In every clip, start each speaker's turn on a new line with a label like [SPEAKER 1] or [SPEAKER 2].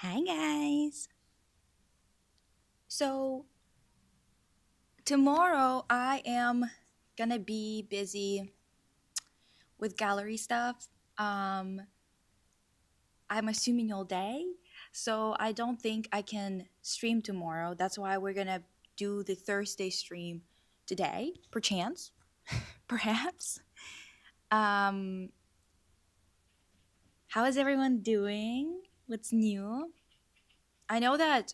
[SPEAKER 1] Hi guys. So tomorrow I am gonna be busy with gallery stuff. Um I'm assuming all day. So I don't think I can stream tomorrow. That's why we're gonna do the Thursday stream today, perchance, perhaps. Um how is everyone doing? What's new? I know that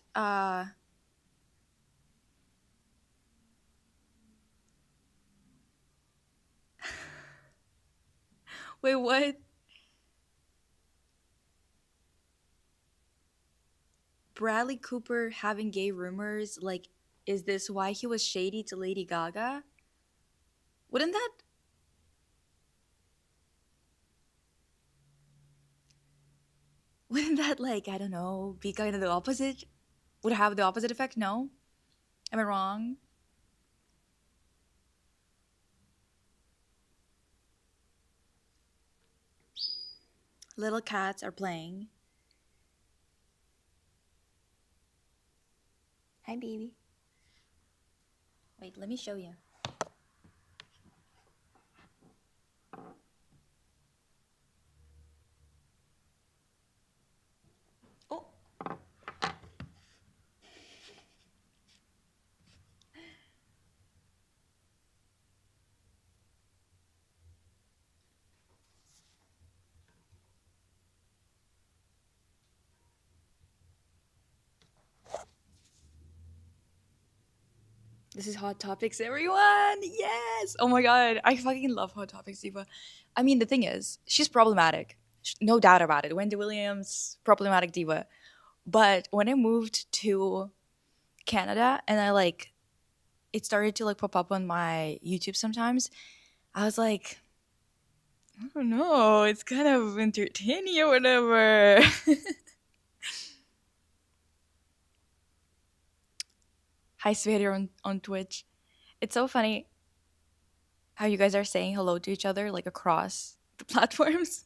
[SPEAKER 1] wait, what? Bradley Cooper having gay rumors, like, is this why he was shady to Lady Gaga? Wouldn't that wouldn't that like, I don't know, be kind of the opposite? Would have the opposite effect? No? Am I wrong? Little cats are playing. Hi baby. Wait, let me show you. Oh, this is Hot Topics, everyone. Yes. Oh my god, I fucking love Hot Topics, Diva. I mean, the thing is, she's problematic. No doubt about it. Wendy Williams, problematic diva. But when I moved to Canada and I like it started to like pop up on my YouTube sometimes, I was like, I don't know, it's kind of entertaining or whatever. Hi, Sweetie on Twitch. It's so funny how you guys are saying hello to each other like across the platforms.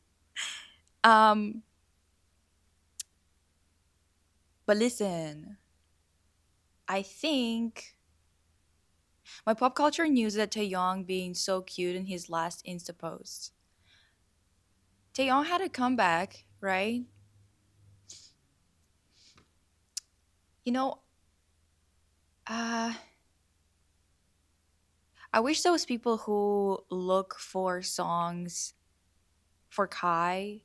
[SPEAKER 1] Um, but listen, I think my pop culture news that Taeyong being so cute in his last Insta post. Taeyong had a comeback, right? You know, uh, I wish those people who look for songs for Kai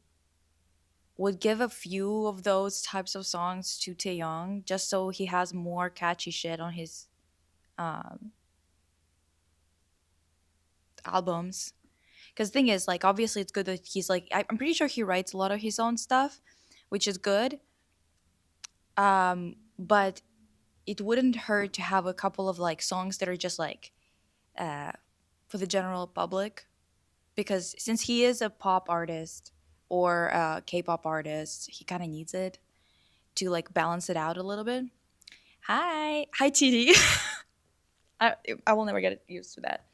[SPEAKER 1] would give a few of those types of songs to Taeyong just so he has more catchy shit on his um, albums. Because the thing is, like, obviously it's good that he's like, I'm pretty sure he writes a lot of his own stuff, which is good. But it wouldn't hurt to have a couple of like songs that are just like uh, for the general public because since he is a pop artist or a K-pop artist, he kind of needs it to like balance it out a little bit. Hi, TD. I I will never get used to that.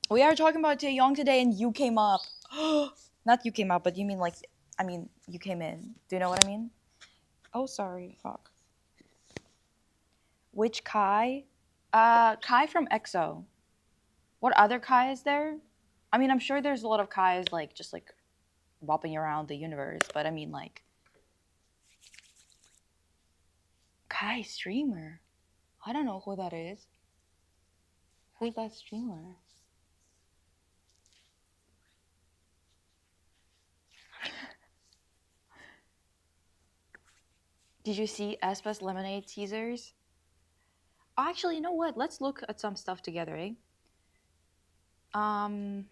[SPEAKER 1] We are talking about Taeyong today, and you came up. Not you came up, but you mean like, I mean, you came in. Do you know what I mean? Oh, sorry. Fuck. Which Kai? Kai from EXO. What other Kai is there? I mean, I'm sure there's a lot of Kais like just like bopping around the universe, but I mean like Kai streamer. I don't know who that is. Who's that streamer? Did you see Aespa's Lemonade teasers? Oh, actually, you know what? Let's look at some stuff together, eh? Um,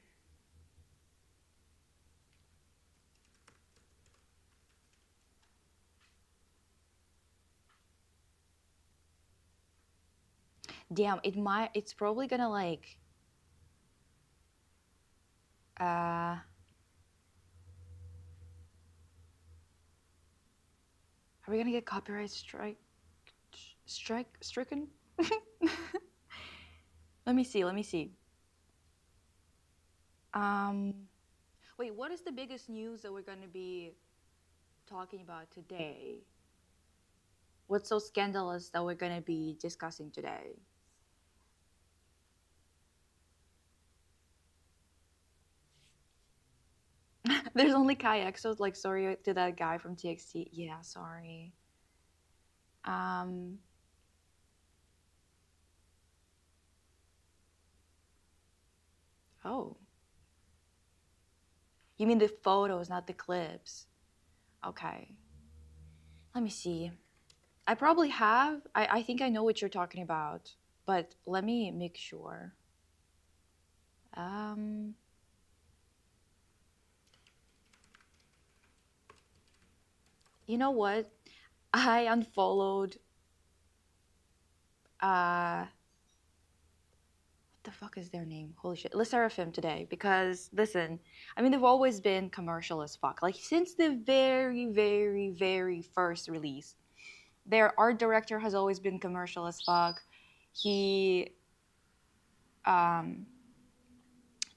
[SPEAKER 1] damn, it's probably gonna like, uh, are we gonna get copyright stricken? Let me see. Um, wait, what is the biggest news that we're gonna be talking about today? What's so scandalous that we're gonna be discussing today? There's only kayak, so like sorry to that guy from TXT. Yeah, sorry. Um, oh, you mean the photos, not the clips? Okay. Let me see. I probably have. I think I know what you're talking about, but let me make sure. Um, you know what? I unfollowed what the fuck is their name? Holy shit. Le Seraphim today because listen, I mean they've always been commercial as fuck. Like since the very, very, very first release. Their art director has always been commercial as fuck. He um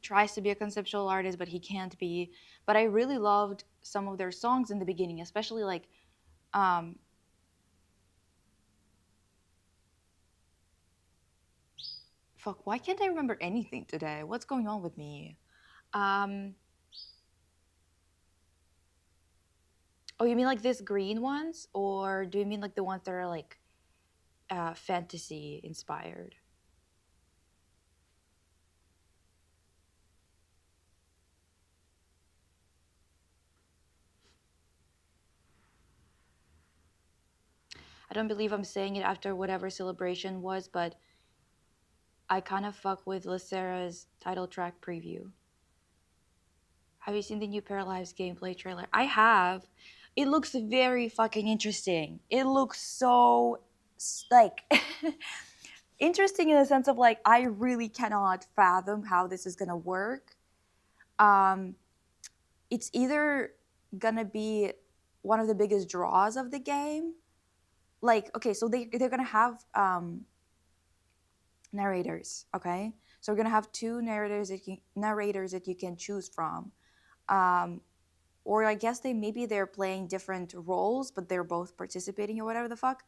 [SPEAKER 1] tries to be a conceptual artist, but he can't be. But I really loved some of their songs in the beginning, especially like um fuck, why can't I remember anything today? What's going on with me? Um oh, you mean like these green ones or do you mean like the ones that are like fantasy inspired? I don't believe I'm saying it after whatever celebration was, but I kind of fuck with Lacera's title track preview. Have you seen the new Paralives gameplay trailer? I have. It looks very fucking interesting. It looks so like interesting in the sense of like I really cannot fathom how this is gonna work. Um, it's either gonna be one of the biggest draws of the game. Like, okay, so they're gonna have narrators. Okay, so we're gonna have two narrators that you can choose from. Um, or I guess they're playing different roles, but they're both participating or whatever the fuck.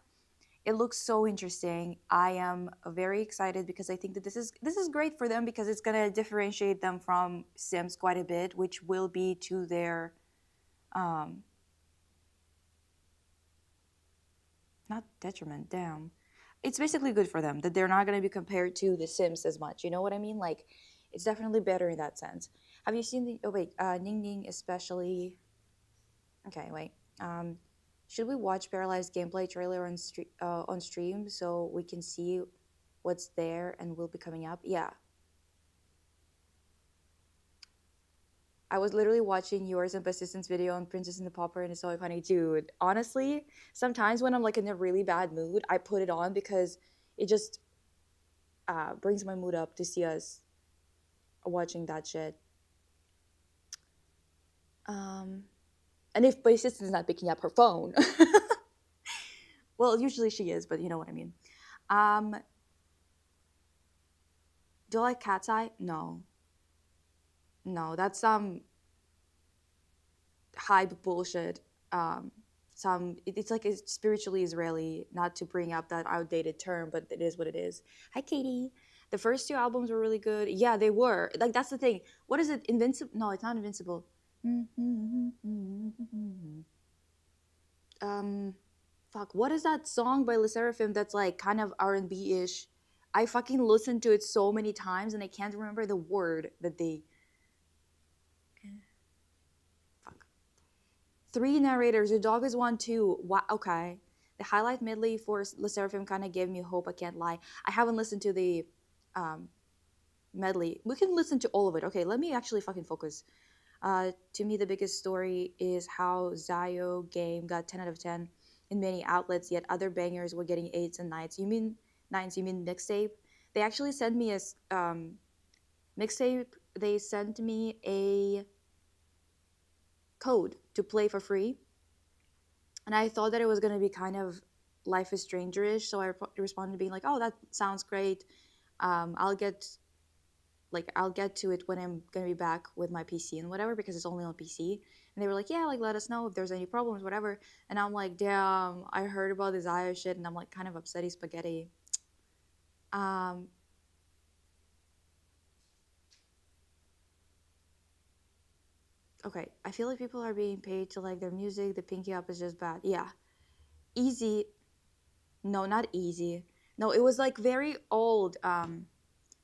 [SPEAKER 1] It looks so interesting. I am very excited because I think that this is great for them because it's gonna differentiate them from Sims quite a bit, which will be to their um, not detriment. Damn, it's basically good for them that they're not gonna be compared to the Sims as much. You know what I mean? Like, it's definitely better in that sense. Have you seen the? Oh wait, Ning Ning especially. Okay, wait. Um, should we watch Paralyzed gameplay trailer on stream so we can see what's there and will be coming up? Yeah. I was literally watching yours and Persistence video on Princess and the Pauper and it's so funny, dude. Honestly, sometimes when I'm like in a really bad mood, I put it on because it just brings my mood up to see us watching that shit. Um, and if Persistence is not picking up her phone, well, usually she is, but you know what I mean. Um, do I like Cat's Eye? No. No, that's some hype bullshit. It's like it's spiritually Israeli. Not to bring up that outdated term, but it is what it is. Hi, Katie. The first two albums were really good. Yeah, they were. Like that's the thing. What is it? Invincible? No, it's not Invincible. Um, fuck. What is that song by Le Seraphim that's like kind of R&B ish? I fucking listened to it so many times and I can't remember the word that they. Fuck. Three narrators. Your dog is one too. Wow. Okay. The highlight medley for Le Seraphim kind of gave me hope. I can't lie. I haven't listened to the um, medley. We can listen to all of it. Okay, let me actually fucking focus. To me, the biggest story is how Zayo game got 10 out of 10 in many outlets, yet other bangers were getting 8s and 9s. You mean 9s? You mean mixtape? They actually sent me a mixtape. They sent me a code to play for free and I thought that it was going to be kind of Life is Stranger-ish. So I responded being like, "Oh, that sounds great. I'll get to it when I'm going to be back with my PC and whatever because it's only on PC." And they were like, yeah, like let us know if there's any problems, whatever. And I'm like, damn, I heard about this IO shit, and I'm like kind of upsetty spaghetti. Um, okay, I feel like people are being paid to like their music. The pinky up is just bad. Yeah, easy. No, not easy. No, it was like very old.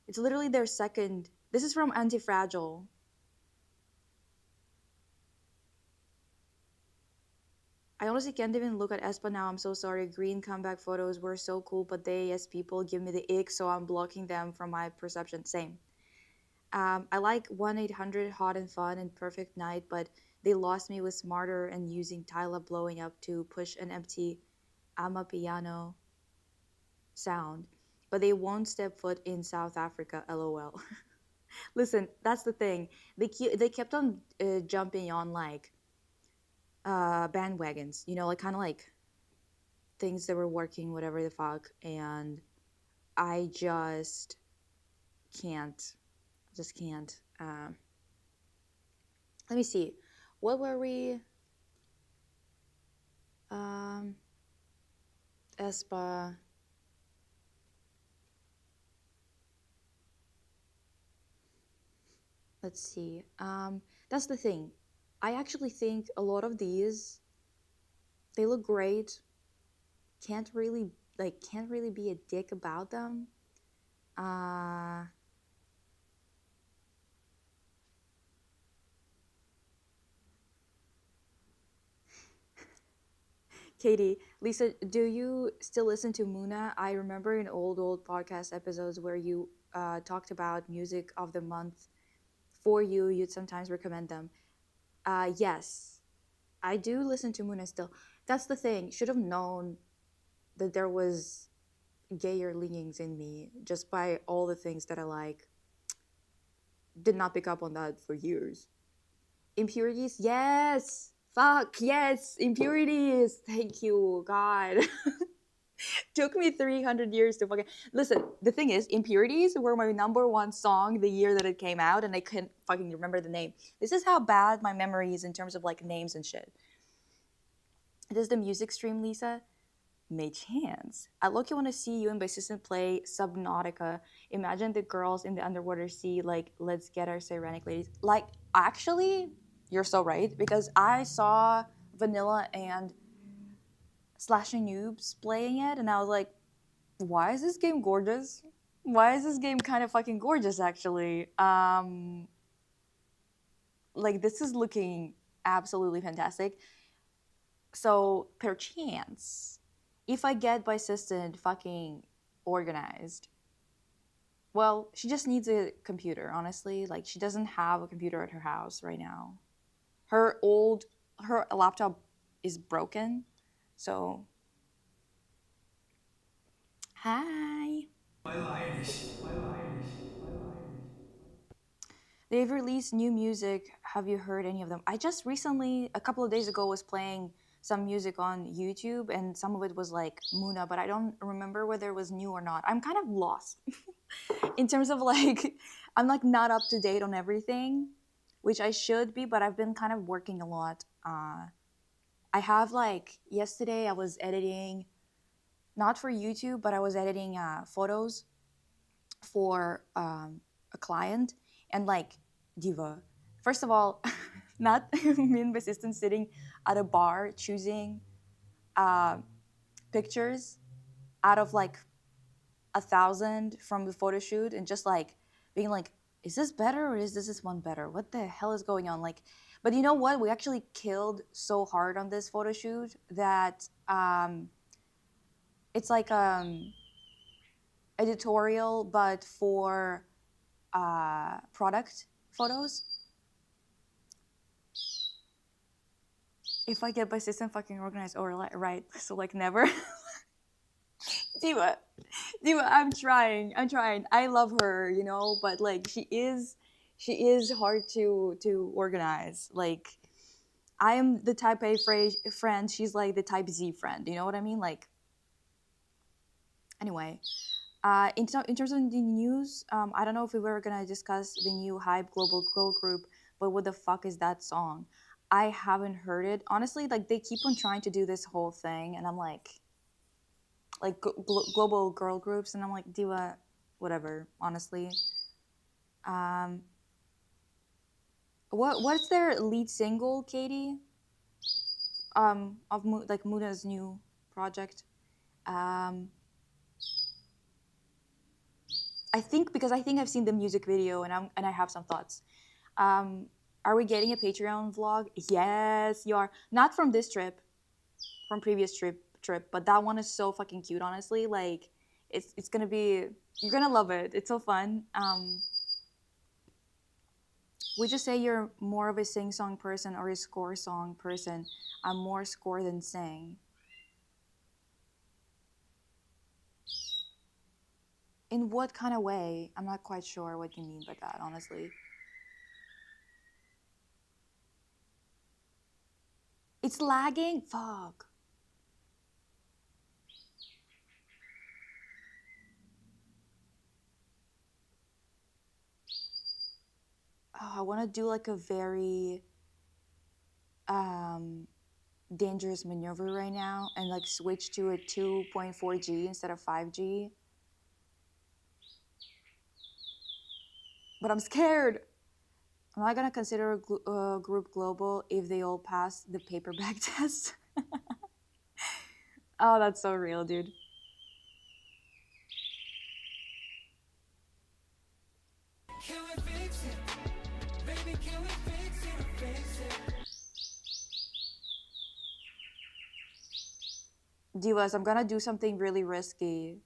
[SPEAKER 1] It's literally their second. This is from Anti-Fragile. I honestly can't even look at Aespa now. I'm so sorry. Green comeback photos were so cool, but they, as people, give me the ick, so I'm blocking them from my perception. Same. I like 1-800 Hot and Fun and Perfect Night, but they lost me with Smarter and using Tyla blowing up to push an empty Amapiano sound. But they won't step foot in South Africa, lol. Listen, that's the thing. They kept on jumping on like bandwagons, you know, like kind of like things that were working, whatever the fuck, and I can't, just can't. Let me see, what were we? Um, Espa. Let's see. That's the thing. I actually think a lot of these they look great. Can't really be a dick about them. Uh, Katie, Lisa, do you still listen to Muna? I remember in old podcast episodes where you talked about music of the month for you. You'd sometimes recommend them. Yes, I do listen to Muna still. That's the thing. Should have known that there was gayer leanings in me just by all the things that I like. Did not pick up on that for years. Impurities, yes. Fuck, yes. Impurities. Thank you, God. Took me 300 years to fucking listen. The thing is, Impurities were my number one song the year that it came out, and I couldn't fucking remember the name. This is how bad my memory is in terms of like names and shit. This is the music stream, Lisa. May chance. I look, you want to see you and Bassistant play Subnautica. Imagine the girls in the underwater sea, like, let's get our Sirenic ladies. Like, actually, you're so right, because I saw Vanilla and Slashing Noobs playing it, and I was like, why is this game gorgeous? Why is this game kind of fucking gorgeous, actually? Like, this is looking absolutely fantastic. So, perchance, if I get Bassistant fucking organized, well, she just needs a computer, honestly. Like, she doesn't have a computer at her house right now. Her laptop is broken. So, hi. They've released new music. Have you heard any of them? I just recently, a couple of days ago, was playing some music on YouTube, and some of it was like Muna, but I don't remember whether it was new or not. I'm kind of lost in terms of like, I'm like not up to date on everything, which I should be, but I've been kind of working a lot. I have like, yesterday I was editing, not for YouTube, but I was editing photos for a client, and like, diva, first of all, not me and my assistant sitting at a bar choosing uh, pictures out of like 1,000 from the photo shoot, and just like being like, is this better or is this one better, what the hell is going on, like. But you know what, we actually killed so hard on this photo shoot that it's like editorial but for product photos. If I get my system fucking organized, or like, right, so like never. diva diva, I'm trying, I love her, you know, but like she is hard to organize. Like, I am the type A friend, she's like the type Z friend, you know what I mean, like. Anyway, in terms of the news, I don't know if we were gonna discuss the new hype global girl group, but what the fuck is that song? I haven't heard it. Honestly, like they keep on trying to do this whole thing, and I'm like global girl groups, and I'm like, Diva, whatever. Honestly, um, what's their lead single, Katie? Of like Muna's new project. Um, I think because I think I've seen the music video, and I have some thoughts. Um, are we getting a Patreon vlog? Yes, you are. Not from this trip, from previous trip, but that one is so fucking cute. Honestly, like it's gonna be, you're gonna love it. It's so fun. Would you say you're more of a sing song person or a score song person? I'm more score than sing. In what kind of way? I'm not quite sure what you mean by that, honestly. It's lagging? Fuck. Oh, I want to do like a very um, dangerous maneuver right now and like switch to a 2.4G instead of 5G. But I'm scared. I'm not gonna consider a group global if they all pass the paperback test. Oh, that's so real, dude. Can we fix it? Baby, can we fix it? Fix it. Divas, I'm gonna do something really risky.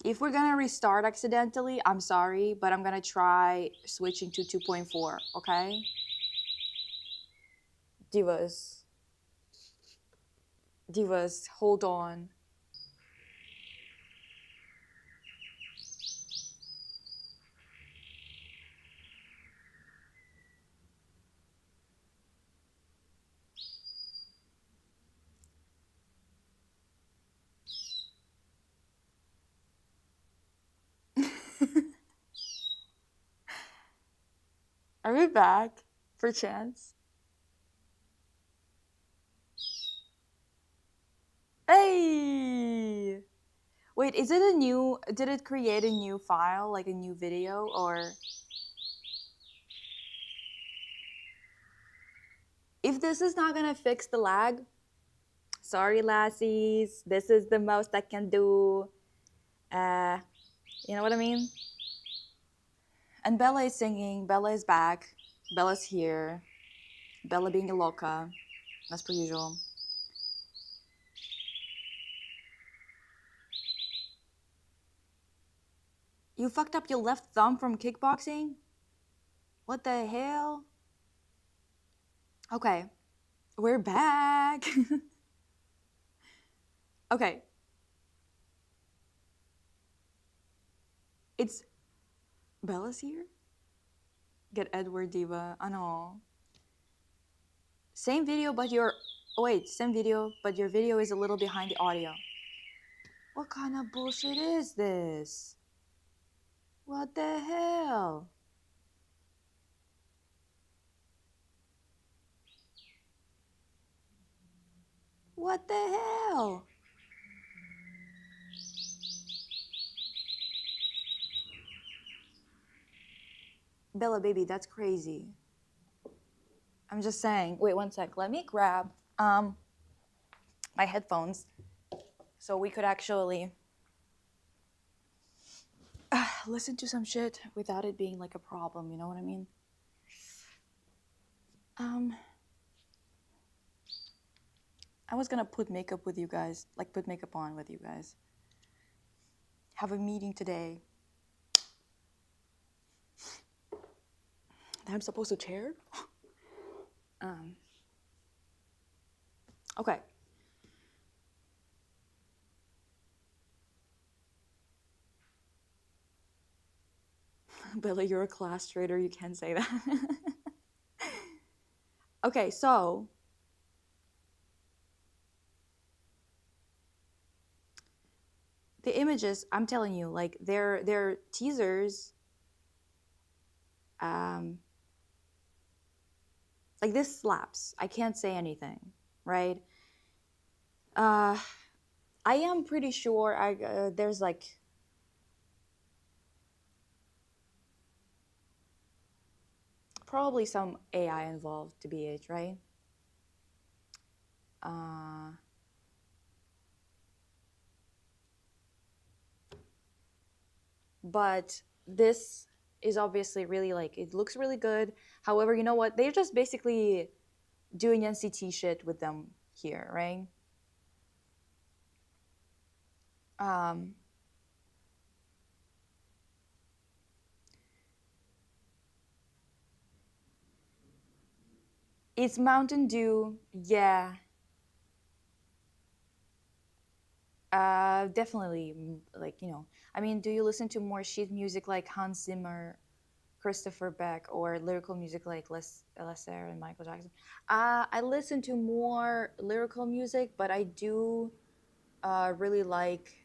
[SPEAKER 1] If we're gonna restart accidentally, I'm sorry, but I'm gonna try switching to 2.4, okay? Divas. Divas, hold on. Are we back? For chance? Hey! Wait, is it a new, did it create a new file, like a new video, or? If this is not gonna fix the lag, sorry lassies, this is the most I can do. Uh, you know what I mean? And Bella is singing, Bella is back, Bella's here, Bella being a loca, as per usual. You fucked up your left thumb from kickboxing? What the hell? Okay, we're back. Okay. It's Bella's here? Get Edward Diva. I know. Same video, but your. Oh, wait, same video, but your video is a little behind the audio. What kind of bullshit is this? What the hell? What the hell? Bella, baby, that's crazy. I'm just saying. Wait, one sec. Let me grab my headphones so we could actually listen to some shit without it being like a problem. You know what I mean? I was gonna put makeup with you guys, like put makeup on with you guys. Have a meeting today. That I'm supposed to chair? Okay. Bella, you're a class traitor. You can't say that. Okay, so The images, I'm telling you, like their teasers, um, like this slaps. I can't say anything, right? Uh, I am pretty sure there's like probably some AI involved to be it, right? Uh, but this is obviously really like it looks really good. However, you know what? They're just basically doing NCT shit with them here, right? Um, it's Mountain Dew, yeah. Definitely, like I mean, do you listen to more sheet music like Hans Zimmer, Christopher Beck, or lyrical music like Lesser and Michael Jackson? I listen to more lyrical music, but I do really like.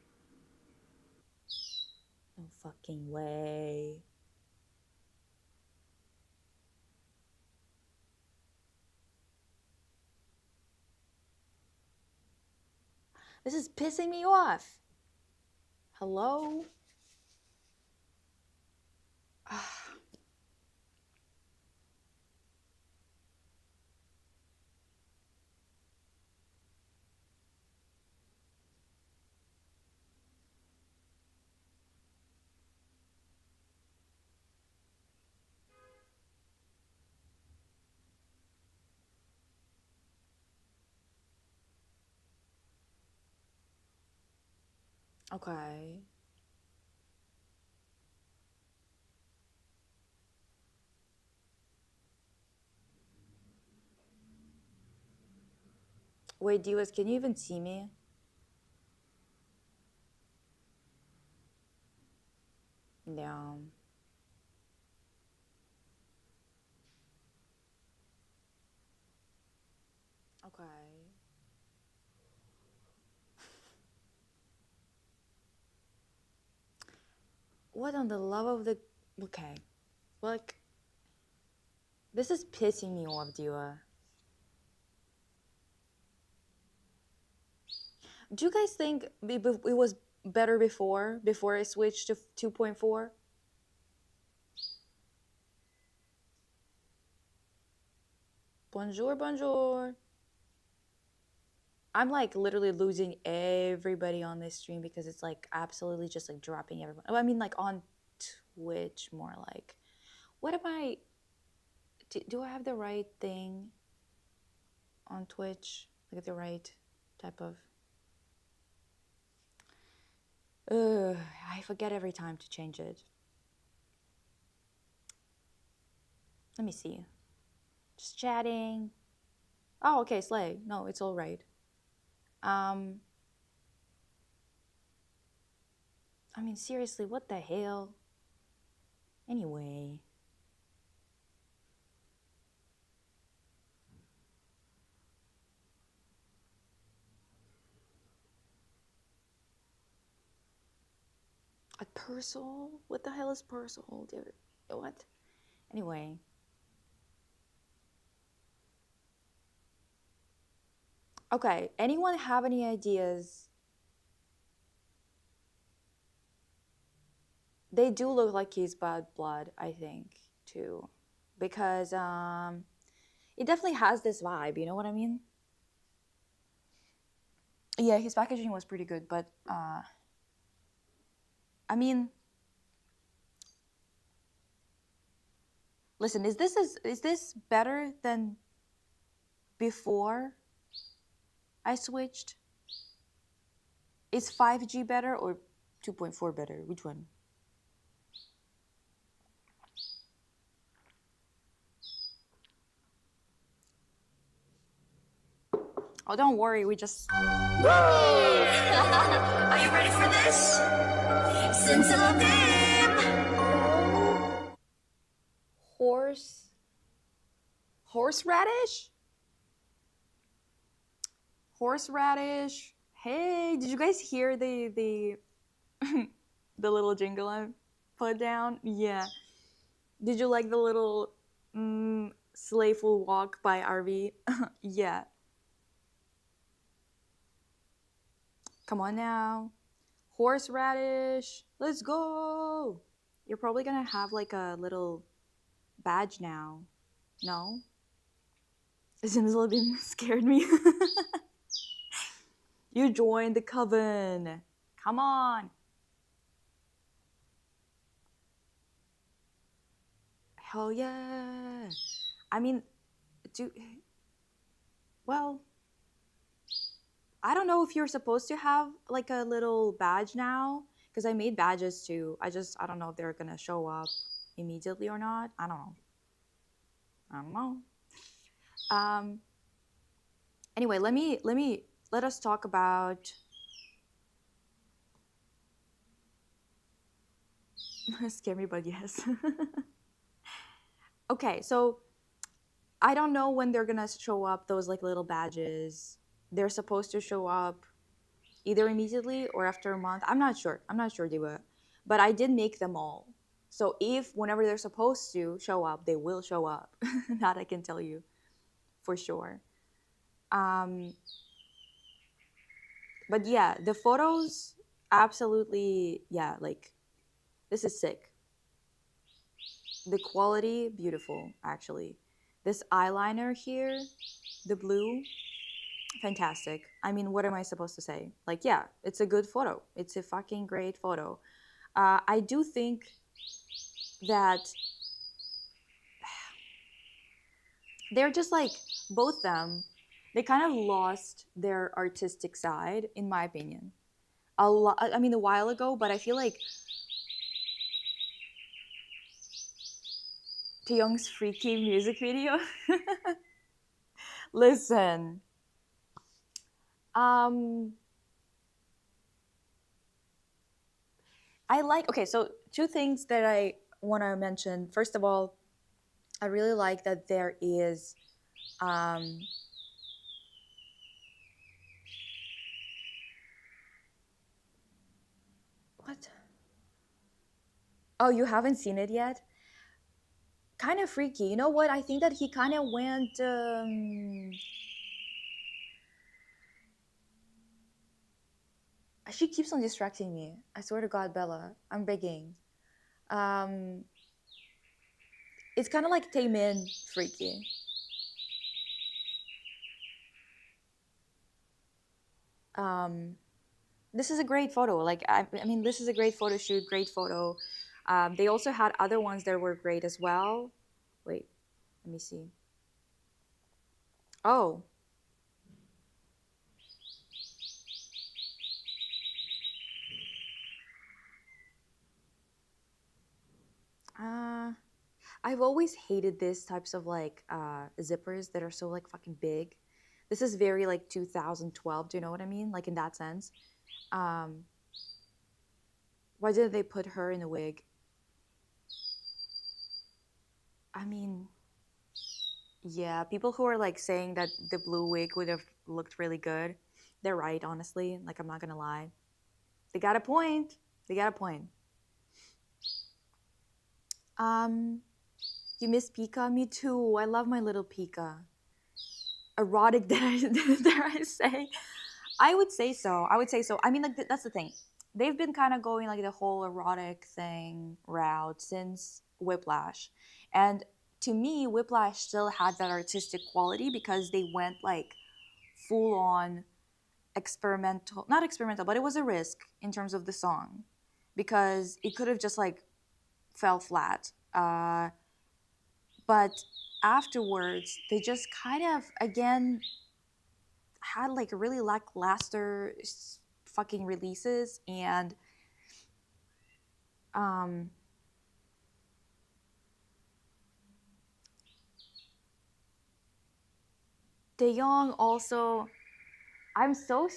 [SPEAKER 1] No fucking way. This is pissing me off. Hello? Okay. Wait, Divas, can you even see me? Yeah. Okay. What on the love of the. Okay. Like, this is pissing me off, Diva. Do you guys think it was better before I switched to 2.4? Bonjour, bonjour. I'm like literally losing everybody on this stream because it's like absolutely just like dropping everyone. Oh, I mean, like on Twitch, more like. What am I? Do I have the right thing on Twitch? Like the right type of. Ugh, I forget every time to change it. Let me see. Just chatting. Oh, okay, Slay. No, it's all right. Um, I mean, seriously, what the hell? Anyway. A Persol? What the hell is Persol? What? Anyway. Okay, anyone have any ideas? They do look like he's bad blood, I think, too. Because it definitely has this vibe, you know what I mean? Yeah, his packaging was pretty good, but I mean, listen, is this better than before I switched? Is 5G better or 2.4 better? Which one? Oh, don't worry, we just.
[SPEAKER 2] Woo! Are you ready for this? Sensitive.
[SPEAKER 1] Horseradish? Horseradish. Hey, did you guys hear the The little jingle I put down. Yeah. Did you like the little Slayful Walk by RV? Yeah. Come on now. Horseradish. Let's go. You're probably gonna have like a little badge now. No? It seems a little bit scared me. You joined the coven. Come on. Hell yeah. I mean, do well, I don't know if you're supposed to have like a little badge now because I made badges too. I don't know if they're gonna show up immediately or not. I don't know. I don't know. Um. Anyway, let us talk about scare me, but yes. Okay, so I don't know when they're gonna show up those like little badges. They're supposed to show up either immediately or after a month. I'm not sure. I'm not sure, Diva. But I did make them all. So if whenever they're supposed to show up, they will show up. That I can tell you for sure. Um, but yeah, the photos absolutely, yeah, like this is sick. The quality, beautiful, actually. This eyeliner here, the blue, fantastic. I mean, what am I supposed to say? Like, yeah, it's a good photo. It's a fucking great photo. I do think that they're just like both them. They kind of lost their artistic side, in my opinion. A lot. I mean, a while ago, but I feel like Taeyong's freaky music video. Listen, um, I like. Okay, so two things that I want to mention. First of all, I really like that there is um, what? Oh, you haven't seen it yet? Kind of freaky. You know what? I think that he kind of went. She keeps on distracting me. I swear to God, Bella, I'm begging. Um, it's kind of like Taemin freaky. Um, this is a great photo. Like I mean, this is a great photo shoot. Great photo. They also had other ones that were great as well. Wait, let me see. Oh, uh, I've always hated these types of like zippers that are so like fucking big. This is very like 2012. Do you know what I mean? Like in that sense. Um, why did they put her in a wig? I mean, yeah, people who are like saying that the blue wig would have looked really good, they're right, honestly. Like, I'm not gonna lie. They got a point. They got a point. Um, you miss Pika? Me too. I love my little Pika. Erotic, that dare I say? I would say so. I would say so. I mean, like, that's the thing. They've been kind of going like the whole erotic thing route since Whiplash. And to me, Whiplash still had that artistic quality because they went like full on experimental, not experimental, but it was a risk in terms of the song because it could have just like fell flat. But afterwards, they just kind of again had like really lackluster fucking releases, and um, Young also. I'm so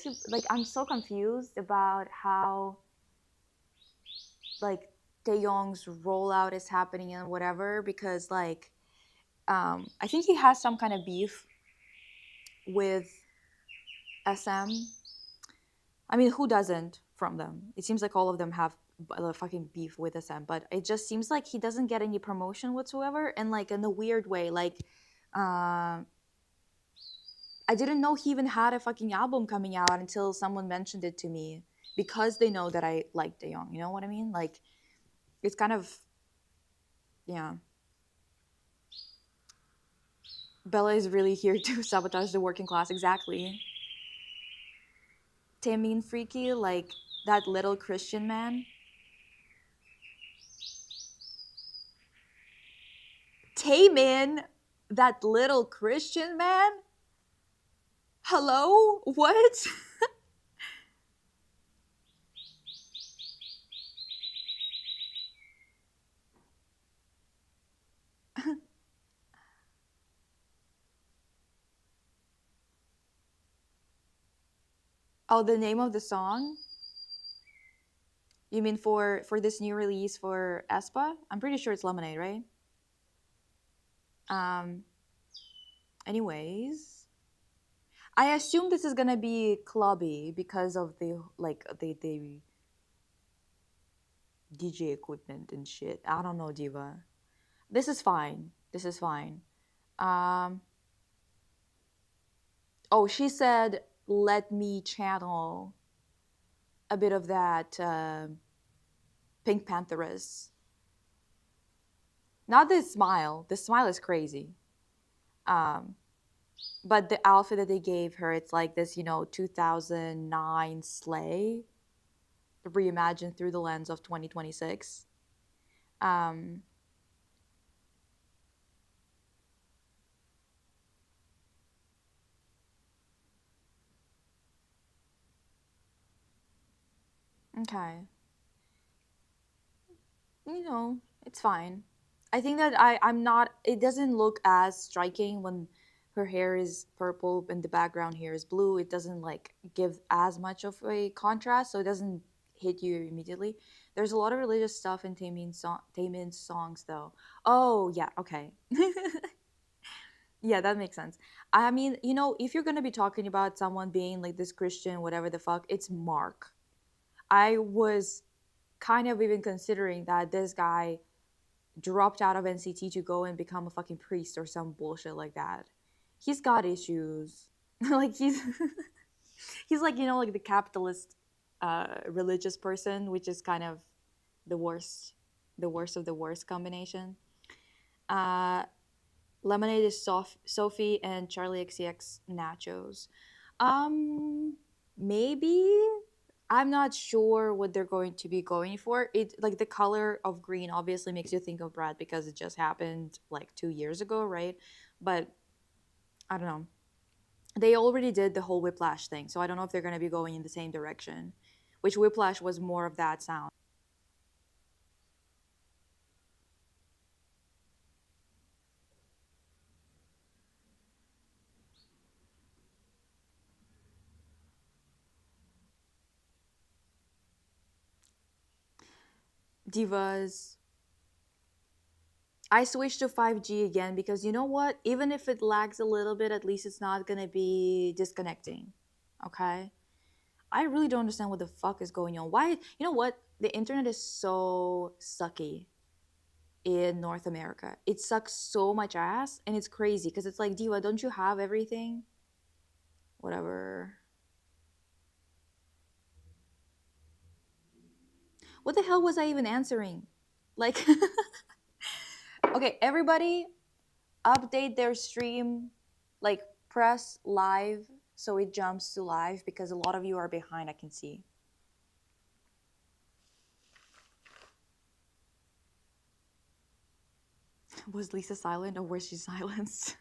[SPEAKER 1] confused about how like Young's rollout is happening and whatever because like I think he has some kind of beef with SM. I mean, who doesn't? from them. It seems like all of them have fucking beef with SM, but it just seems like he doesn't get any promotion whatsoever, and like in a weird way, like uh, I didn't know he even had a fucking album coming out until someone mentioned it to me because they know that I like Young. You know what I mean? Like it's kind of, yeah. Bella is really here to sabotage the working class. Exactly. Taemin freaky, like that little Christian man. Taemin, that little Christian man. Hello? What? Oh, the name of the song? You mean for this new release for Aespa? I'm pretty sure it's Lemonade, right? Um. Anyways, I assume this is gonna be clubby because of the like the DJ equipment and shit. I don't know, Diva. This is fine. This is fine. Um. Oh, she said, "Let me channel a bit of that Pink Pantheress." Not this smile. The smile is crazy. Um, but the outfit that they gave her, it's like this, 2009 sleigh reimagined through the lens of 2026. Um, okay. It's fine. I think that I'm not, it doesn't look as striking when her hair is purple and the background here is blue. It doesn't like give as much of a contrast, so it doesn't hit you immediately. There's a lot of religious stuff in Taemin's songs though. Oh yeah, okay. Yeah, that makes sense. I mean, if you're gonna be talking about someone being like this Christian, whatever the fuck, it's Mark. I was kind of even considering that this guy dropped out of NCT to go and become a fucking priest or some bullshit like that. He's got issues. Like he's like, like the capitalist religious person, which is kind of the worst, the worst of the worst combination. Uh Lemonade is Sophie and Charlie XCX nachos. Um, maybe. I'm not sure what they're going to be going for. It like the color of green obviously makes you think of Brad because it just happened like 2 years ago, right? But I don't know. They already did the whole Whiplash thing, so I don't know if they're going to be going in the same direction. Which Whiplash was more of that sound. Divas. I switched to 5G again because you know what? Even if it lags a little bit, at least it's not gonna be disconnecting. Okay? I really don't understand what the fuck is going on. Why? You know what? The internet is so sucky in North America. It sucks so much ass and it's crazy because it's like, Diva, don't you have everything? Whatever. What the hell was I even answering? Like, okay, everybody update their stream, like press live so it jumps to live because a lot of you are behind, I can see. Was Lisa silent or was she silenced?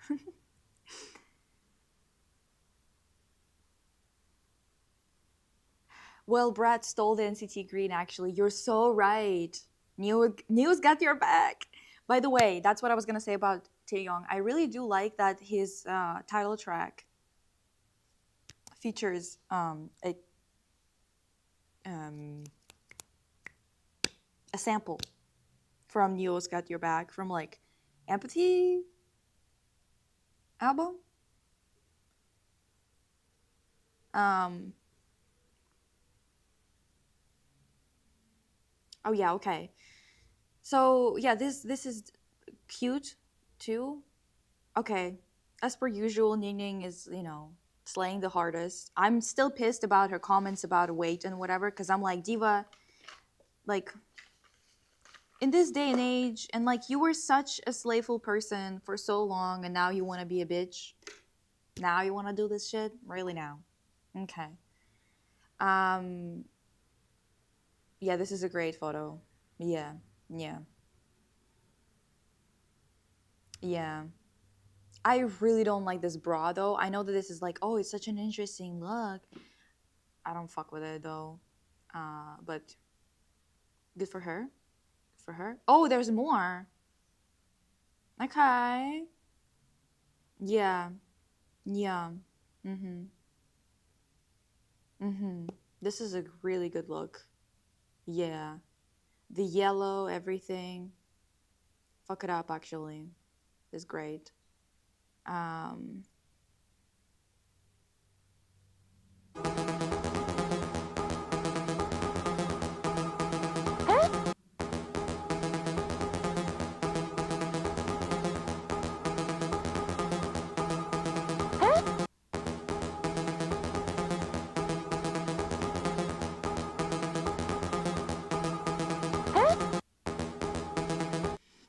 [SPEAKER 1] Well, Brad stole the NCT green actually. You're so right. News got your back. By the way, that's what I was gonna say about Taeyong. I really do like that his title track features um, a sample from Neo's Got Your Back from like Empathy album. Um, Oh yeah, okay. So yeah, this is cute too. Okay. As per usual, Ning is, slaying the hardest. I'm still pissed about her comments about weight and whatever, because I'm like, Diva, like, in this day and age, and like, you were such a slaveful person for so long, and now you want to be a bitch? Now you want to do this shit? Really now? Okay. Um, yeah, this is a great photo. Yeah, yeah, yeah. I really don't like this bra though. I know that this is like, oh, it's such an interesting look. I don't fuck with it though. But good for her. Good for her. Oh, there's more. Okay. Yeah. Yeah. Mm-hmm. Mm-hmm. This is a really good look. Yeah. The yellow, everything. Fuck it up actually. Is great. Um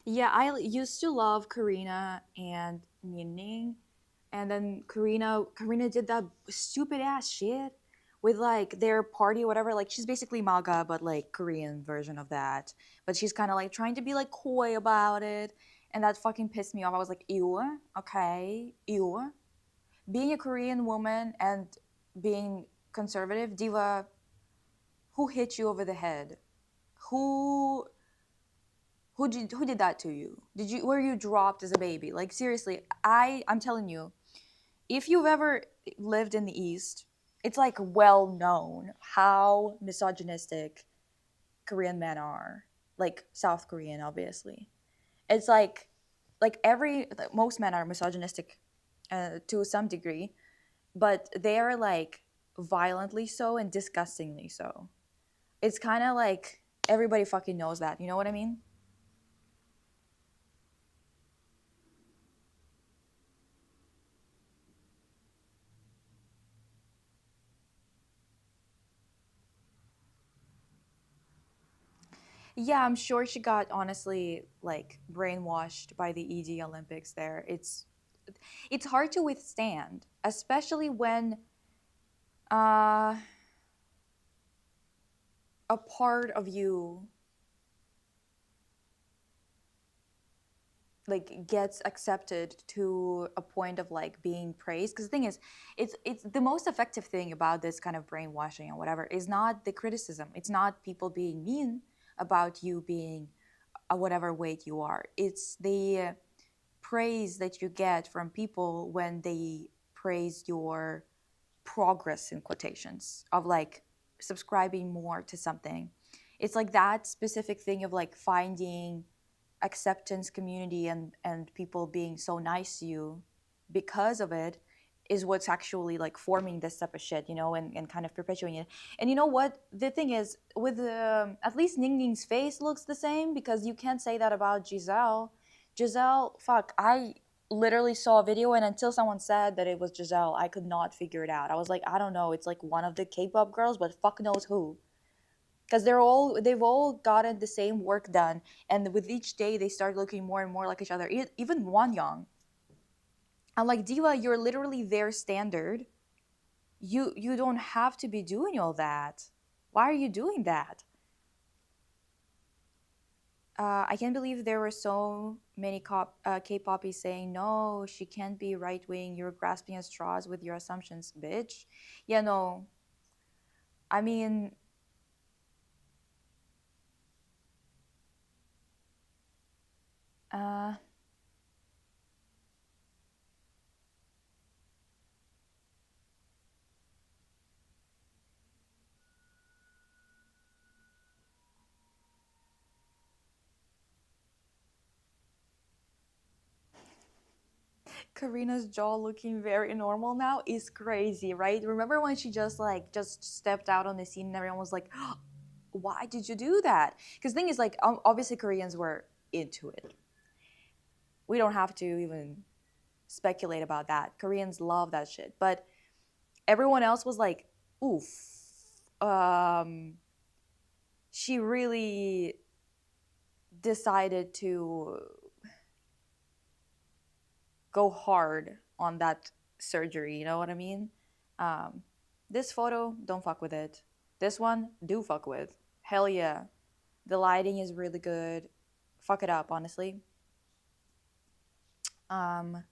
[SPEAKER 1] yeah, used to love Karina and Ning, and then Karina did that stupid ass shit with like their party or whatever. Like she's basically MAGA but like Korean version of that. But she's kind of like trying to be like coy about it, and that fucking pissed me off. I was like, ew, okay, ew. Being a Korean woman and being conservative, Diva, who hit you over the head? Who who did that to you? Did you were you dropped as a baby? Like seriously, I'm telling you, if you've ever lived in the East, it's like well known how misogynistic Korean men are. Like South Korean, obviously. It's like every like, most men are misogynistic to some degree, but they are like violently so and disgustingly so. It's kind of like everybody fucking knows that. You know what I mean? Yeah, I'm sure she got honestly like brainwashed by the ED Olympics there. It's hard to withstand, especially when uh a part of you like gets accepted to a point of like being praised, because the thing is, it's the most effective thing about this kind of brainwashing and whatever is not the criticism. It's not people being mean about you being a whatever weight you are. It's the praise that you get from people when they praise your progress in quotations of like subscribing more to something. It's like that specific thing of like finding acceptance, community, and people being so nice to you because of it is what's actually like forming this type of shit, and kind of perpetuating it. And you know what? The thing is, with at least Ning Ning's face looks the same, because you can't say that about Giselle. Giselle, fuck, I literally saw a video, and until someone said that it was Giselle, I could not figure it out. I was like, I don't know, it's like one of the K-pop girls, but fuck knows who, because they've all gotten the same work done, and with each day they start looking more and more like each other. Even Won, I'm like, Diva, you're literally their standard. You don't have to be doing all that. Why are you doing that? I can't believe there were so many K-poppies saying no, she can't be right wing. You're grasping at straws with your assumptions, bitch. Yeah, no. I mean, uh, Karina's jaw looking very normal now is crazy, right? Remember when she just stepped out on the scene and everyone was like, why did you do that? Because the thing is, like, obviously Koreans were into it. We don't have to even speculate about that. Koreans love that shit. But everyone else was like, oof. She really decided to go hard on that surgery. You know what I mean? Um, this photo, don't fuck with it. This one, do fuck with. Hell yeah. The lighting is really good. Fuck it up, honestly. Um,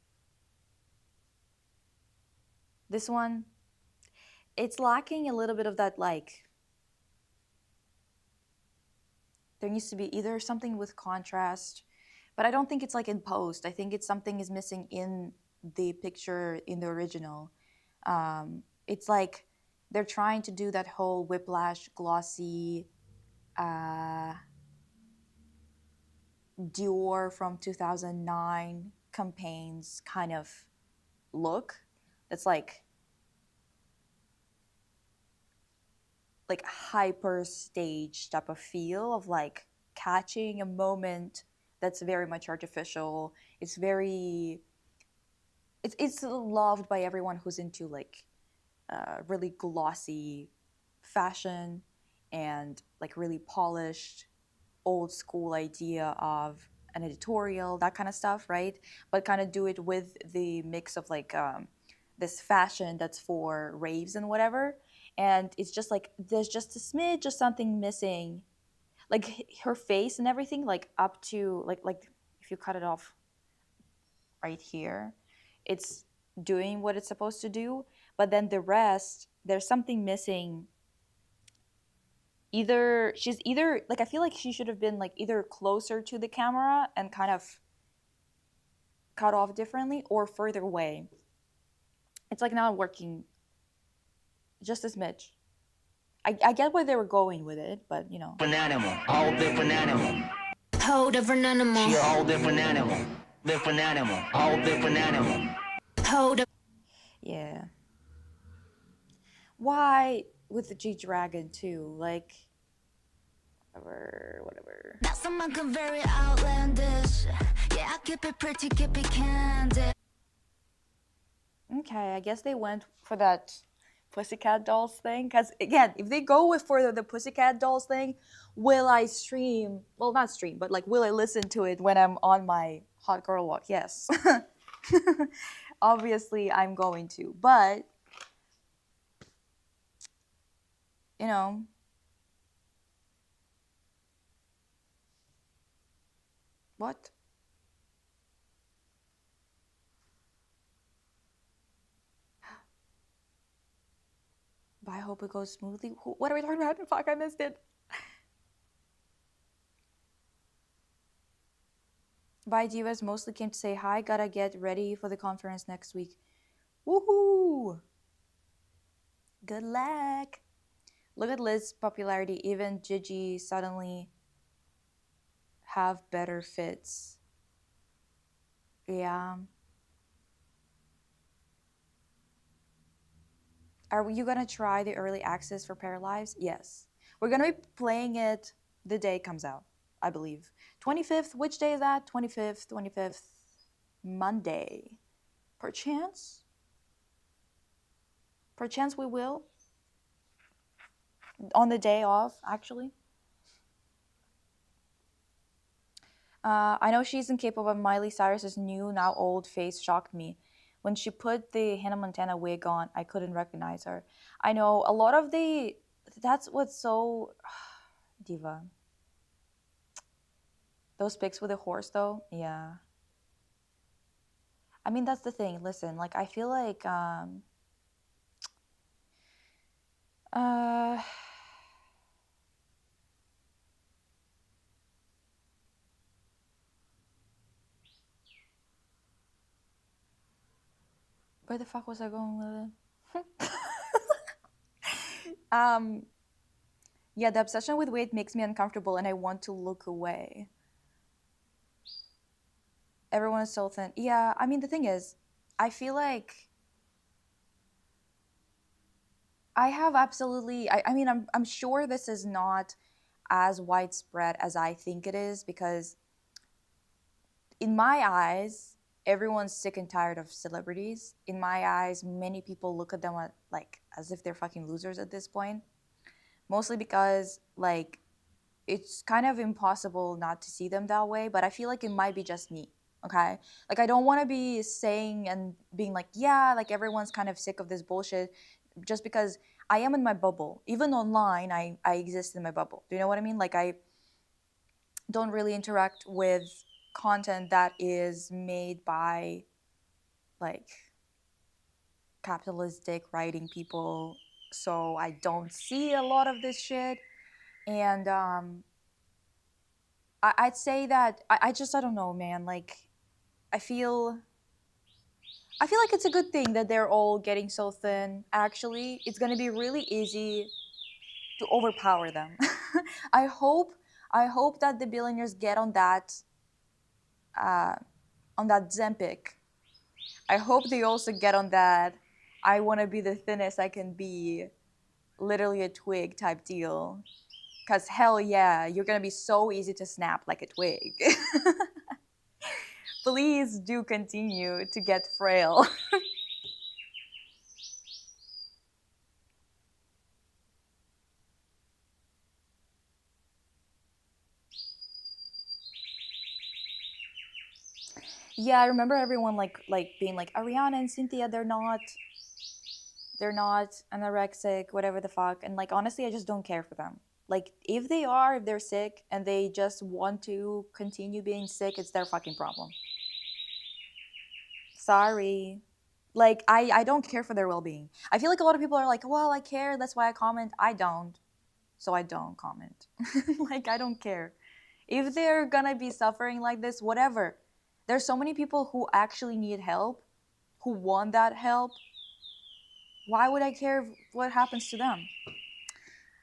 [SPEAKER 1] this one, it's lacking a little bit of that, like, there needs to be either something with contrast, but I don't think it's like in post. I think it's something is missing in the picture in the original. It's like they're trying to do that whole whiplash glossy uh, Dior from 2009 campaigns kind of look. That's like hyper stage type of feel of like catching a moment that's very much artificial. It's very it's loved by everyone who's into like really glossy fashion and like really polished old school idea of an editorial, that kind of stuff, right? But kind of do it with the mix of like this fashion that's for raves and whatever. And it's just like there's just a smidge of something missing, like her face and everything, like up to like if you cut it off right here, it's doing what it's supposed to do. But then the rest, there's something missing. Either she's either like I feel like she should have been like either closer to the camera and kind of cut off differently or further away. It's like not working just as much. I get where they were going with it, but you know.
[SPEAKER 2] Different animal, whole different animal. Whole different animal. She a whole different animal. Different animal, whole different animal. Whole
[SPEAKER 1] Yeah. Why with the G Dragon too? Like whatever.
[SPEAKER 2] Now someone can very outlandish. Yeah, I keep it pretty, keep it candid.
[SPEAKER 1] Okay, I guess they went for that Pussycat Dolls thing. Because again, if they go with for the Pussycat Dolls thing, will I stream? Well, not stream, but like, will I listen to it when I'm on my hot girl walk? Yes. Obviously, I'm going to. But, you know, what? But I hope it goes smoothly. What are we talking about? Fuck, I missed it. Bye, Divas. Mostly came to say hi. Gotta get ready for the conference next week. Woohoo! Good luck. Look at Liz's popularity. Even Gigi suddenly have better fits. Yeah. Are you gonna try the early access for Paralives? Yes. We're gonna be playing it the day it comes out, I believe. 25th, which day is that? 25th, 25th, Monday. Perchance? Perchance we will. On the day off, actually. I know she's incapable, but Miley Cyrus's new, now old face shocked me. When she put the Hannah Montana wig on, I couldn't recognize her. I know a lot of the. That's what's so. Diva. Those pics with the horse, though, yeah. I mean, that's the thing. Listen, like, I feel like. Uh. Where the fuck was I going with it? Yeah, the obsession with weight makes me uncomfortable and I want to look away. Everyone is so thin. Yeah, I mean, the thing is, I feel like I have absolutely, I mean, I'm sure this is not as widespread as I think it is, because in my eyes, everyone's sick and tired of celebrities. In my eyes, many people look at them like as if they're fucking losers at this point. Mostly because like it's kind of impossible not to see them that way, but I feel like it might be just me. Okay? Like I don't want to be saying and being like, yeah, like everyone's kind of sick of this bullshit just because I am in my bubble. Even online, I exist in my bubble. Do you know what I mean? Like I don't really interact with content that is made by like capitalistic writing people, so I don't see a lot of this shit. And I'd say that I don't know, man. Like I feel I feel like it's a good thing that they're all getting so thin. Actually, it's gonna be really easy to overpower them. I hope I hope that the billionaires get uh, on that Zempic. I hope they also get on that. I want to be the thinnest I can be, literally a twig type deal. Cause hell yeah, you're gonna be so easy to snap like a twig. Please do continue to get frail. Yeah, I remember everyone like being like Ariana and Cynthia, they're not anorexic, whatever the fuck. And like honestly, I just don't care for them. Like if they're sick and they just want to continue being sick, it's their fucking problem. Sorry. Like I don't care for their well-being. I feel like a lot of people are like, well, I care, that's why I comment. I don't. So I don't comment. Like I don't care. If they're gonna be suffering like this, whatever. There's so many people who actually need help, who want that help. Why would I care what happens to them?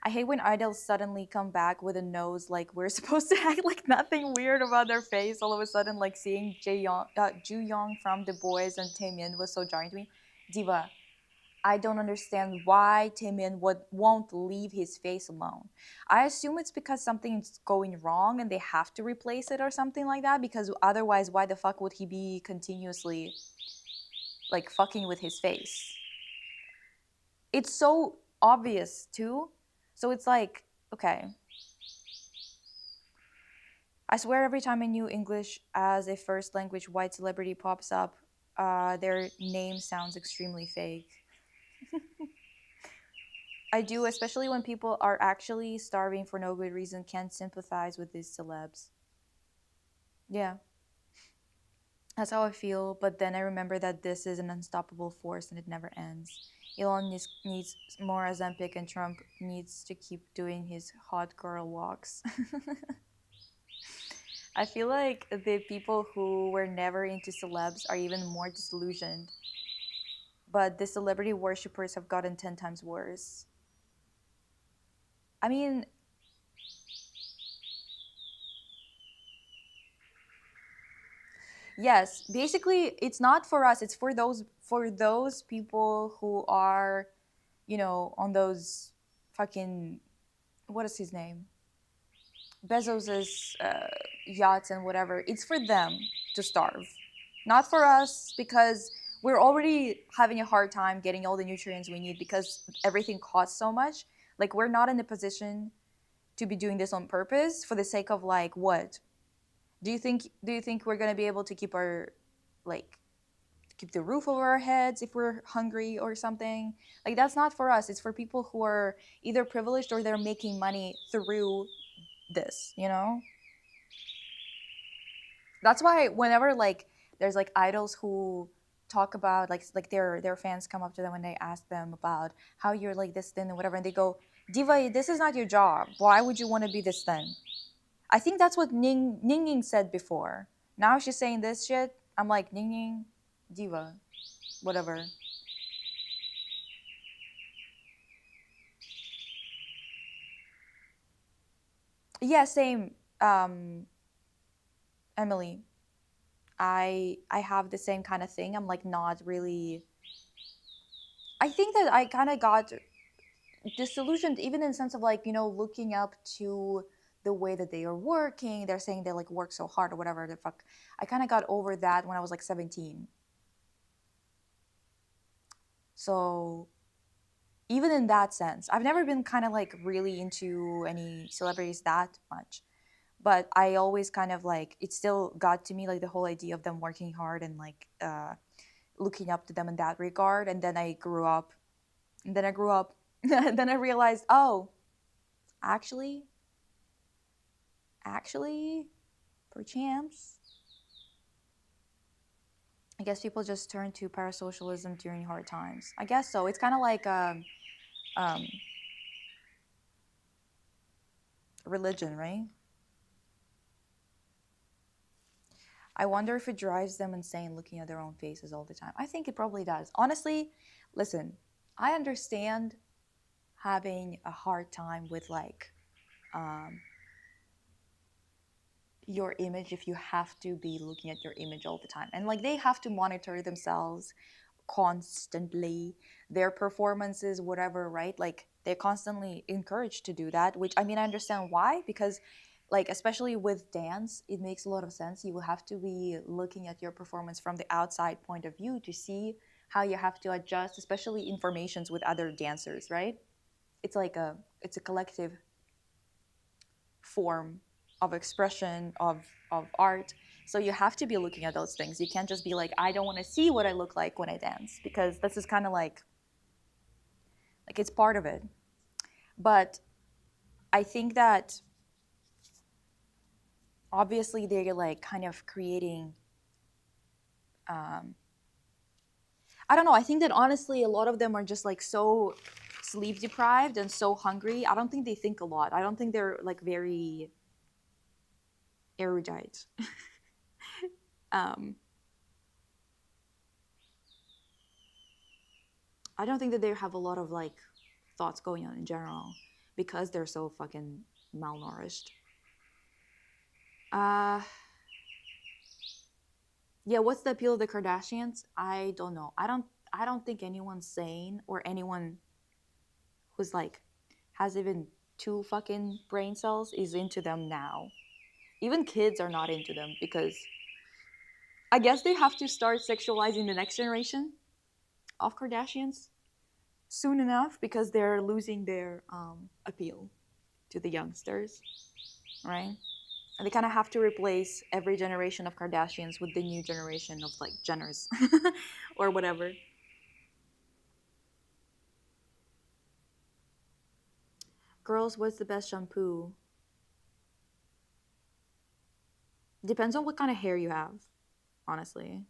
[SPEAKER 1] I hate when idols suddenly come back with a nose like we're supposed to act like nothing weird about their face. All of a sudden, like seeing Ju Young from The Boys and Taemin was so jarring to me. Diva, I don't understand why Taemin won't leave his face alone. I assume it's because something's going wrong and they have to replace it or something like that. Because otherwise, why the fuck would he be continuously like fucking with his face? It's so obvious too. So it's like, okay, I swear every time a new English as a first language white celebrity pops up, their name sounds extremely fake. I do, especially when people are actually starving for no good reason, can't sympathize with these celebs. Yeah, that's how I feel. But then I remember that this is an unstoppable force and it never ends. Elon needs more Ozempic and Trump needs to keep doing his hot girl walks. I feel like the people who were never into celebs are even more disillusioned. But the celebrity worshippers have gotten 10 times worse. I mean, yes, basically it's not for us, it's for those people who are, on those fucking, what is his name? Bezos's yachts and whatever. It's for them to starve. Not for us, because we're already having a hard time getting all the nutrients we need because everything costs so much. Like we're not in a position to be doing this on purpose for the sake of like what? Do you think we're gonna be able to keep our like keep the roof over our heads if we're hungry or something? Like that's not for us. It's for people who are either privileged or they're making money through this. That's why whenever like there's like idols who talk about like their fans come up to them when they ask them about how you're like this thin and whatever, and they go, Diva, this is not your job, why would you want to be this thin? I think that's what Ning said before. Now she's saying this shit. I'm like, Ning, Diva, whatever. Yeah, same. Emily, I have the same kind of thing. I'm like not really. I think that I kind of got disillusioned, even in the sense of like, looking up to the way that they are working. They're saying they like work so hard or whatever the fuck. I kind of got over that when I was like 17. So even in that sense, I've never been kind of like really into any celebrities that much. But I always kind of like, it still got to me like the whole idea of them working hard and like looking up to them in that regard. And then I grew up, and then I grew up, and then I realized, oh, actually, actually, perchance, I guess people just turn to parasocialism during hard times. I guess so. It's kind of like um, religion, right? I wonder if it drives them insane looking at their own faces all the time. I think it probably does. Honestly, listen, I understand having a hard time with like um, your image if you have to be looking at your image all the time. And like they have to monitor themselves constantly, their performances, whatever, right? Like they're constantly encouraged to do that, which I mean, I understand why, because like especially with dance, it makes a lot of sense. You will have to be looking at your performance from the outside point of view to see how you have to adjust, especially informations with other dancers, right? It's a collective form of expression of art, so you have to be looking at those things. You can't just be like, I don't want to see what I look like when I dance, because this is kind of like it's part of it. But I think that obviously they're like kind of creating um, I don't know, I think that honestly a lot of them are just like so sleep deprived and so hungry. I don't think they think a lot. I don't think they're like very erudite. um, I don't think that they have a lot of like thoughts going on in general because they're so fucking malnourished. Uh yeah, what's the appeal of the Kardashians? I don't know. I don't think anyone sane or anyone who's like has even two fucking brain cells is into them now. Even kids are not into them because I guess they have to start sexualizing the next generation of Kardashians soon enough because they're losing their appeal to the youngsters, right? And they kind of have to replace every generation of Kardashians with the new generation of like Jenners or whatever. Girls, what's the best shampoo? Depends on what kind of hair you have, honestly.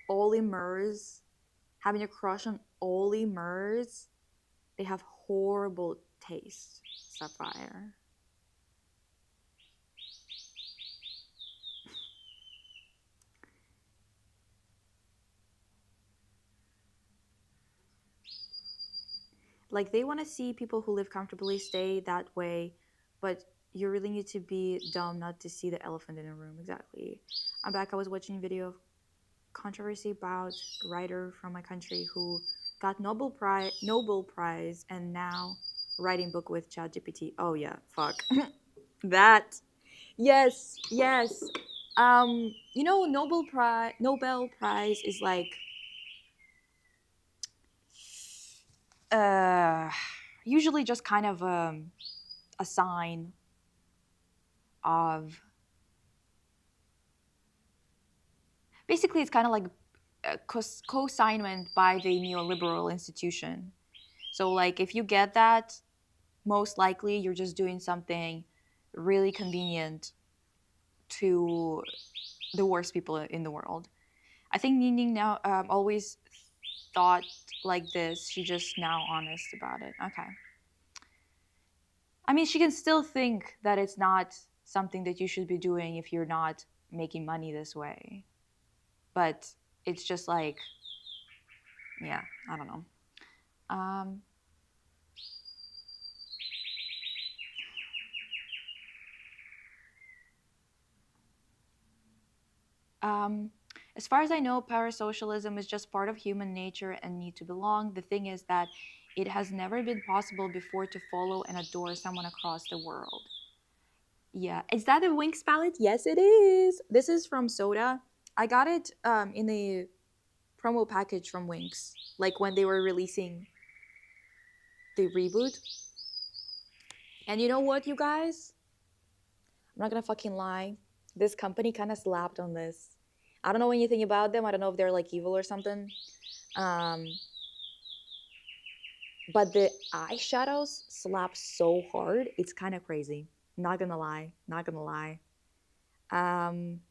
[SPEAKER 1] Ollie Murs, having a crush on Ollie Murs, they have horrible taste. Sapphire. Like they want to see people who live comfortably stay that way, but you really need to be dumb not to see the elephant in the room. Exactly. I'm back. I was watching a video of controversy about a writer from my country who got Nobel Prize and now writing book with ChatGPT. Oh yeah, fuck that. Yes, yes. Nobel Prize is like uh usually just kind of a sign of, basically it's kind of like a co-signment by the neoliberal institution. So like if you get that, most likely you're just doing something really convenient to the worst people in the world. I think Ning now always thought like this. She just now honest about it. Okay. I mean, she can still think that it's not something that you should be doing if you're not making money this way. But it's just like, yeah, I don't know. Um, um, as far as I know, parasocialism is just part of human nature and need to belong. The thing is that it has never been possible before to follow and adore someone across the world. Yeah, is that a Winx palette? Yes, it is. This is from Soda. I got it in a promo package from Winx, like when they were releasing the reboot. And you know what, you guys? I'm not gonna fucking lie. This company kind of slapped on this. I don't know anything about them. I don't know if they're like evil or something. Um, but the eyeshadows slap so hard. It's kind of crazy. Not gonna lie. Not gonna lie. Um,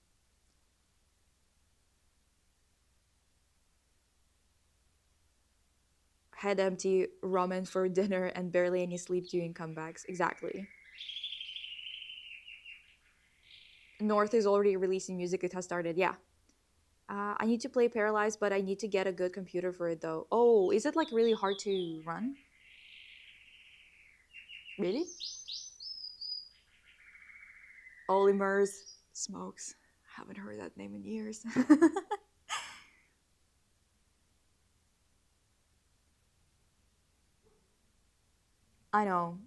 [SPEAKER 1] Head empty, ramen for dinner, and barely any sleep during comebacks. Exactly. North is already releasing music. It has started. Yeah. I need to play Paralyzed, but I need to get a good computer for it though. Oh, is it like really hard to run? Really? Olimers. Smokes. Haven't heard that name in years. I know.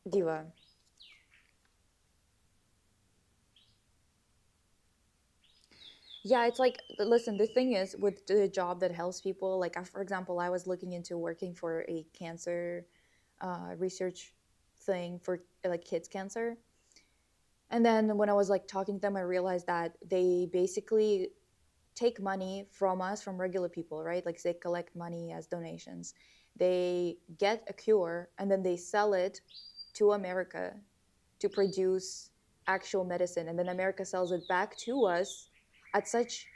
[SPEAKER 1] Diva. Yeah, it's like, listen, the thing is with the job that helps people, like, for example, I was looking into working for a cancer research thing for like kids' cancer. And then when I was like talking to them, I realized that they basically take money from us, from regular people, right? Like they collect money as donations. They get a cure and then they sell it to America to produce actual medicine, and then America sells it back to us at such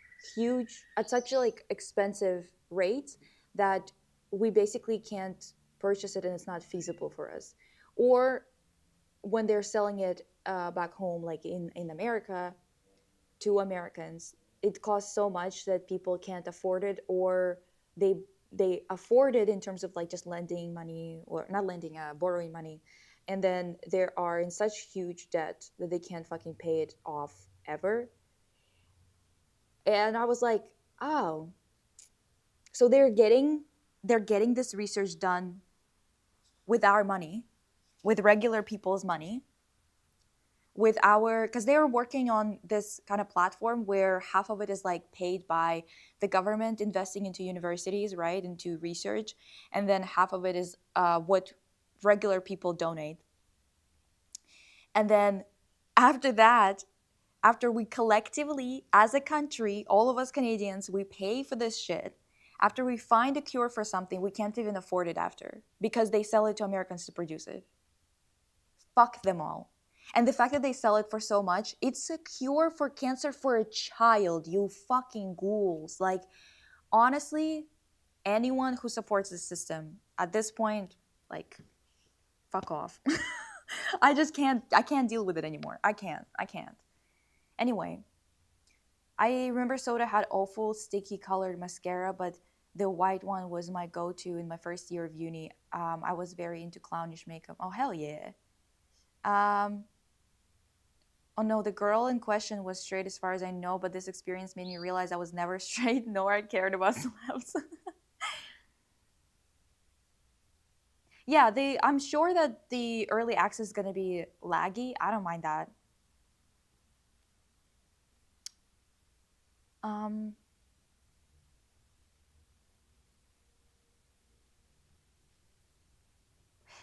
[SPEAKER 1] at such like expensive rates that we basically can't purchase it and it's not feasible for us. Or when they're selling it back home, like in America, to Americans, it costs so much that people can't afford it, or they they afford it in terms of like just lending money, or not lending, borrowing money, and then they are in such huge debt that they can't fucking pay it off ever. And I was like, oh, so they're getting this research done with our money, with regular people's money, with our, because they were working on this kind of platform where half of it is like paid by the government investing into universities, right, into research, and then half of it is what regular people donate. And then after that, after we collectively as a country, all of us Canadians, we pay for this shit, after we find a cure for something, we can't even afford it after because they sell it to Americans to produce it. Fuck them all. And the fact that they sell it for so much, it's a cure for cancer for a child, you fucking ghouls. Like, honestly, anyone who supports the system at this point, like, fuck off. I can't deal with it anymore. I can't. Anyway, I remember Soda had awful sticky colored mascara, but the white one was my go to in my first year of uni. I was very into clownish makeup. Oh, hell yeah. Um, Oh no, the girl in question was straight as far as I know, but this experience made me realize I was never straight nor I cared about celebs. Yeah, I'm sure that the early access is gonna be laggy. I don't mind that. Um,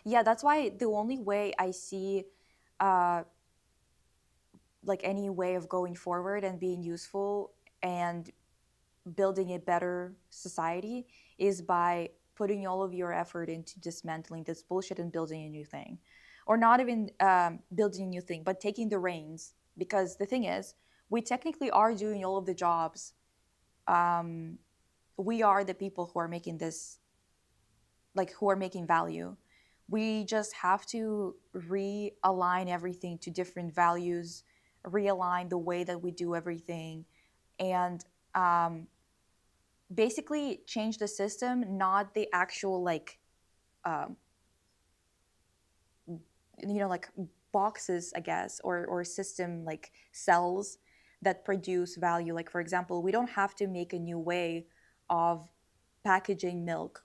[SPEAKER 1] yeah, that's why the only way I see uh, like any way of going forward and being useful and building a better society is by putting all of your effort into dismantling this bullshit and building a new thing. Or not even building a new thing, but taking the reins. Because the thing is, we technically are doing all of the jobs. Um, we are the people who are making this, like, who are making value. We just have to realign everything to different values, realign the way that we do everything, and um, basically change the system, not the actual like um, like boxes, I guess, or system, like cells that produce value. Like for example, we don't have to make a new way of packaging milk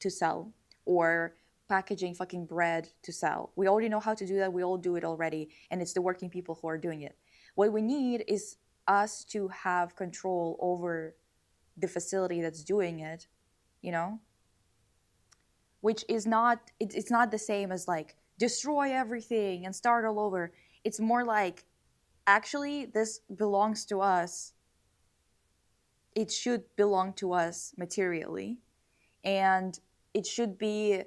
[SPEAKER 1] to sell, or packaging fucking bread to sell. We already know how to do that. We all do it already, and it's the working people who are doing it. What we need is us to have control over the facility that's doing it, you know which is not, it's not the same as like destroy everything and start all over. It's more like, actually, this belongs to us. It should belong to us materially, and it should be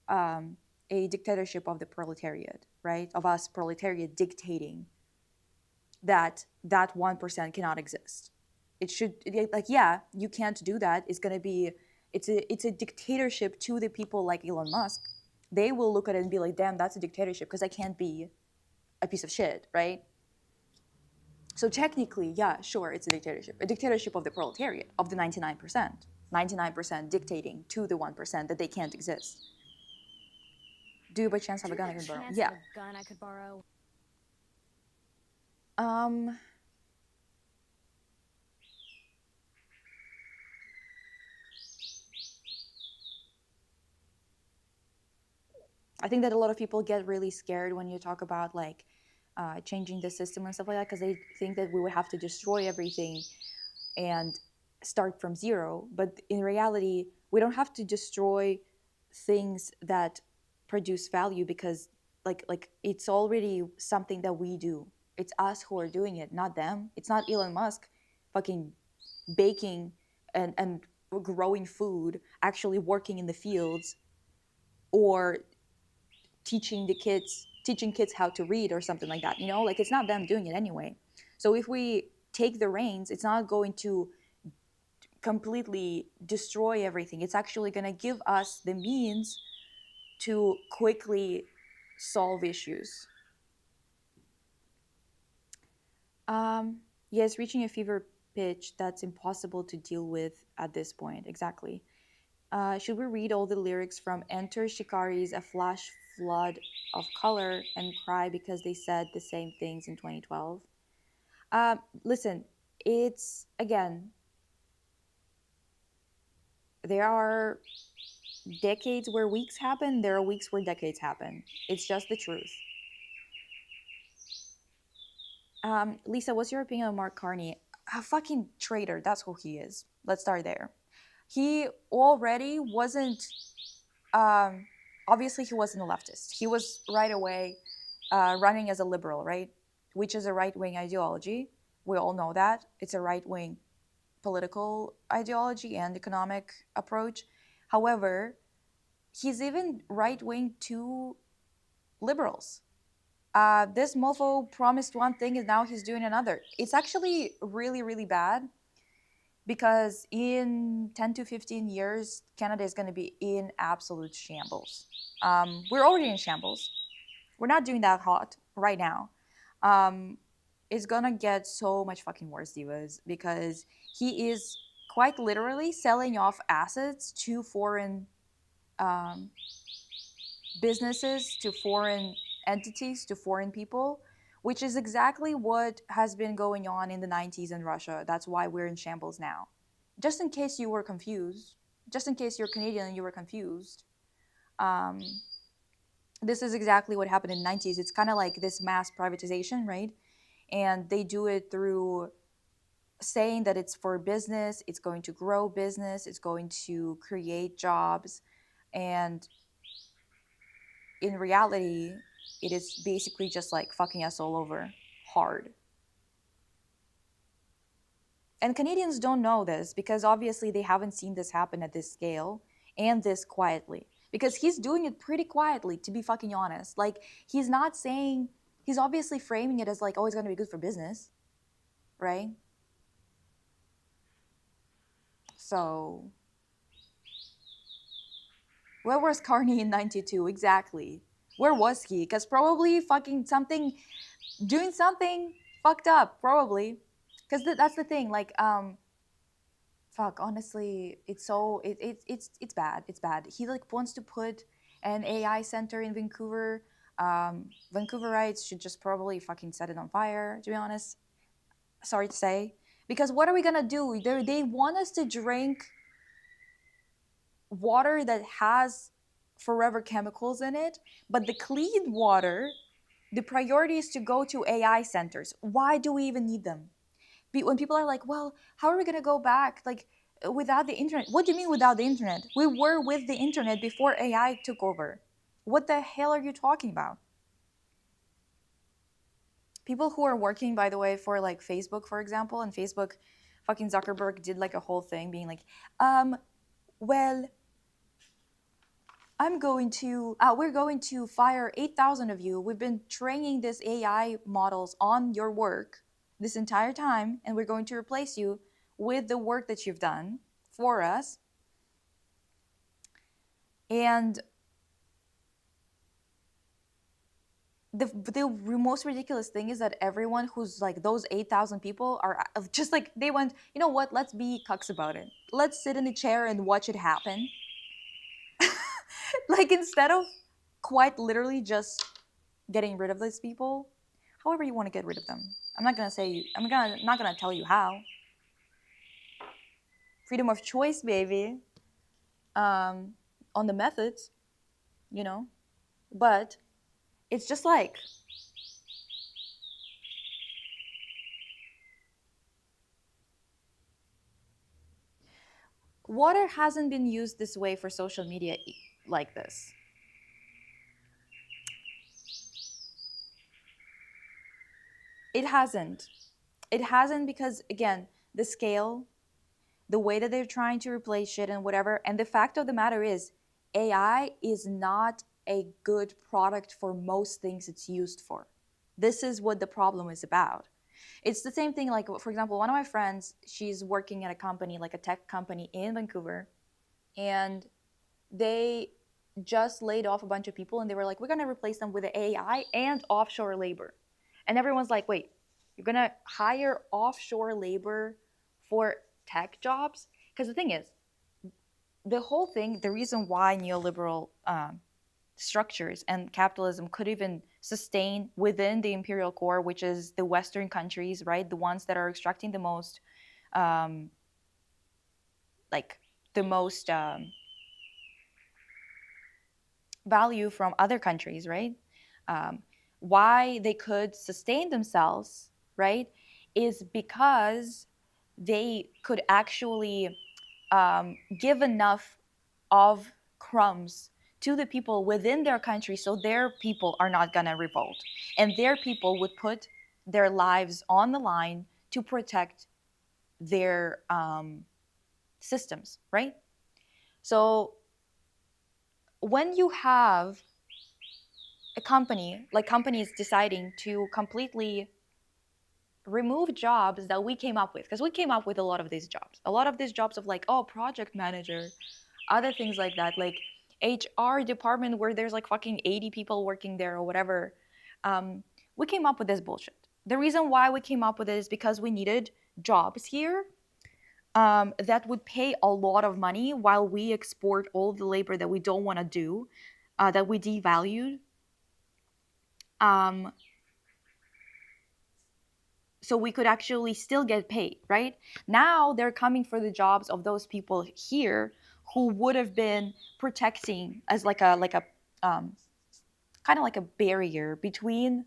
[SPEAKER 1] um, a dictatorship of the proletariat, right? Of us proletariat dictating that that 1% cannot exist. It should, like, yeah, you can't do that. It's going to be, it's a dictatorship to the people like Elon Musk. They will look at it and be like, damn, that's a dictatorship because I can't be a piece of shit, right? So technically, yeah, sure, it's a dictatorship of the proletariat, of the 99%. 99% dictating to the 1% that they can't exist. Do you by chance have a gun I can borrow? Yeah.
[SPEAKER 2] A gun I could borrow.
[SPEAKER 1] Um, I think that a lot of people get really scared when you talk about like changing the system and stuff like that, because they think that we would have to destroy everything and start from zero. But in reality, we don't have to destroy things that produce value, because like it's already something that we do. It's us who are doing it, not them. It's not Elon Musk fucking baking and growing food, actually working in the fields, or teaching kids how to read or something like that. Like, it's not them doing it anyway. So if we take the reins, it's not going to completely destroy everything. It's actually going to give us the means to quickly solve issues. Yes, reaching a fever pitch that's impossible to deal with at this point. Exactly. Should we read all the lyrics from Enter Shikari's A Flash Flood of Color and cry because they said the same things in 2012? Listen, it's, again, there are decades where weeks happen, there are weeks where decades happen. It's just the truth. Lisa, what's your opinion on Mark Carney? A fucking traitor, that's who he is. Let's start there. He already wasn't, obviously he wasn't a leftist. He was right away running as a liberal, right? Which is a right-wing ideology. We all know that. It's a right-wing political ideology and economic approach. However, he's even right-wing to liberals. This mofo promised one thing and now he's doing another. It's actually really, really bad, because in 10 to 15 years, Canada is going to be in absolute shambles. We're already in shambles. We're not doing that hot right now. It's going to get so much fucking worse, divas, because he is quite literally selling off assets to foreign businesses, to foreign entities, to foreign people, which is exactly what has been going on in the 90s in Russia. That's why we're in shambles now. Just in case you were confused, just in case you're Canadian and you were confused, this is exactly what happened in the 90s. It's kind of like this mass privatization, right? And they do it through saying that it's for business, it's going to grow business, it's going to create jobs. And in reality, it is basically just like fucking us all over hard. And Canadians don't know this because obviously they haven't seen this happen at this scale and this quietly. Because he's doing it pretty quietly, to be fucking honest. Like, he's not saying, he's obviously framing it as like, oh, it's going to be good for business, right? So, where was Carney in 92? Exactly. Where was he? Because probably fucking something, doing something Fucked up, probably. Because that's the thing. Like, fuck. Honestly, it's so it's bad. It's bad. He like wants to put an AI center in Vancouver. Vancouverites should just probably fucking set it on fire. To be honest, sorry to say, because what are we gonna do? They want us to drink water that has forever chemicals in it, but the clean water, the priority is to go to AI centers. Why do we even need them? When people are like, well, how are we going to go back like without the internet? What do you mean without the internet? We were with the internet before AI took over. What the hell are you talking about? People who are working, by the way, for like Facebook, for example, and Facebook, fucking Zuckerberg did like a whole thing being like, well, we're going to fire 8,000 of you. We've been training this AI models on your work this entire time, and we're going to replace you with the work that you've done for us. And the most ridiculous thing is that everyone who's like those 8,000 people are just like, they went, you know what, let's be cucks about it. Let's sit in a chair and watch it happen. Like, instead of quite literally just getting rid of these people, however you want to get rid of them. Not gonna tell you how. Freedom of choice, baby. On the methods, you know. But it's just like, water hasn't been used this way for social media like this. It hasn't. It hasn't because, again, the scale, the way that they're trying to replace shit and whatever. And the fact of the matter is, AI is not a good product for most things it's used for. This is what the problem is about. It's the same thing, like, for example, one of my friends, she's working at a company, like a tech company in Vancouver, and they just laid off a bunch of people, and they were like, we're going to replace them with AI and offshore labor. And everyone's like, wait, you're going to hire offshore labor for tech jobs? Because the thing is, the whole thing, the reason why neoliberal structures and capitalism could even sustain within the imperial core, which is the Western countries, right? The ones that are extracting the most, um, like, the most value from other countries, right? Why they could sustain themselves, right, is because they could actually give enough of crumbs to the people within their country so their people are not going to revolt. And their people would put their lives on the line to protect their systems, right? So when you have a company, like companies deciding to completely remove jobs that we came up with, because we came up with a lot of these jobs of like, oh, project manager, other things like that, like HR department where there's like fucking 80 people working there or whatever. We came up with this bullshit. The reason why we came up with it is because we needed jobs here that would pay a lot of money while we export all the labor that we don't want to do, that we devalued. Um, so we could actually still get paid, right? Now they're coming for the jobs of those people here who would have been protecting as like a kind of like a barrier between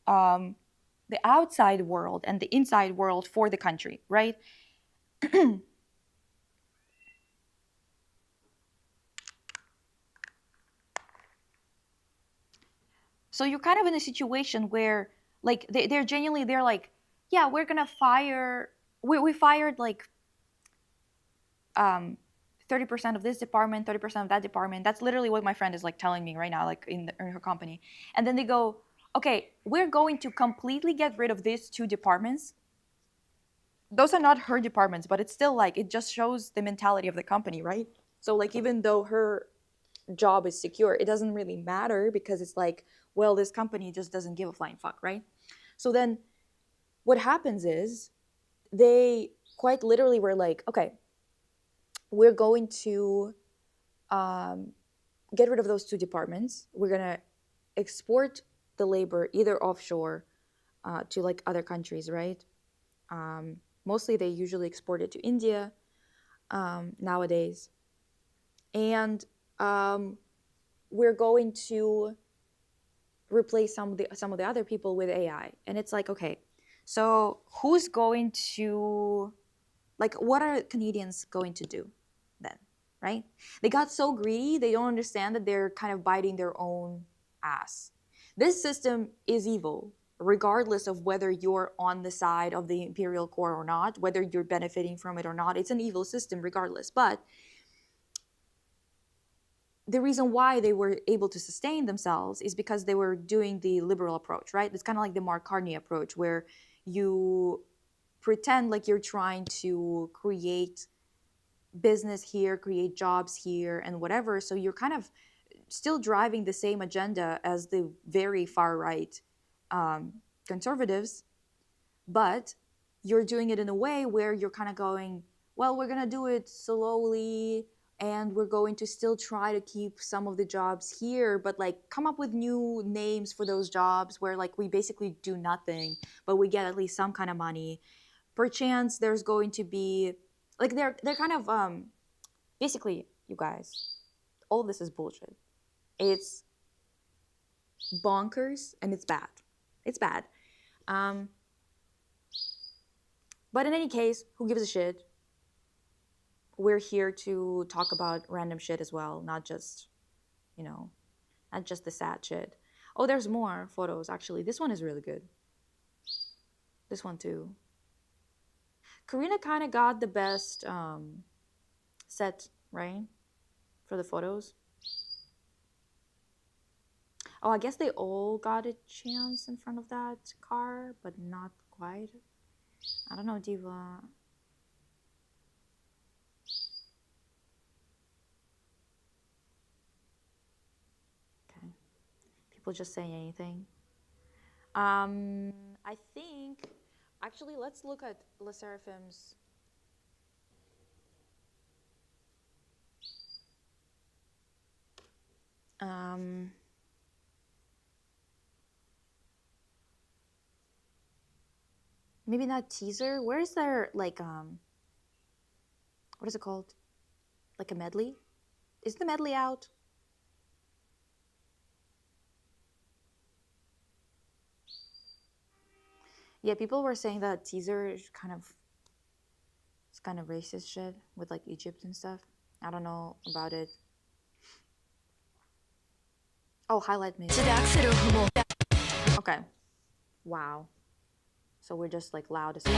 [SPEAKER 1] the outside world and the inside world for the country, right? So you're kind of in a situation where like they're genuinely, they're like, yeah, we're gonna fire, we fired like um 30% of this department, 30% of that department. That's literally what my friend is like telling me right now, like in her company. And then they go, okay, we're going to completely get rid of these two departments. Those are not her departments, but it's still like, it just shows the mentality of the company, right? So like, even though her job is secure, it doesn't really matter because it's like, well, this company just doesn't give a flying fuck, right? So then what happens is they quite literally were like, okay, we're going to um, get rid of those two departments. We're going to export the labor either offshore to like other countries, right? Mostly they usually export it to India nowadays. And we're going to replace some of the other people with AI. And it's like, okay, so who's going to, like, what are Canadians going to do then, right? They got so greedy, they don't understand that they're kind of biting their own ass. This system is evil, regardless of whether you're on the side of the imperial core or not, whether you're benefiting from it or not. It's an evil system regardless. But the reason why they were able to sustain themselves is because they were doing the liberal approach, right? It's kind of like the Mark Carney approach, where you pretend like you're trying to create business here, create jobs here, and whatever. So you're kind of still driving the same agenda as the very far right conservatives, but you're doing it in a way where you're kind of going, well, we're going to do it slowly, and we're going to still try to keep some of the jobs here, but like come up with new names for those jobs where like we basically do nothing, but we get at least some kind of money. Perchance there's going to be like they're kind of basically, you guys, all this is bullshit. It's bonkers and it's bad. It's bad. Um, but in any case, who gives a shit? We're here to talk about random shit as well, not just, you know, not just the sad shit. Oh, there's more photos actually. This one is really good. This one too. Karina kind of got the best set, right? For the photos. Oh, I guess they all got a chance in front of that car, but not quite. I don't know, Diva. Okay. People just saying anything. I think, actually, let's look at Le Seraphim's. Maybe not teaser. Where is there like what is it called? Like a medley? Is the medley out? Yeah, people were saying that teaser is kind of, it's kind of racist shit with like Egypt and stuff. I don't know about it. Oh, highlight me. Okay. Wow. So we're just like loud as fuck.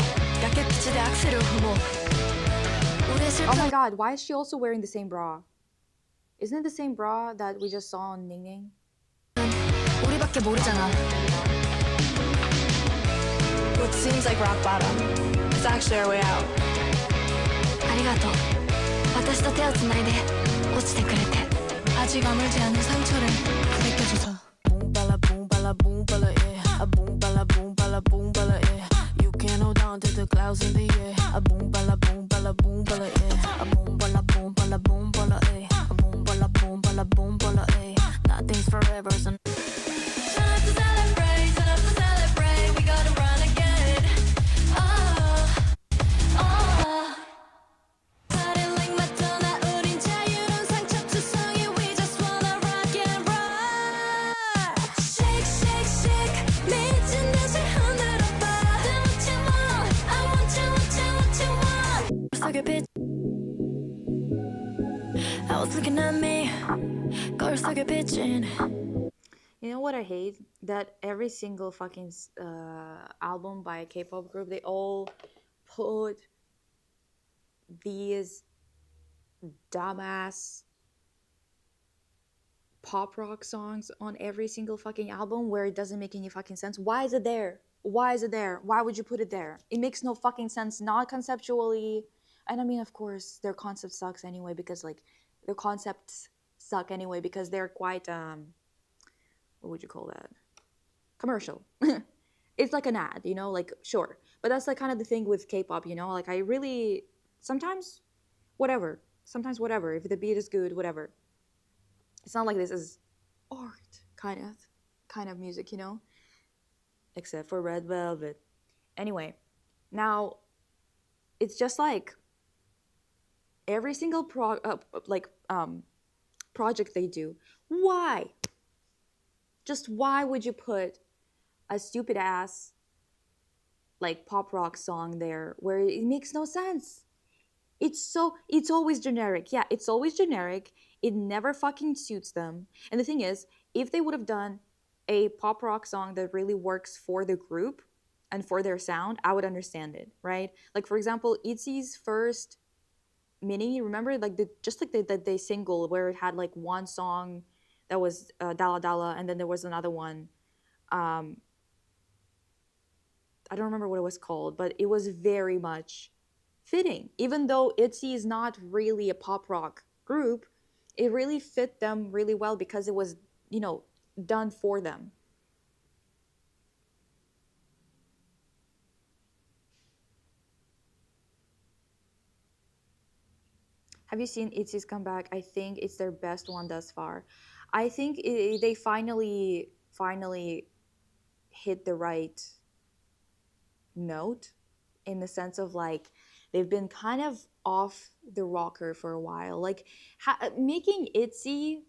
[SPEAKER 1] Oh my god, why is she also wearing the same bra? Isn't it the same bra that we just saw on Ning Ning?
[SPEAKER 3] What seems like rock bottom is actually our way out.
[SPEAKER 4] ありがとう。私と手をつないで落ちてくれて.
[SPEAKER 3] 아직 아물지 않은 상처를 벗겨줘서. Boom bala boom bala boom bala yeah. A boom bala boom bala boom bala yeah. You can't hold on to the clouds in the air. A boom bala boom bala boom bala yeah. A boom bala boom bala boom bala yeah. A boom bala boom bala boom bala yeah. Nothing's forever so. I was looking at me, girls like a bitchin'.
[SPEAKER 1] You know what I hate? That every single fucking album by a K-pop group, they all put these dumbass pop rock songs on every single fucking album where it doesn't make any fucking sense. Why is it there? Why is it there? Why would you put it there? It makes no fucking sense, not conceptually. And I mean, of course, their concept sucks anyway because like their concepts suck anyway because they're quite what would you call that? Commercial. it's like an ad, you know, like sure. But that's like kind of the thing with K-pop, you know, like I really sometimes whatever, sometimes whatever. If the beat is good, whatever. It's not like this is art kind of music, you know, except for Red Velvet. Anyway, now it's just like every single project they do. Why? Just why would you put a stupid ass like pop rock song there where it makes no sense? It's always generic. Yeah, it's always generic. It never fucking suits them. And the thing is, if they would have done a pop rock song that really works for the group and for their sound, I would understand it, right? Like for example, ITZY's first mini, remember like the single where it had like one song that was Dala Dala, and then there was another one. Um, I don't remember what it was called, but it was very much fitting. Even though ITZY is not really a pop rock group, it really fit them really well because it was, you know, done for them. Have you seen ITZY's comeback? I think it's their best one thus far. I think they finally hit the right note in the sense of like they've been kind of off the rocker for a while, like making ITZY,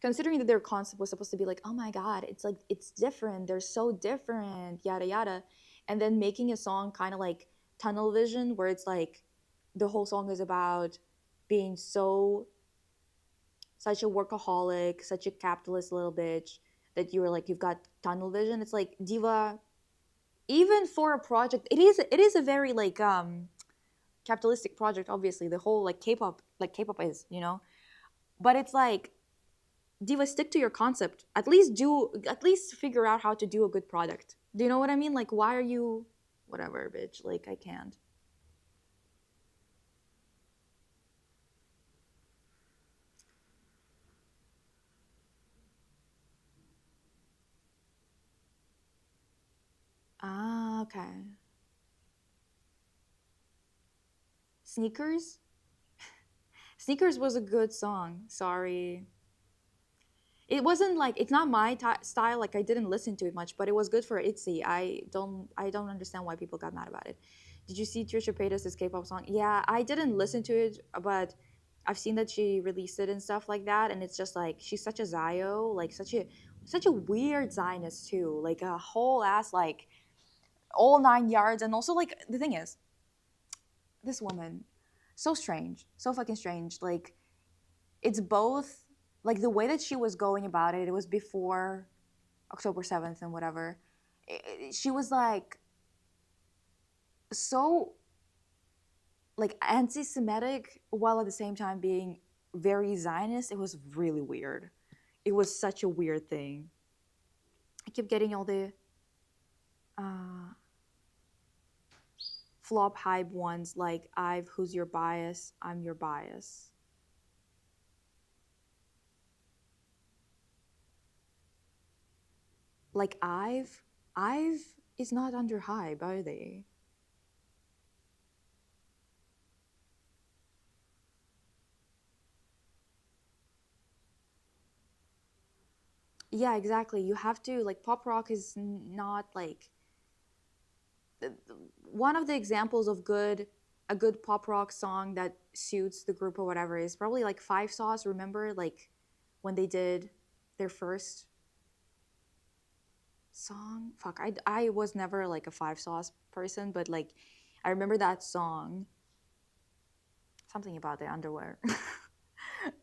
[SPEAKER 1] considering that their concept was supposed to be like, oh my god, it's like it's different, they're so different, yada yada, and then making a song kind of like Tunnel Vision where it's like the whole song is about being so such a workaholic, such a capitalist little bitch that you're like you've got tunnel vision. It's like diva, even for a project, it is a very like capitalistic project, obviously the whole like K-pop is, you know, but it's like diva, stick to your concept, at least figure out how to do a good product. Do you know what I mean? Like why are you whatever bitch, like I can't. Ah, okay. Sneakers. Sneakers was a good song, sorry. It wasn't like it's not my style. Like I didn't listen to it much, but it was good for ITZY. I don't understand why people got mad about it. Did you see Trisha Paytas' K-pop song? Yeah, I didn't listen to it, but I've seen that she released it and stuff like that, and it's just like she's such a Zio, like such a weird Zionist too, like a whole ass like all 9 yards, and also like the thing is, this woman, so strange, so fucking strange, like it's both like the way that she was going about it. It was before October 7th and whatever. She was like so like anti-Semitic while at the same time being very Zionist. It was really weird. It was such a weird thing. I kept getting all the uh, flop hype ones like I've who's your bias? I'm your bias. Like I've is not under hype, are they? Yeah, exactly. You have to like pop rock is not like one of the examples of a good pop rock song that suits the group or whatever is probably like Five Sauce. Remember like when they did their first song? Fuck, I was never like a Five Sauce person, but like I remember that song. Something about the underwear.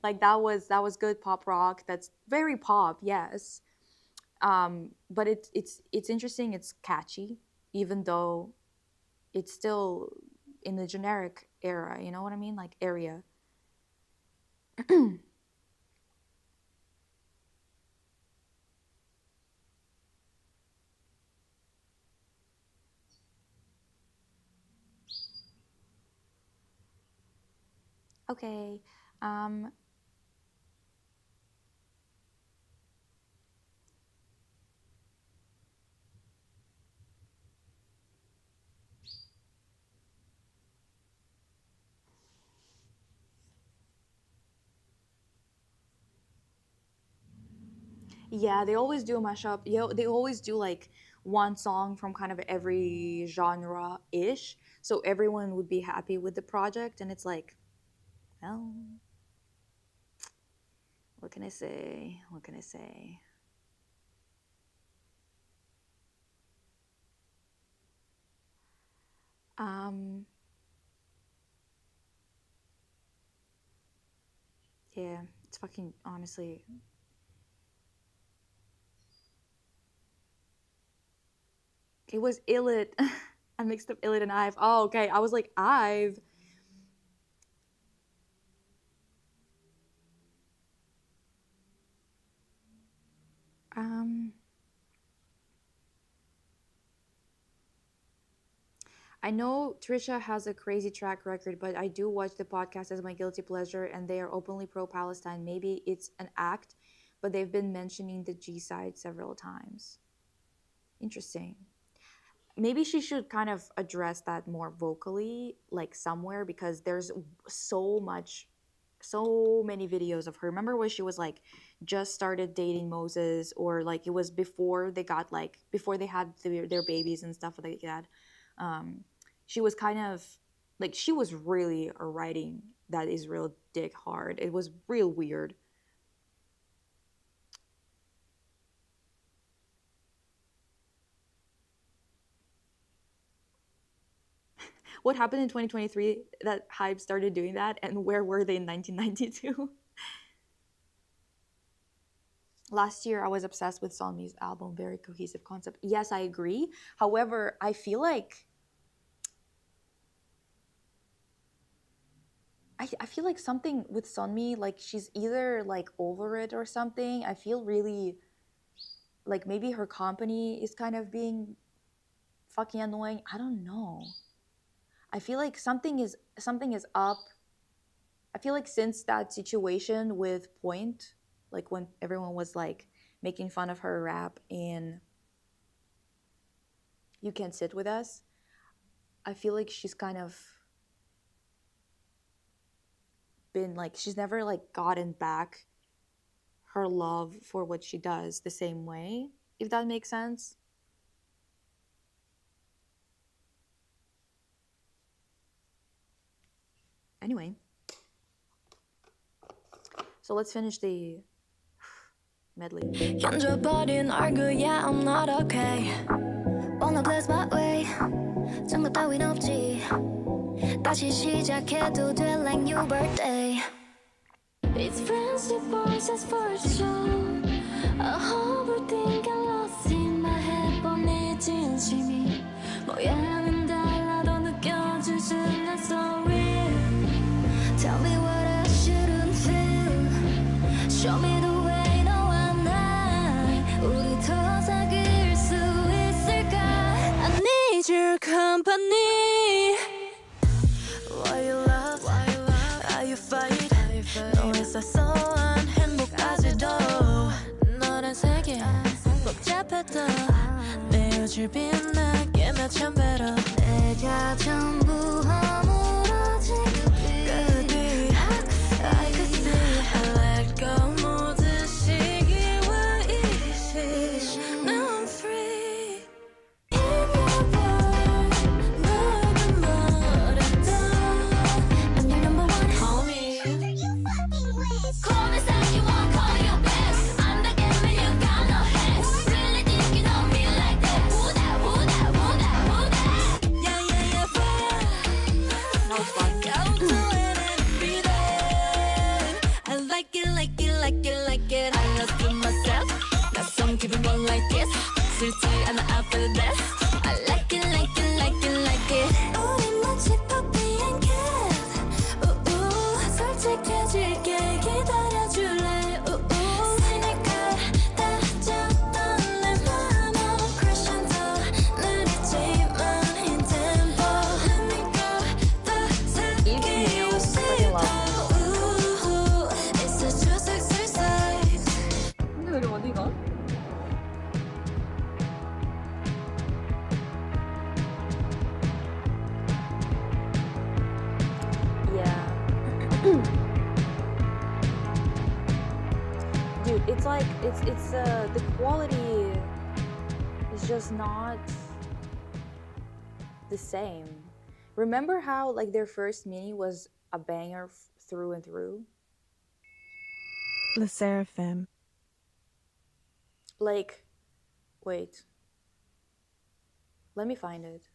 [SPEAKER 1] Like that was good pop rock. That's very pop, yes. But it's interesting. It's catchy, even though it's still in the generic era. You know what I mean? Like area. Okay. Um, Yeah, they always do a mashup. Yeah, they always do like one song from kind of every genre ish. So everyone would be happy with the project. And it's like, well, what can I say? What can I say? Um, yeah, it's fucking honestly. It was Illit. I mixed up Illit and Ive. Oh, okay. I was like, Ive. Um, I know Trisha has a crazy track record, but I do watch the podcast as my guilty pleasure, and they are openly pro Palestine. Maybe it's an act, but they've been mentioning the G side several times. Interesting. Maybe she should kind of address that more vocally, like somewhere, because there's so much, so many videos of her. Remember when she was like just started dating Moses, or like it was before they got like before they had their babies and stuff like that. Um, she was kind of like she was really writing that Israel dick hard. It was real weird. What happened in 2023 that Hype started doing that, and where were they in 1992? Last year, I was obsessed with Salmi's album, very cohesive concept. Yes, I agree. However, I feel like something with Sunmi, like she's either like over it or something. I feel really like maybe her company is kind of being fucking annoying. I don't know. I feel like something is up. I feel like since that situation with Point, like when everyone was like making fun of her rap in You Can't Sit With Us, I feel like she's kind of been like she's never like gotten back her love for what she does the same way, if that makes sense. Anyway, so let's finish the medley.
[SPEAKER 4] 견뎌버린 얼굴 yeah I'm not okay Wanna bless my way 장난 따윈 없지 다시 시작해도 돼 like new birthday It's friendship voices for sure A overthink I lost in my head 뻔히 진심이 모양은 달라도 느껴지진 so real Tell me what I shouldn't feel Show me the way 너와 나 우리 더 사귈 수 있을까 I need your company Why you love? How you fight? 너의 사소한 행복까지도 너란 세계 복잡해도 내 요즘 빛나게 몇천 배로 내가 전부 허물어진 그 뒤 I could see I let go 모든 시기와 이시 Now I'm free In your world 너를 말했다 I'm your number one homie Call me like you want, call me your best I'm the game and you got no hands Really think you know me like that Who that, who
[SPEAKER 1] like it's the quality is just not the same. Remember how like their first mini was a banger through and through?
[SPEAKER 3] Le Seraphim.
[SPEAKER 1] Like, wait, let me find it.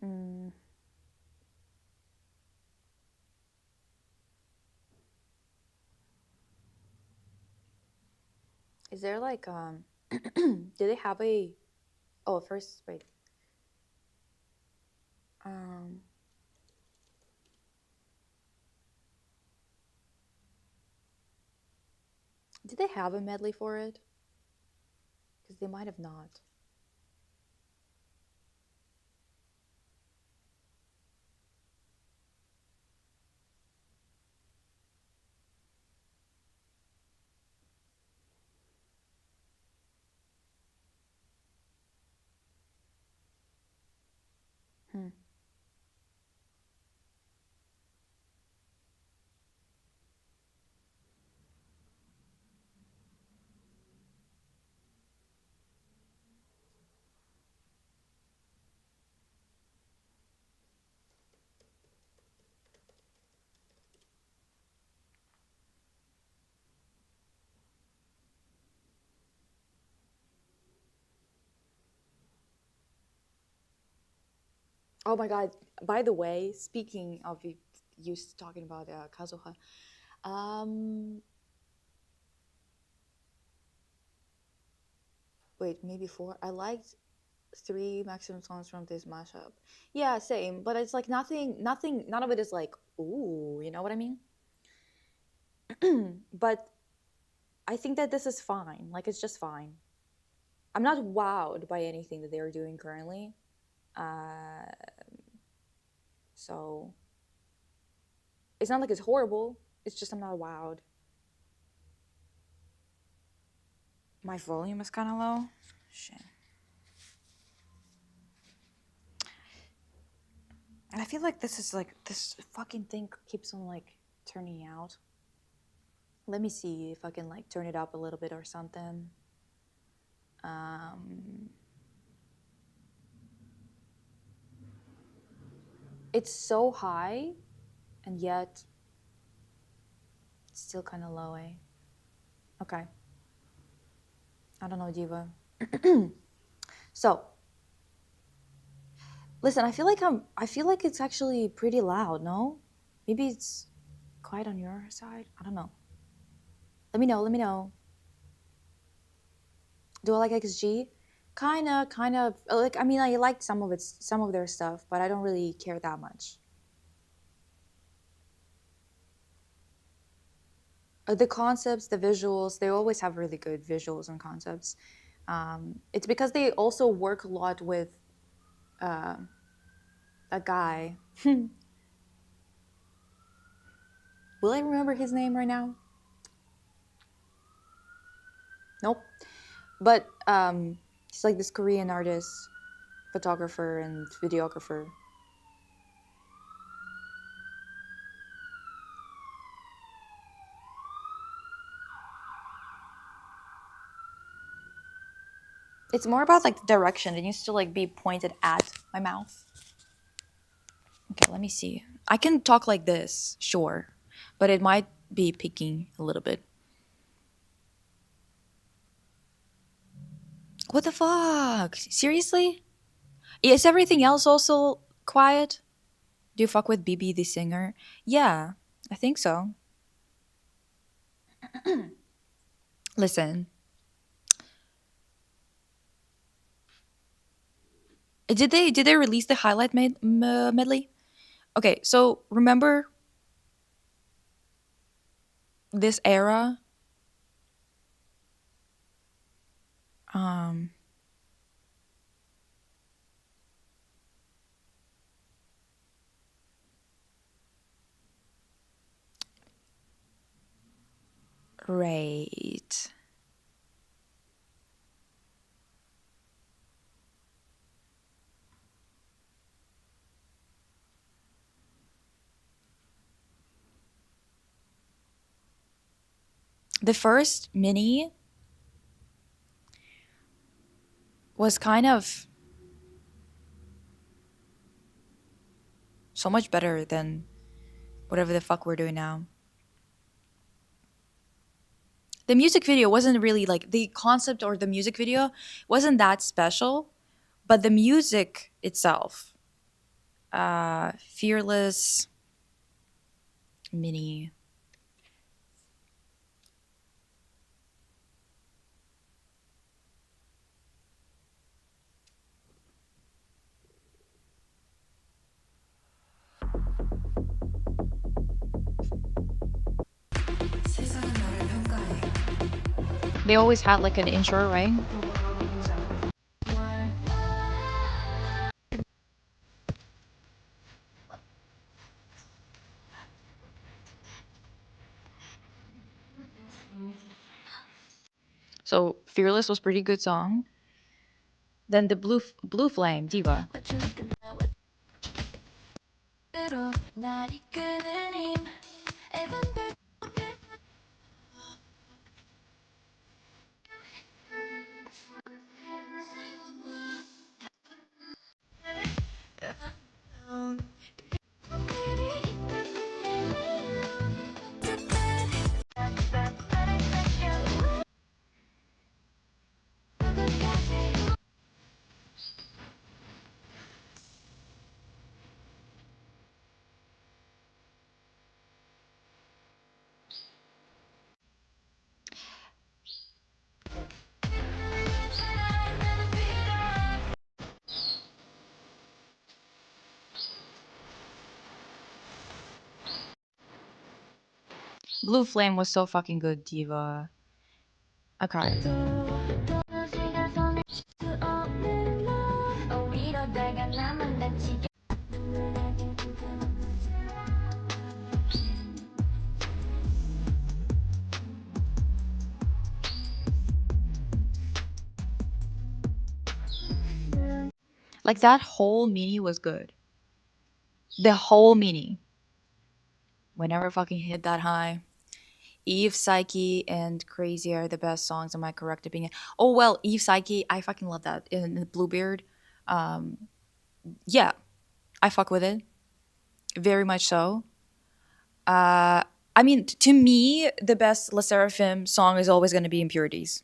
[SPEAKER 1] Mm. Is there like do they have a oh first wait um did they have a medley for it? Because they might have not. Hmm. Oh my god! By the way, speaking of you talking about Kazuha, um, wait, maybe four. I liked three maximum songs from this mashup. Yeah, same. But it's like nothing. None of it is like ooh. You know what I mean? But I think that this is fine. Like it's just fine. I'm not wowed by anything that they are doing currently. Uh, so it's not like it's horrible. It's just I'm not wowed. My volume is kind of low. Shit. I feel like this is like this fucking thing keeps on like turning out. Let me see if I can like turn it up a little bit or something. It's so high, and yet it's still kind of low, eh? Okay. I don't know, Diva. So, listen, I feel like it's actually pretty loud, no? Maybe it's quiet on your side? I don't know. Let me know. Do I like XG? Kind of. Like, I mean, I liked some of their stuff, but I don't really care that much. The concepts, the visuals, they always have really good visuals and concepts. It's because they also work a lot with uh, a guy. Will I remember his name right now? Nope. But he's like this Korean artist, photographer, and videographer. It's more about like the direction. It needs to like be pointed at my mouth. Okay, let me see. I can talk like this, sure, but it might be picking a little bit. What the fuck? Seriously? Is everything else also quiet? Do you fuck with BB the singer? Yeah, I think so. Listen, did they release the highlight medley? Okay, so remember this era? Um, right. The first mini was kind of so much better than whatever the fuck we're doing now. The music video wasn't really like the concept, or the music video wasn't that special, but the music itself, Fearless mini. They always had like an intro, right? So Fearless was pretty good song. Then the Blue Flame Diva. Blue Flame was so fucking good, Diva. Okay. Like that whole mini was good. The whole mini. Whenever fucking hit that high. Eve, Psyche, and Crazy are the best songs. Am I correct opinion? Oh well, Eve, Psyche, I fucking love that. In Bluebeard, yeah, I fuck with it very much so. I mean, to me, the best La Seraphim song is always going to be Impurities.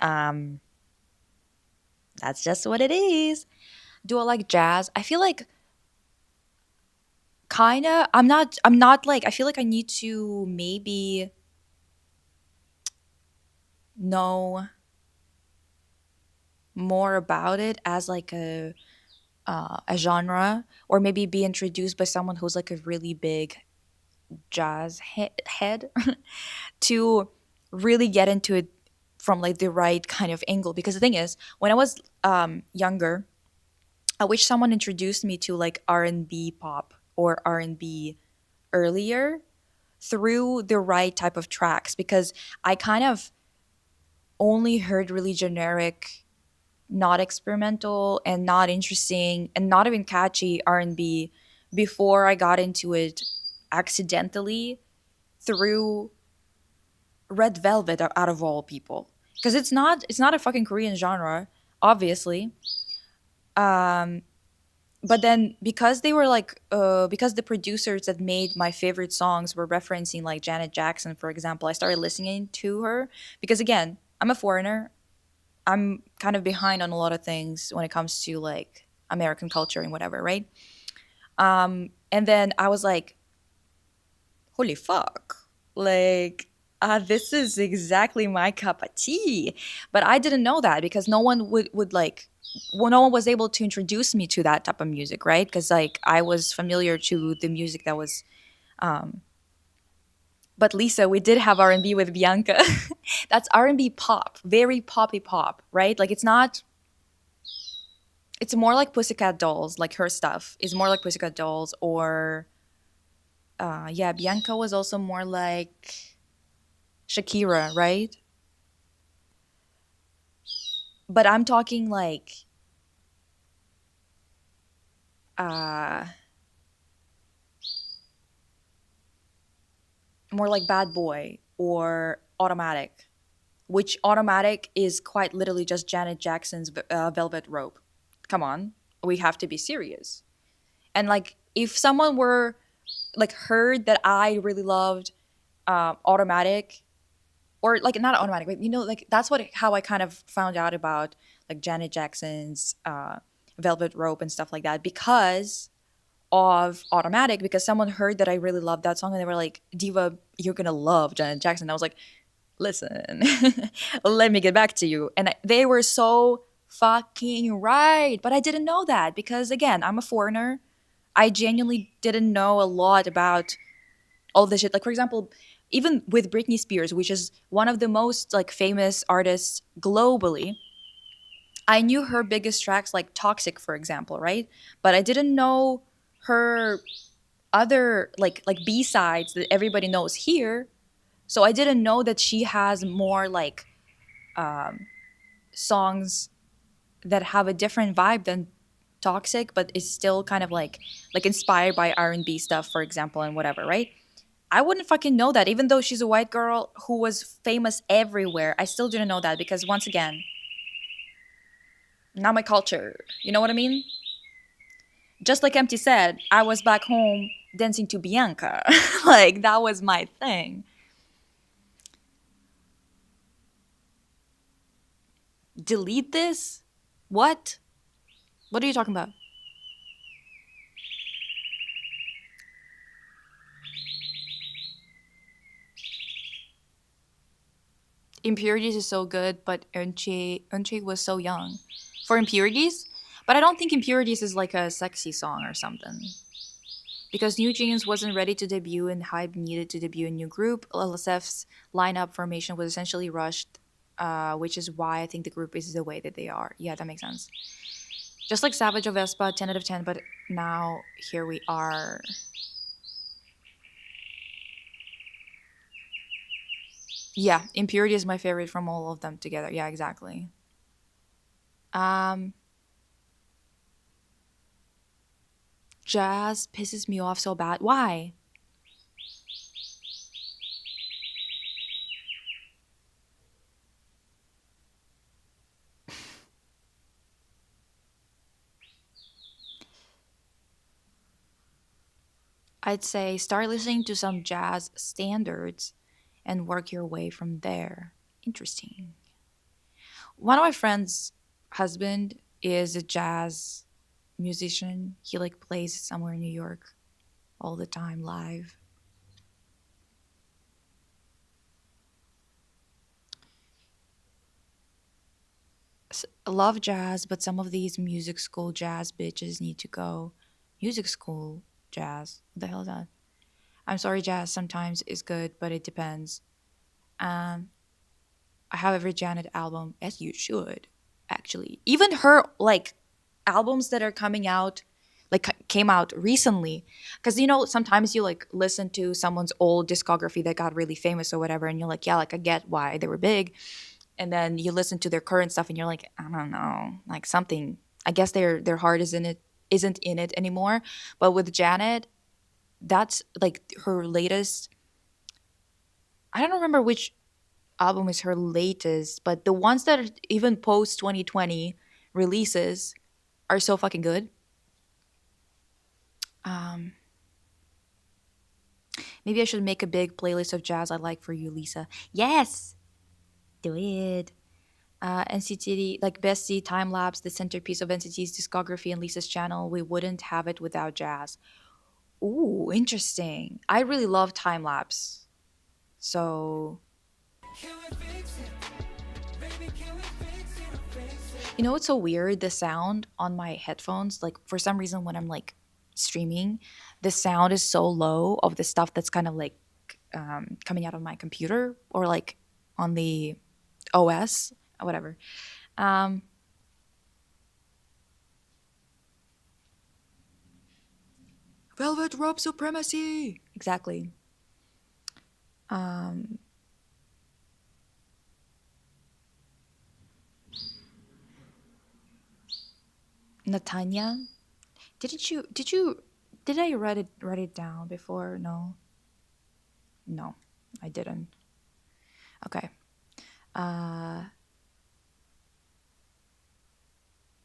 [SPEAKER 1] Um, that's just what it is. Do I like jazz? I feel like kinda. I'm not like. I feel like I need to maybe know more about it as like a genre, or maybe be introduced by someone who's like a really big jazz head to really get into it from like the right kind of angle. Because the thing is, when I was younger, I wish someone introduced me to like R&B pop or R&B earlier through the right type of tracks, because I kind of only heard really generic, not experimental and not interesting and not even catchy R&B before I got into it accidentally through Red Velvet, out of all people. Because it's not a fucking Korean genre, obviously. Um but then because they were like because the producers that made my favorite songs were referencing like Janet Jackson, for example, I started listening to her because again, I'm a foreigner. I'm kind of behind on a lot of things when it comes to like American culture and whatever, right? And then I was like, holy fuck. Like, this is exactly my cup of tea. But I didn't know that because no one would like, well, no one was able to introduce me to that type of music, right? Because like I was familiar to the music that was, um, but Lisa, we did have R&B with Bianca. That's R&B pop, very poppy pop, right? Like it's more like Pussycat Dolls, like her stuff is more like Pussycat Dolls, or yeah, Bianca was also more like Shakira, right? But I'm talking like uh more like Bad Boy or Automatic, which Automatic is quite literally just Janet Jackson's Velvet Rope. Come on, we have to be serious. And like, if someone were like heard that I really loved Automatic, or like not Automatic, but like that's what how I kind of found out about like Janet Jackson's Velvet Rope and stuff like that, because of Automatic, because someone heard that I really loved that song and they were like, Diva, you're gonna love Janet Jackson. I was like, listen, let me get back to you. And they were so fucking right. But I didn't know that because, again, I'm a foreigner. I genuinely didn't know a lot about all this shit. Like, for example, even with Britney Spears, which is one of the most like famous artists globally, I knew her biggest tracks like Toxic, for example, right? But I didn't know her other like B-sides that everybody knows here. So I didn't know that she has more like um, songs that have a different vibe than Toxic, but is still kind of like inspired by R&B stuff, for example, and whatever, right? I wouldn't fucking know that, even though she's a white girl who was famous everywhere. I still didn't know that because, once again, not my culture. You know what I mean? Just like Empty said, I was back home dancing to Bianca. Like, that was my thing. Delete this? What? What are you talking about? Impurities is so good, but Eunchae was so young for Impurities. But I don't think Impurities is like a sexy song or something. Because New Jeans wasn't ready to debut and Hype needed to debut a new group, LSF's lineup formation was essentially rushed, which is why I think the group is the way that they are. Yeah, that makes sense. Just like Savage of Aespa, 10 out of 10, but now here we are. Yeah, Impurity is my favorite from all of them together. Yeah, exactly. Um, Jazz pisses me off so bad. Why? I'd say start listening to some jazz standards and work your way from there. Interesting. One of my friends' husband is a jazz musician. He like plays somewhere in New York all the time live. I love jazz, but some of these music school jazz bitches need to go. Music school jazz? What the hell is that? I'm sorry, jazz sometimes is good, but it depends. Um, I have every Janet album, as you should, actually. Even her like albums that are coming out, like came out recently, because sometimes you like listen to someone's old discography that got really famous or whatever, and you're like, yeah, like I get why they were big, and then you listen to their current stuff, and you're like, I don't know, like something. I guess their heart isn't in it anymore. But with Janet, that's like her latest. I don't remember which album is her latest, but the ones that are even post 2020 releases are so fucking good. Um, Maybe I should make a big playlist of jazz I like for you, Lisa. Yes, do it. NCT, like Bestie, Time Lapse, the centerpiece of NCT's discography and Lisa's channel. We wouldn't have it without jazz. Ooh, interesting. I really love Time Lapse. So, it's so weird? The sound on my headphones, like for some reason when I'm like streaming, the sound is so low of the stuff that's kind of like coming out of my computer or like on the OS, whatever. Um, Velvet rope supremacy. Exactly. Um, Natanya, did I write it down before? No, no, I didn't. Okay. Uh,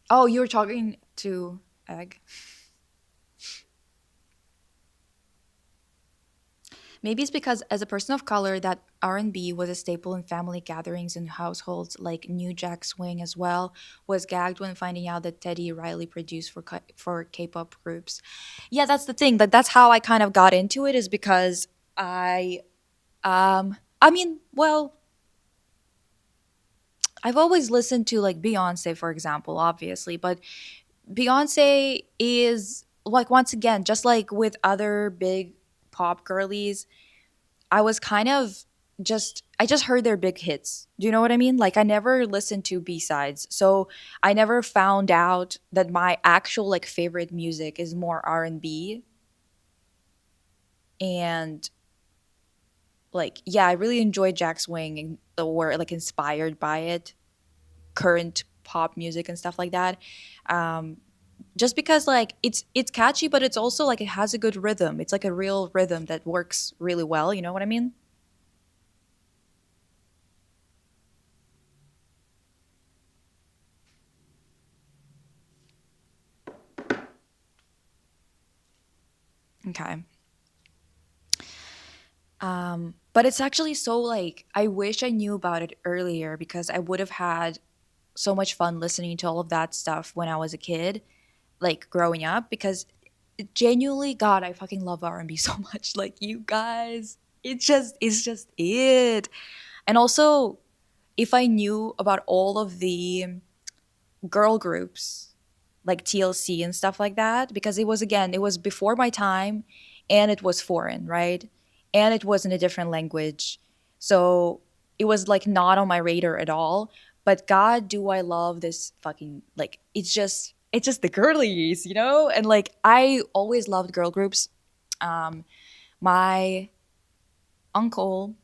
[SPEAKER 1] oh, you were talking to Egg. Maybe it's because as a person of color, that R&B was a staple in family gatherings and households like New Jack Swing as well. Was gagged when finding out that Teddy Riley produced for K-pop groups. Yeah, that's the thing. That's how I kind of got into it is because I mean, well, I've always listened to like Beyonce, for example, obviously, but Beyonce is like once again, just like with other big pop girlies, I was kind of I just heard their big hits. Do you know what I mean? Like I never listened to B-sides. So I never found out that my actual like favorite music is more R&B and like yeah, I really enjoyed Jack Swing and or like inspired by it, current pop music and stuff like that. Um just because like it's catchy but it's also like it has a good rhythm. It's like a real rhythm that works really well, you know what I mean? Okay. But it's actually so like I wish I knew about it earlier because I would have had so much fun listening to all of that stuff when I was a kid, like growing up. Because genuinely, God, I fucking love R&B so much. Like you guys, it's just it. And also, if I knew about all of the girl groups like TLC and stuff like that because it was again it was before my time and it was foreign, right? And it was in a different language. So it was like not on my radar at all. But God, do I love this fucking like it's just the girlies, you know? And like I always loved girl groups. My uncle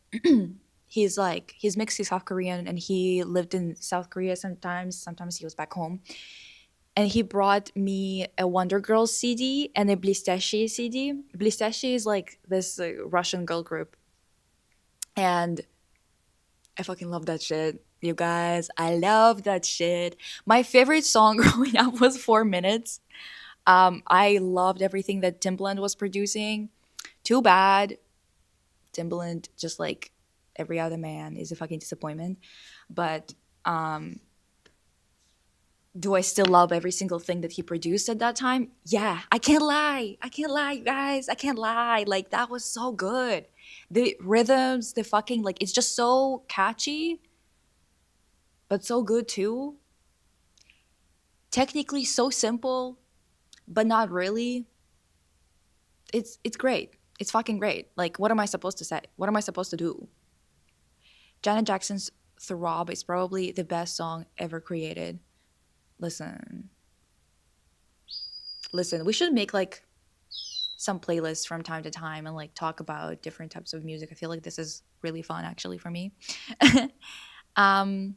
[SPEAKER 1] he's mixed, he's South Korean and he lived in South Korea sometimes he was back home and he brought me a Wonder Girls CD and a Blistashi CD. Blistashi is like this Russian girl group, and I fucking love that shit. You guys, I love that shit. My favorite song growing up was 4 Minutes. I loved everything that Timbaland was producing. Too bad Timbaland, just like every other man, is a fucking disappointment. But um, do I still love every single thing that he produced at that time? Yeah, I can't lie. I can't lie, guys. I can't lie. Like that was so good. The rhythms, the fucking like it's just so catchy, but so good too. Technically so simple, but not really. It's great. It's fucking great. Like what am I supposed to say? What am I supposed to do? Janet Jackson's Throb is probably the best song ever created. Listen. Listen, we should make like some playlists from time to time and like talk about different types of music. I feel like this is really fun actually for me. um,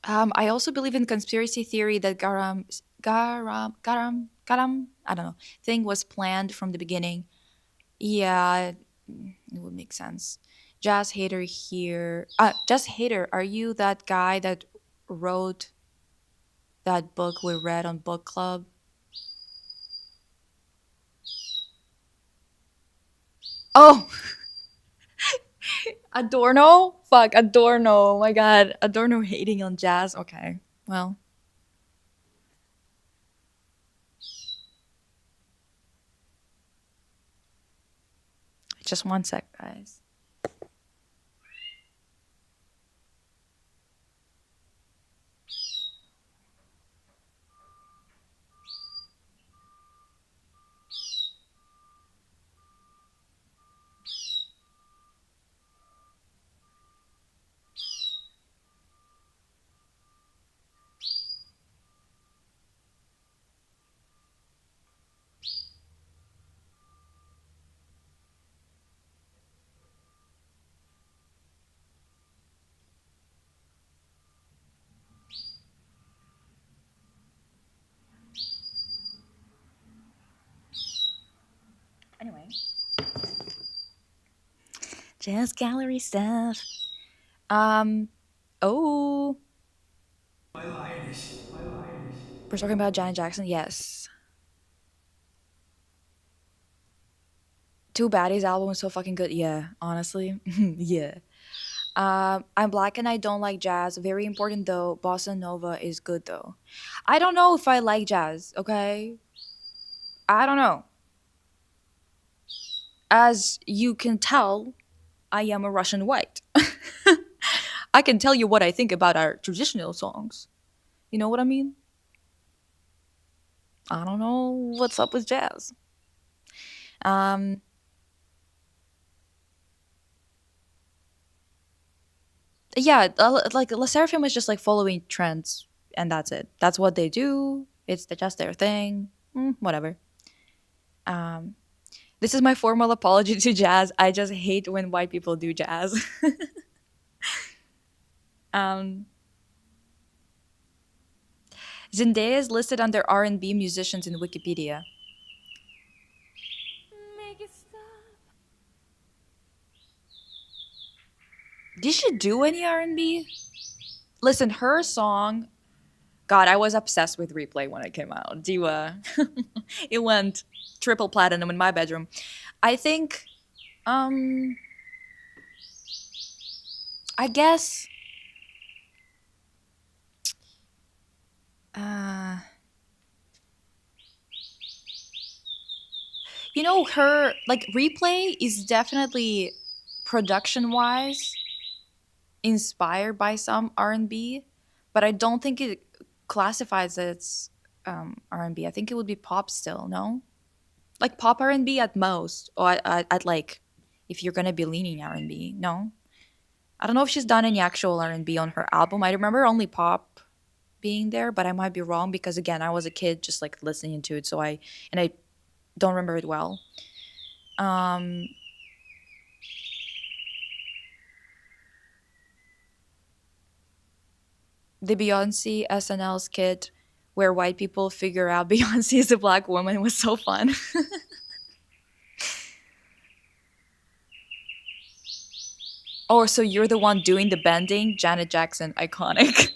[SPEAKER 1] I also believe in conspiracy theory that Garam, I don't know, thing was planned from the beginning. Yeah, it would make sense. Jazz hater here. Jazz hater, are you that guy that wrote that book we read on book club? Oh, Adorno? Fuck, Adorno. Oh my god. Adorno hating on jazz. Okay. Well, just one sec, guys. Anyway, jazz gallery stuff. Um. Oh, we're talking about Janet Jackson. Yes. Two Baddies album is so fucking good. Yeah, honestly. Yeah. I'm black and I don't like jazz. Very important though. Bossa Nova is good though. I don't know if I like jazz, okay? I don't know. As you can tell, I am a Russian white. I can tell you what I think about our traditional songs. You know what I mean? I don't know what's up with jazz. Um, yeah, like La Seraphim is just like following trends, and that's it. That's what they do. Just their thing. Whatever. Um, this is my formal apology to jazz. I just hate when white people do jazz. um, Zendaya is listed under R&B musicians in Wikipedia. Did she do any R&B? Listen, her song. God, I was obsessed with Replay when it came out. Diva. It went triple platinum in my bedroom. I think, um, I guess, uh, her, like, Replay is definitely production wise inspired by some R&B, but I don't think it classifies as R&B. I think it would be pop still, no? Like pop R&B at most, or at like if you're gonna be leaning R&B, no? I don't know if she's done any actual R&B on her album. I remember only pop being there, but I might be wrong because again, I was a kid just like listening to it, so I don't remember it well. Um, the Beyonce SNL skit where white people figure out Beyonce is a black woman was so fun. Oh, so you're the one doing the bending? Janet Jackson, iconic.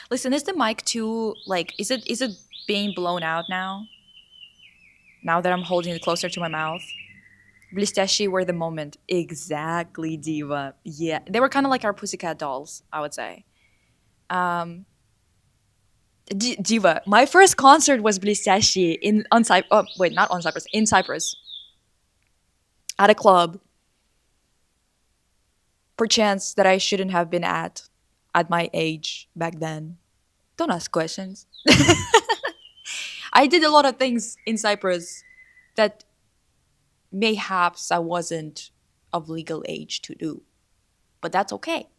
[SPEAKER 1] Listen, is the mic too like is it being blown out now? Now that I'm holding it closer to my mouth? Blisteschi were the moment. Exactly, Diva. Yeah. They were kind of like our pussycat dolls, I would say. Um Diva. My first concert was Blisteschi in on Cyprus. Oh, wait, not on Cyprus. In Cyprus. At a club. Perchance that I shouldn't have been at my age back then. Don't ask questions. I did a lot of things in Cyprus that mayhaps I wasn't of legal age to do. But that's okay.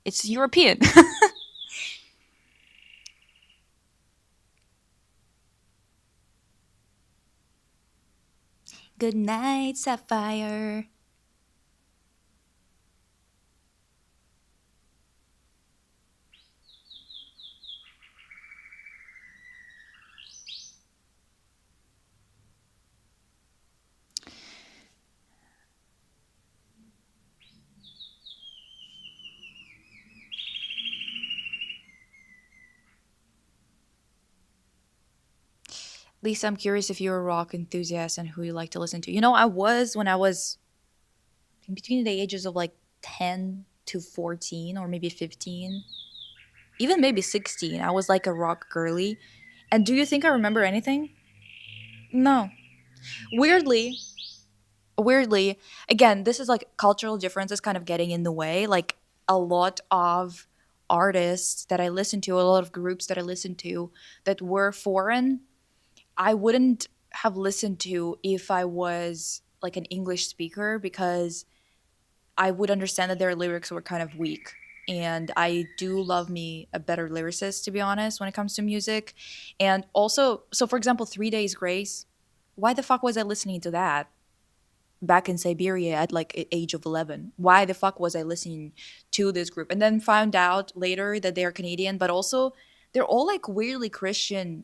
[SPEAKER 1] It's European. Good night, Sapphire. Lisa, I'm curious if you're a rock enthusiast and who you like to listen to. I was when I was in between the ages of like 10 to 14 or maybe 15, even maybe 16. I was like a rock girly. And do you think I remember anything? No. Weirdly, weirdly, again, this is like cultural differences kind of getting in the way. Like a lot of artists that I listen to, a lot of groups that I listen to that were foreign, I wouldn't have listened to if I was like an English speaker because I would understand that their lyrics were kind of weak. And I do love me a better lyricist, to be honest, when it comes to music. And also, so for example, 3 Days Grace, why the fuck was I listening to that back in Siberia at like age of 11? Why the fuck was I listening to this group? And then found out later that they're Canadian, but also they're all like weirdly Christian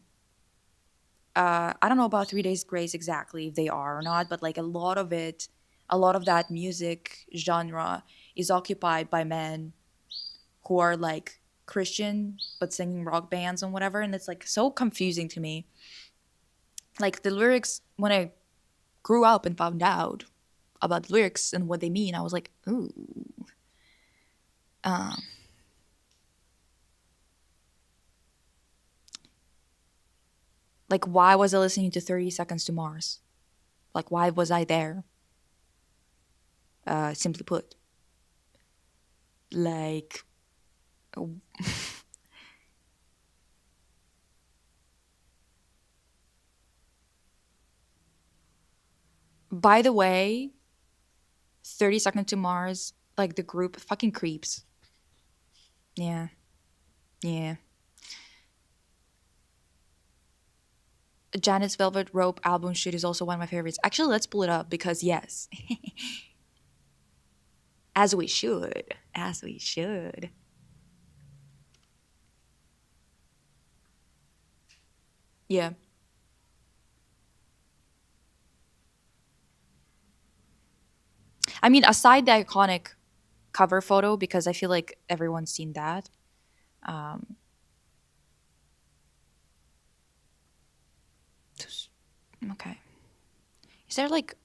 [SPEAKER 1] I don't know about 3 Days Grace exactly if they are or not, but like a lot of it, a lot of that music genre is occupied by men who are like Christian but singing rock bands and whatever, and it's like so confusing to me. Like the lyrics, when I grew up and found out about the lyrics and what they mean, I was like, ooh, um, like why was I listening to 30 Seconds to Mars? Like why was I there? Simply put, like, by the way, 30 Seconds to Mars, like the group, fucking creeps. Yeah, yeah. Janet's Velvet Rope album shoot is also one of my favorites. Actually, let's pull it up because yes, as we should, as we should. Yeah. I mean, aside the iconic cover photo, because I feel like everyone's seen that. Um, okay. Is there like,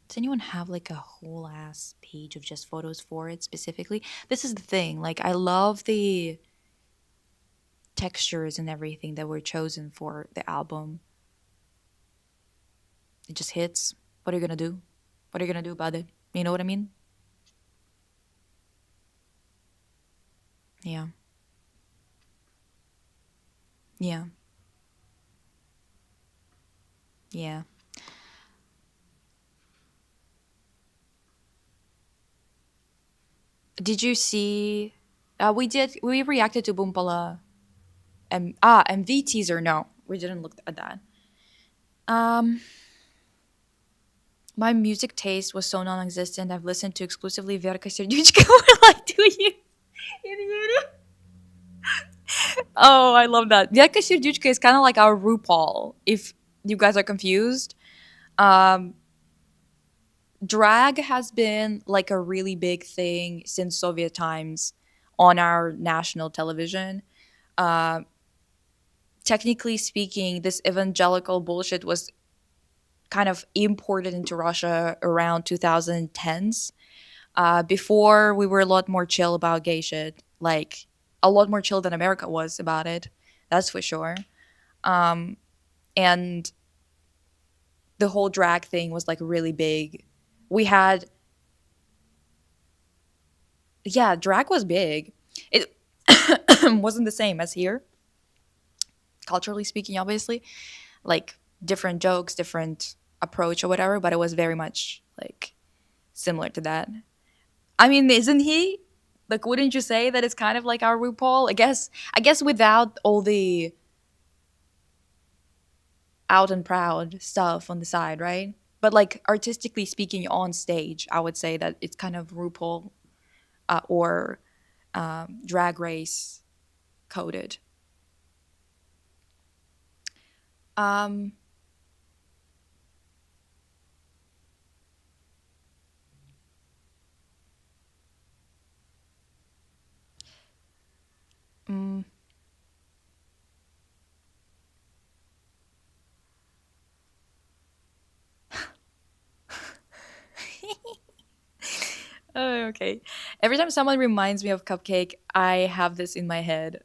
[SPEAKER 1] does anyone have like a whole ass page of just photos for it specifically? This is the thing. Like, I love the textures and everything that were chosen for the album. It just hits. What are you gonna do? What are you gonna do about it? You know what I mean? Yeah. Yeah. Yeah. Did you see? We reacted to Boompala MV teaser. No, we didn't look at that. Um, my music taste was so non-existent. I've listened to exclusively Verka Serduchka. Like, do you? Idiot. Oh, I love that. Verka Serduchka is kind of like our RuPaul. If you guys are confused, um, drag has been like a really big thing since Soviet times on our national television. Uh, Technically speaking, this evangelical bullshit was kind of imported into Russia around 2010s. Before, we were a lot more chill about gay shit, like a lot more chill than America was about it. That's for sure. Um, and the whole drag thing was like really big. We had, yeah, drag was big. It wasn't the same as here, culturally speaking, obviously. Like different jokes, different approach or whatever, but it was very much like similar to that. I mean, isn't he? Like, wouldn't you say that it's kind of like our RuPaul? I guess without all the out and proud stuff on the side, right? But like artistically speaking, on stage, I would say that it's kind of RuPaul or Drag Race coded. Um, mm, oh, okay. Every time someone reminds me of Cupcake, I have this in my head.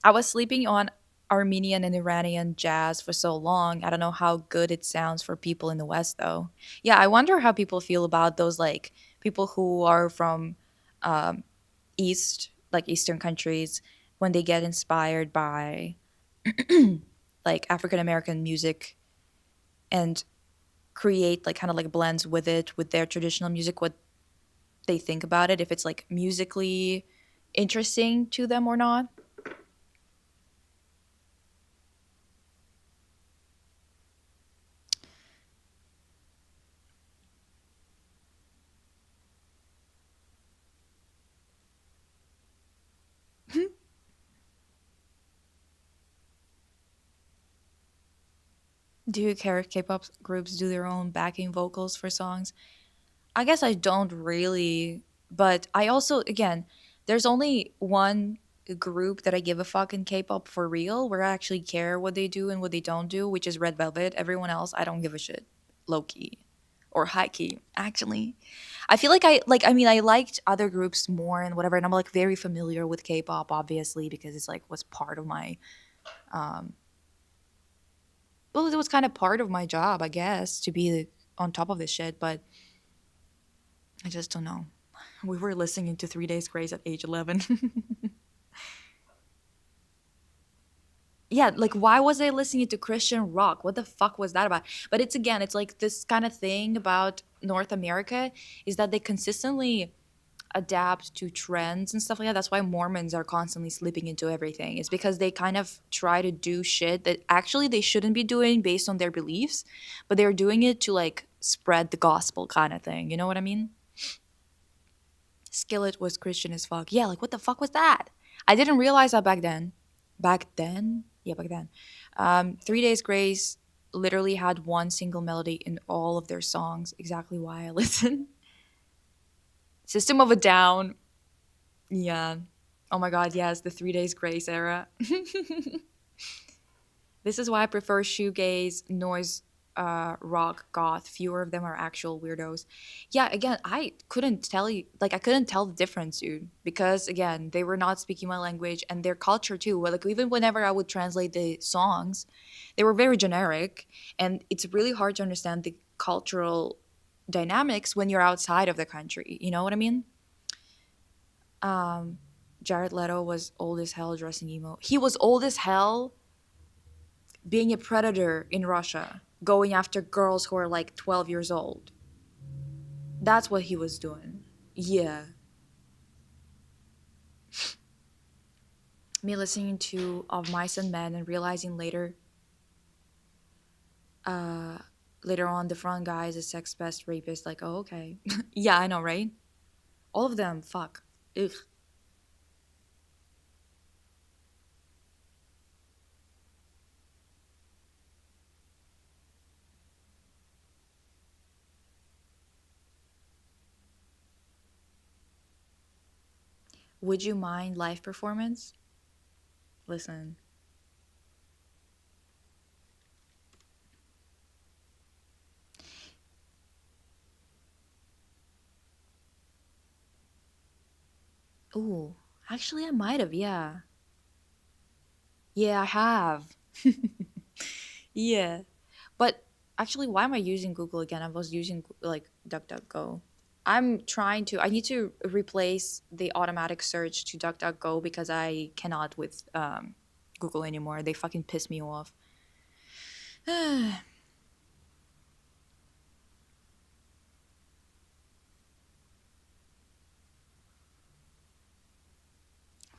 [SPEAKER 1] I was sleeping on Armenian and Iranian jazz for so long. I don't know how good it sounds for people in the West, though. Yeah, I wonder how people feel about those, like, people who are from um, like Eastern countries, when they get inspired by, like, African American music and create, like, kind of like blends with it, with their traditional music, what they think about it, if it's, like, musically interesting to them or not. Do you care if K-pop groups do their own backing vocals for songs? I guess I don't really, but I also, again, there's only one group that I give a fuck in K-pop for real, where I actually care what they do and what they don't do, which is Red Velvet. Everyone else, I don't give a shit. Low key or high key, actually. I feel like I mean, I liked other groups more and whatever, and I'm like very familiar with K-pop, obviously, because it's like was part of my, um, well, it was kind of part of my job, I guess, to be on top of this shit, but I just don't know. We were listening to 3 Days Grace at age 11. Yeah, like why was I listening to Christian rock? What the fuck was that about? But it's again, it's like this kind of thing about North America is that they consistently adapt to trends and stuff like that. That's why Mormons are constantly slipping into everything. It's because they kind of try to do shit that actually they shouldn't be doing based on their beliefs, but they're doing it to like spread the gospel kind of thing. You know what I mean? Skillet was Christian as fuck. Yeah, like what the fuck was that? I didn't realize that back then. Back then? Yeah, back then. 3 Days Grace literally had one single melody in all of their songs. Exactly why I listen. System of a Down. Yeah. Oh my god, yes, the 3 Days Grace era. This is why I prefer shoegaze, noise, rock, goth. Fewer of them are actual weirdos. Yeah, again, I couldn't tell you, like, I couldn't tell the difference, dude, because again, they were not speaking my language and their culture too. Well, like, even whenever I would translate the songs, they were very generic, and it's really hard to understand the cultural dynamics when you're outside of the country. You know what I mean? Um, Jared Leto was old as hell dressing emo. He was old as hell being a predator in Russia, going after girls who are like 12 years old. That's what he was doing. Yeah. Me listening to Of Mice and Men and realizing uh, later on, the front guy is a sex pest rapist. Like, oh, okay. Yeah, I know, right? All of them, fuck. Ugh. Would you mind live performance? Listen. Ooh, actually, I might have, yeah. Yeah, I have. Yeah. But actually, why am I using Google again? I was using like DuckDuckGo. I need to replace the automatic search to DuckDuckGo because I cannot with Google anymore. They fucking piss me off.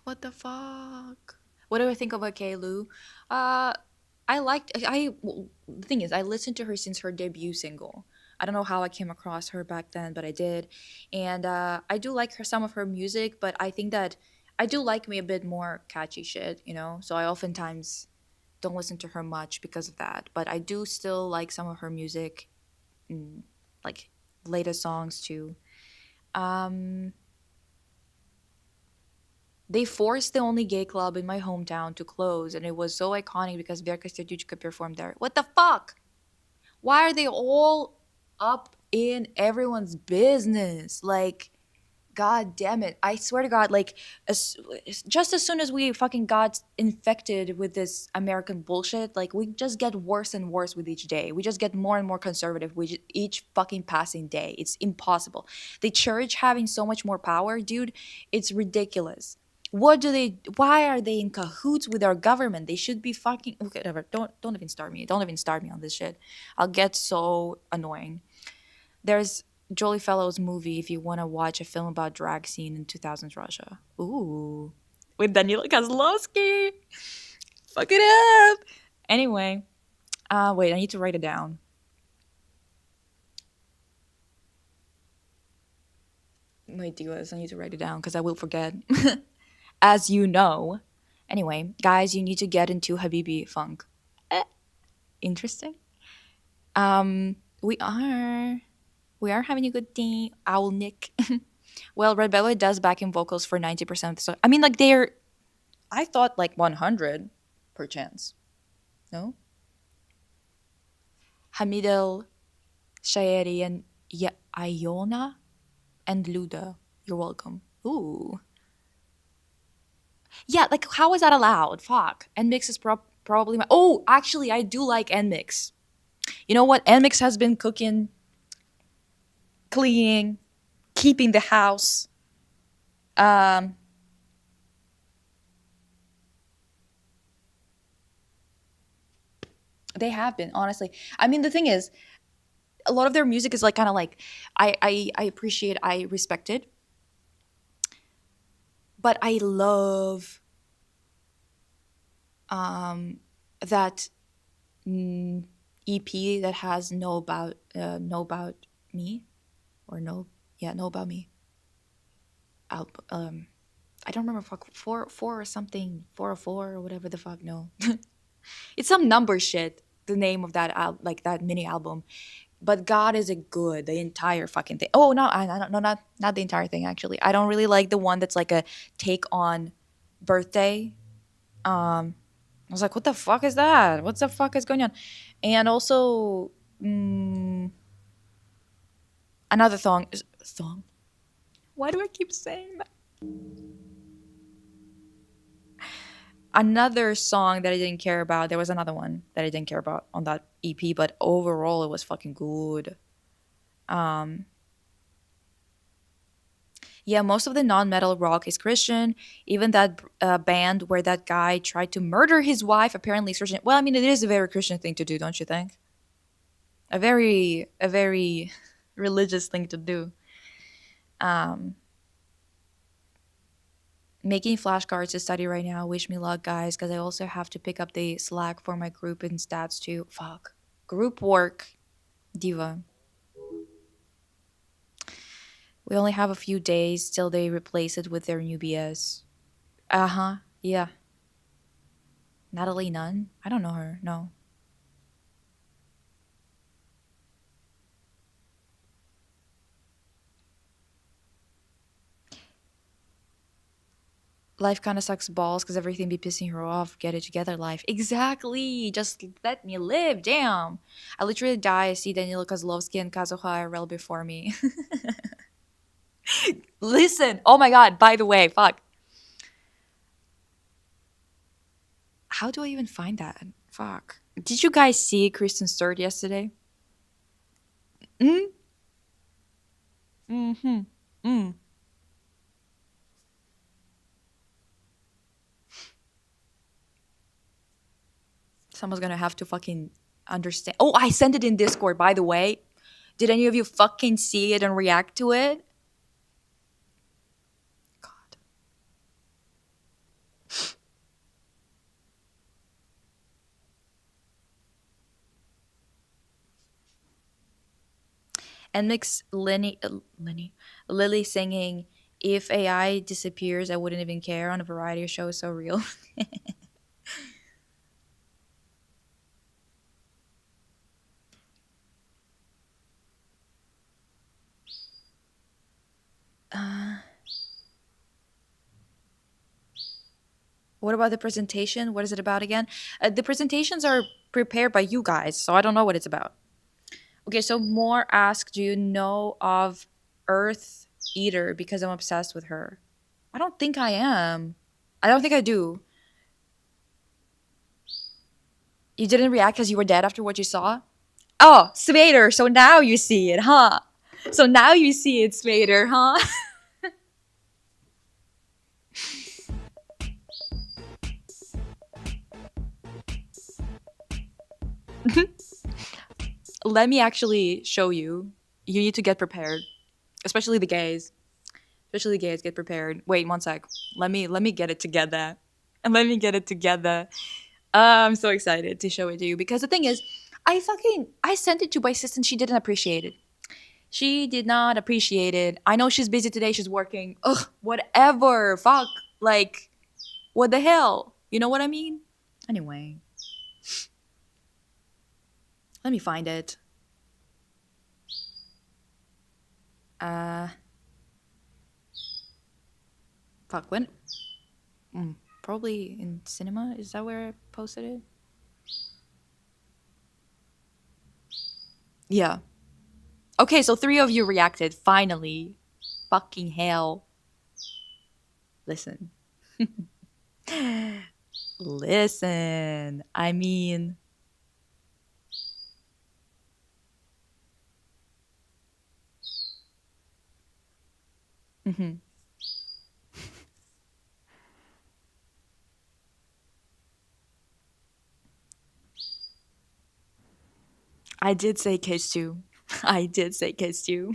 [SPEAKER 1] What the fuck? What do I think of Okay Lou? Uh, I liked. The thing is, I listened to her since her debut single. I don't know how I came across her back then, but I did, and I do like her some of her music. But I think that I do like me a bit more catchy shit, you know. So I oftentimes don't listen to her much because of that. But I do still like some of her music, mm, like latest songs too. Um, They forced the only gay club in my hometown to close, and it was so iconic because Verka Serduchka performed there. What the fuck? Why are they all up in everyone's business? Like, god damn it. I swear to God, like, just as soon as we fucking got infected with this American bullshit, like, we just get worse and worse with each day. We just get more and more conservative with each fucking passing day. It's impossible. The church having so much more power, dude, it's ridiculous. Why are they in cahoots with our government? They should be fucking okay, whatever. Don't even start me. Don't even start me on this shit. I'll get so annoying. There's Jolie Fellow's movie if you want to watch a film about drag scene in 2000s Russia. Ooh. With Daniela Kozlowski. Fuck it up. Anyway, wait, I need to write it down. My divas, I need to write it down because I will forget. As you know. Anyway, guys, you need to get into Habibi funk. Eh, interesting. We are. We are having a good day. Owl Nick. Well, Red Velvet does backing vocals for 90% of the song. I mean, like, they're. I thought like 100 per chance. No? Hamidel, Shaeri, and Iona and Luda. You're welcome. Ooh. Yeah, like, how is that allowed? Fuck. NMix is probably my. Oh, actually, I do like NMix. You know what? NMix has been cooking, cleaning, keeping the house. Um, they have been, honestly. I mean, the thing is, a lot of their music is like kind of like I appreciate, I respect it, but I love that EP that has know about me, or know about me. I don't remember, fuck, four or something, 404 or whatever the fuck. No, it's some number shit. The name of that like that mini album, but God is it good, the entire fucking thing. Oh no, no, not the entire thing actually. I don't really like the one that's like a take on birthday. I was like, what the fuck is that? What the fuck is going on? And also, another song. Why do I keep saying that? Another song that I didn't care about. There was another one that I didn't care about on that EP, but overall it was fucking good. Yeah, most of the non-metal rock is Christian. Even that band where that guy tried to murder his wife apparently is Christian. Well, I mean, it is a very Christian thing to do, don't you think? A very religious thing to do. Um, Making flashcards to study right now. Wish me luck, guys, because I also have to pick up the Slack for my group and stats too. Fuck. Group work, diva. We only have a few days till they replace it with their new BS. Uh huh. Yeah. Natalie Nunn? I don't know her. No. Life kind of sucks balls because everything be pissing her off. Get it together, life. Exactly. Just let me live. Damn. I literally die. I see Danilo Kozlovsky and Kazuha IRL before me. Listen. Oh my god. By the way, fuck. How do I even find that? Fuck. Did you guys see Kristen Stewart yesterday? Mm? Mm-hmm. Mm. Someone's gonna have to fucking understand. Oh, I sent it in Discord, by the way. Did any of you fucking see it and react to it? God. And mix Lily singing, "If AI disappears, I wouldn't even care" on a variety show. So real. What about the presentation? What is it about again? The presentations are prepared by you guys, so I don't know what it's about. Okay, so more ask, do you know of Earth Eater? Because I'm obsessed with her. I don't think I am. I don't think I do. You didn't react because you were dead after what you saw? Oh, Svader, so now you see it, huh? So now you see it, Svader, huh? Let me actually show you. You need to get prepared. Especially the gays. Especially the gays, get prepared. Wait, one sec. Let me get it together. And let me get it together. I'm so excited to show it to you because the thing is, I sent it to my sister and she didn't appreciate it. She did not appreciate it. I know she's busy today. She's working. Ugh, whatever. Fuck. Like, what the hell? You know what I mean? Anyway, let me find it. Uh, fuck, when? Probably in cinema. Is that where I posted it? Yeah. Okay, so 3 of you reacted. Finally. Fucking hell. Listen. Listen. I mean, mhm. I did say case 2. I did say case 2.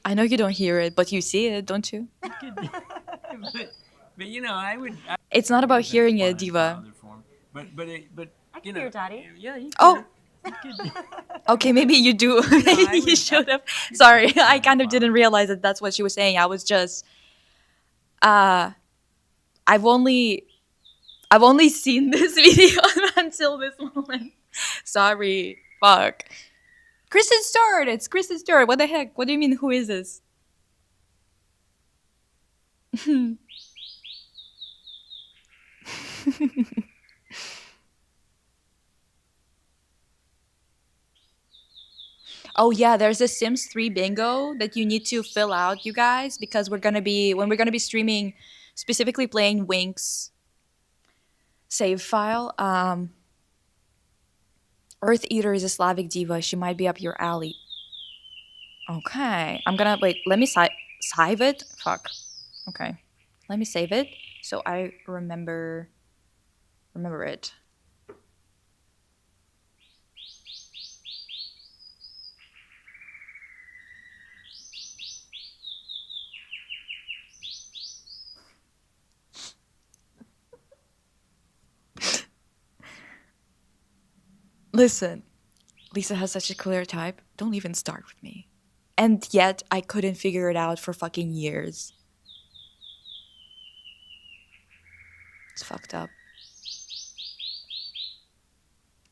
[SPEAKER 1] I know you don't hear it, but you see it, don't you?
[SPEAKER 5] But you know, I would.
[SPEAKER 1] It's not about hearing it,
[SPEAKER 5] Fun
[SPEAKER 1] Diva.
[SPEAKER 5] father form. But
[SPEAKER 6] I
[SPEAKER 5] you
[SPEAKER 6] can
[SPEAKER 5] know,
[SPEAKER 6] be your daddy.
[SPEAKER 5] yeah, you
[SPEAKER 1] Oh,
[SPEAKER 5] could.
[SPEAKER 1] okay, maybe you do.
[SPEAKER 5] I
[SPEAKER 1] You
[SPEAKER 5] would-
[SPEAKER 1] should have.
[SPEAKER 5] I-
[SPEAKER 1] Sorry, I
[SPEAKER 5] Father,
[SPEAKER 1] kind of
[SPEAKER 5] father.
[SPEAKER 1] didn't realize that that's what she was saying. I was just uh I've only seen this video until this moment. Sorry. Fuck. Kristen Stewart. It's Kristen Stewart. What the heck? What do you mean who is this? Oh yeah, there's a Sims 3 bingo that you need to fill out, you guys, because when we're gonna be streaming, specifically playing Wink's save file. Earth Eater is a Slavic diva. She might be up your alley. Okay, I'm gonna wait. Let me save it. Fuck. Okay, let me save it so I remember it. Listen, Lisa has such a clear type. Don't even start with me. And yet, I couldn't figure it out for fucking years. It's fucked up.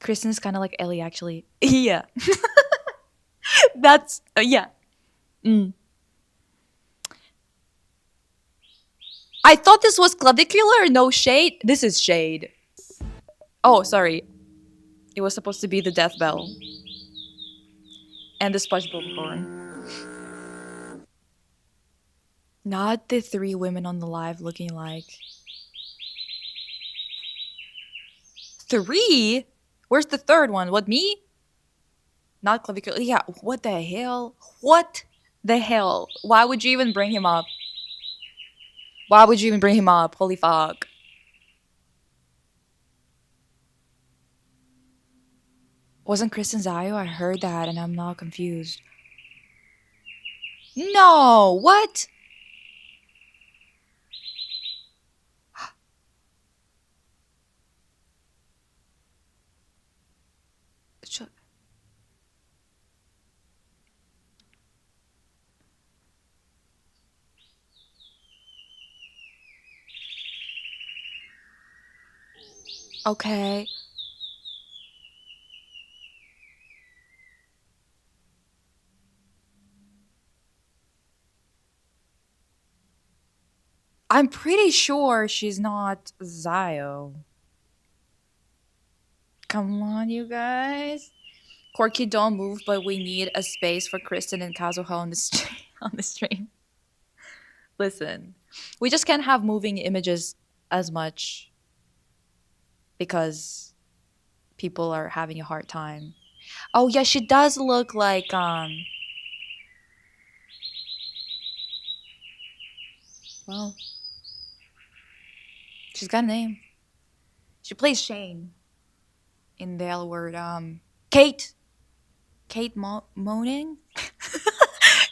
[SPEAKER 1] Kristen's kind of like Ellie, actually. Yeah. That's, yeah. Mm. I thought this was clavicular, no shade. This is shade. Oh, sorry. It was supposed to be the death bell. And the SpongeBob horn. Not the 3 women on the live looking like. 3? Where's the third one? What, me? Not clavicular. Yeah, what the hell? What the hell? Why would you even bring him up? Why would you even bring him up? Holy fuck. Wasn't Kristen Zayo? I heard that and I'm not confused. No! What? Sh- Okay. I'm pretty sure she's not Zayo. Come on, you guys. Corky, don't move, but we need a space for Kristen and Kazuha on the on the stream. Listen, we just can't have moving images as much because people are having a hard time. Oh yeah, she does look like well, she's got a name. She plays Shane in the L Word. Kate. Kate Moaning?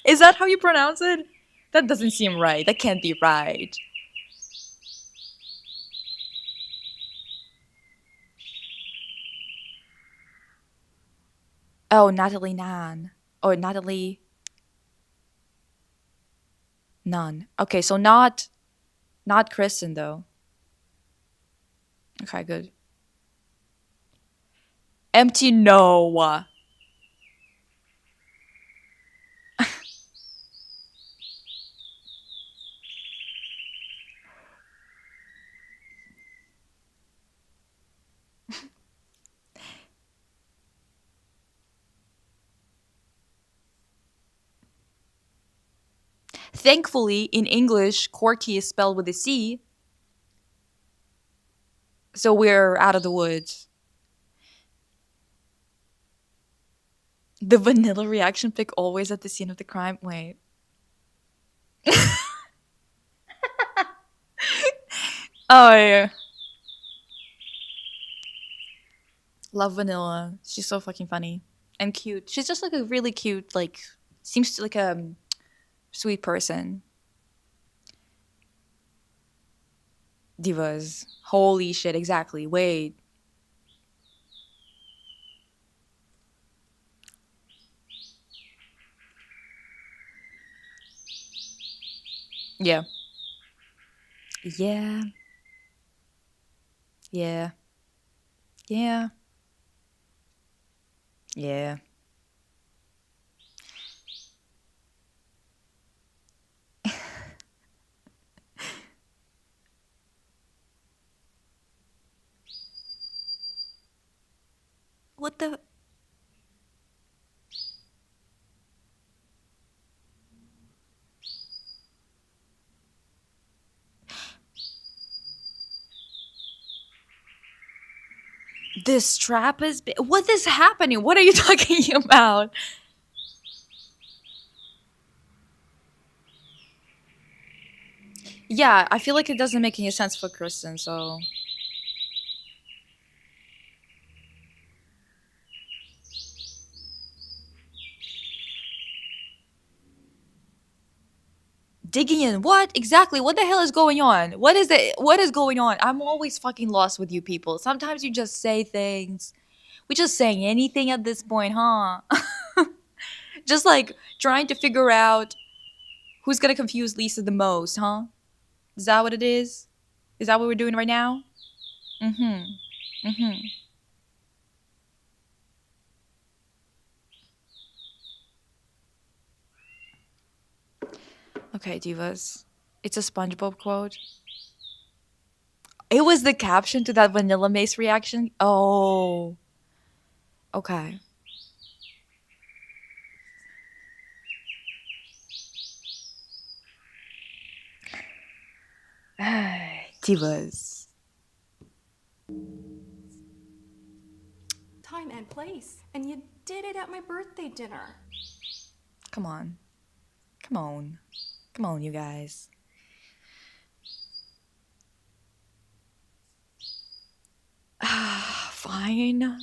[SPEAKER 1] Is that how you pronounce it? That doesn't seem right. That can't be right. Oh, Natalie Nan. Or Natalie Nunn. Okay, so not Not Kristen though. Okay, good. Empty no. Thankfully, in English, Corky is spelled with a C, so we're out of the woods. The vanilla reaction pic always at the scene of the crime. Wait. Oh yeah. Love Vanilla. She's so fucking funny and cute. She's just like a really cute, like seems like a sweet person. Divas. Holy shit, exactly. Wait. Yeah. Yeah. Yeah. Yeah. Yeah. What the? This trap is. What is happening? What are you talking about? Yeah, I feel like it doesn't make any sense for Kristen, so. Digging in. What exactly? What the hell is going on? What is going on? I'm always fucking lost with you people. Sometimes you just say things. We just saying anything at this point, huh? Just like trying to figure out who's gonna confuse Lisa the most, huh? Is that what it is? Is that what we're doing right now? Mm-hmm. Mm-hmm. Okay, divas. It's a SpongeBob quote. It was the caption to that Vanilla Mace reaction. Oh. Okay. Divas.
[SPEAKER 6] Time and place, and you did it at my birthday dinner.
[SPEAKER 1] Come on. Come on. Come on, you guys. Fine.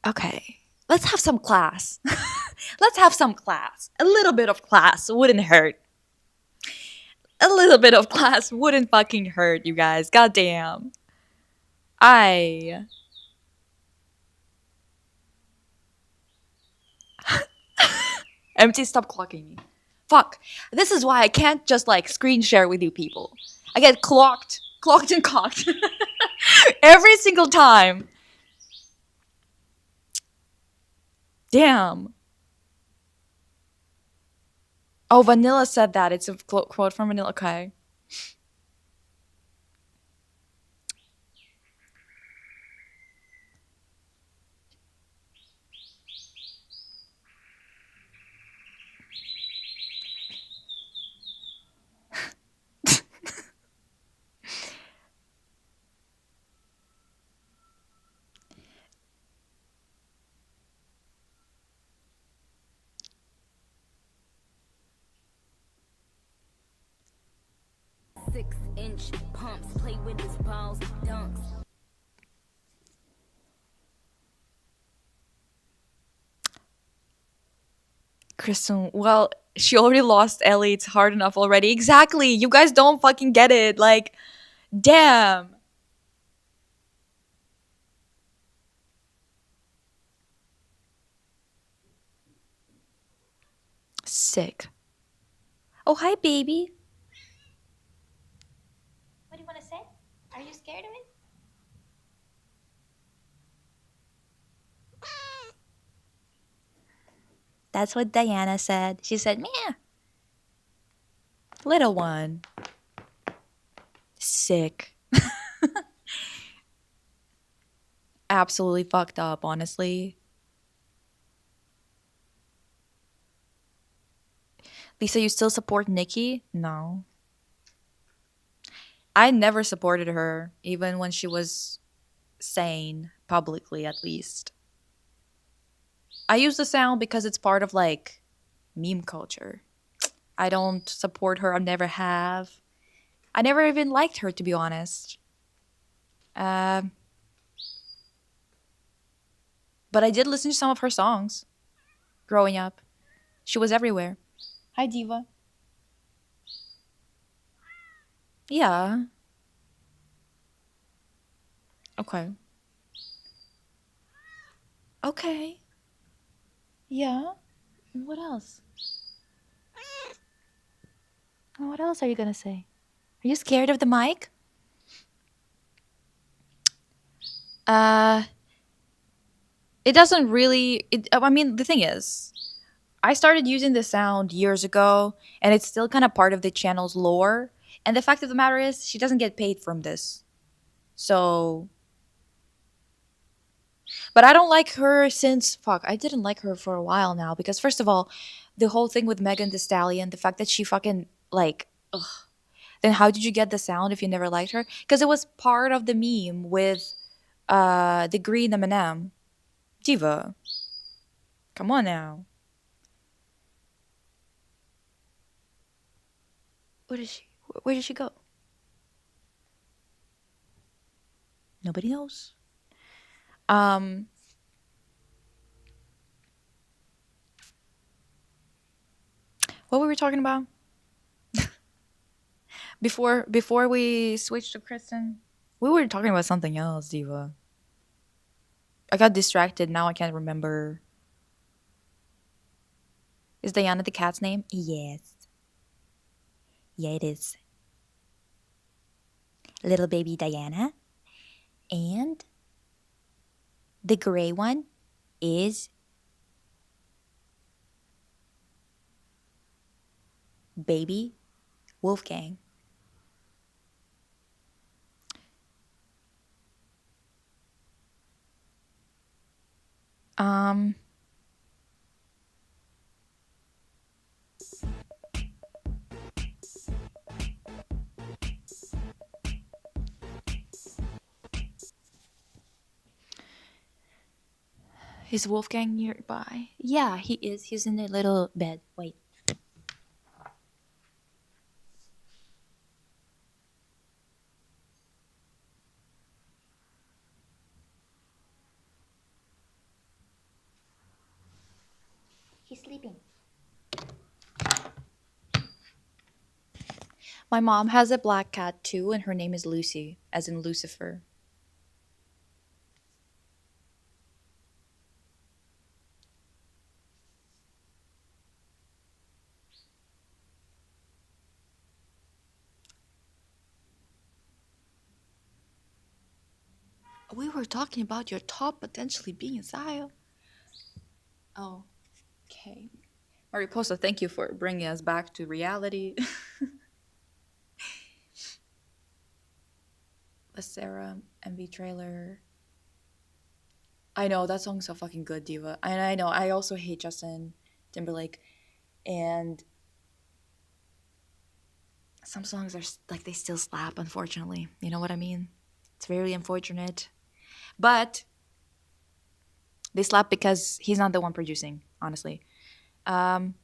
[SPEAKER 1] Okay. Let's have some class. Let's have some class. A little bit of class wouldn't hurt. A little bit of class wouldn't fucking hurt, you guys. Goddamn. I. Empty, stop clocking me. Fuck. This is why I can't just like screen share with you people. I get clocked and cocked. Every single time. Damn. Oh, Vanilla said that. It's a quote from Vanilla. Okay.
[SPEAKER 2] Six-inch pumps, play with his balls, dunks.
[SPEAKER 1] Kristen, well, she already lost Ellie. It's hard enough already. Exactly. You guys don't fucking get it. Like, damn. Sick. Oh, hi, baby.
[SPEAKER 4] What do you want to say? Are you scared of it?
[SPEAKER 1] That's what Diana said. She said, "Meh, little one." Sick. Absolutely fucked up, honestly. Lisa, you still support Nikki? No. I never supported her, even when she was sane, publicly at least. I use the sound because it's part of like meme culture. I don't support her, I never have. I never even liked her, to be honest. Um, but I did listen to some of her songs growing up. She was everywhere. Hi, Diva. Yeah. Okay. Okay. Yeah. What else? What else are you gonna say? Are you scared of the mic? Uh, it doesn't really. I mean, the thing is, I started using the sound years ago, and it's still kind of part of the channel's lore. And the fact of the matter is, she doesn't get paid from this. So, but I don't like her since fuck. I didn't like her for a while now because first of all, the whole thing with Megan Thee Stallion, the fact that she fucking like, ugh. Then how did you get the sound if you never liked her? Because it was part of the meme with the green M&M. Diva, come on now. Where did she? Where did she go? Nobody knows. Um, what were we talking about before we switched to Kristen? We were talking about something else, Diva. I got distracted. Now I can't remember. Is Diana the cat's name? Yes. Yeah, it is. Little baby Diana. And the gray one is baby Wolfgang. Um, is Wolfgang nearby? Yeah, he is. He's in a little bed. Wait.
[SPEAKER 4] He's sleeping.
[SPEAKER 1] My mom has a black cat too, and her name is Lucy, as in Lucifer. We were talking about your top potentially being Zio. Oh, okay. Mariposa, thank you for bringing us back to reality. The Sarah MV trailer. I know that song's so fucking good, Diva. And I know I also hate Justin Timberlake, and some songs are like they still slap. Unfortunately, you know what I mean. It's very unfortunate, but they slap because he's not the one producing. Honestly, um,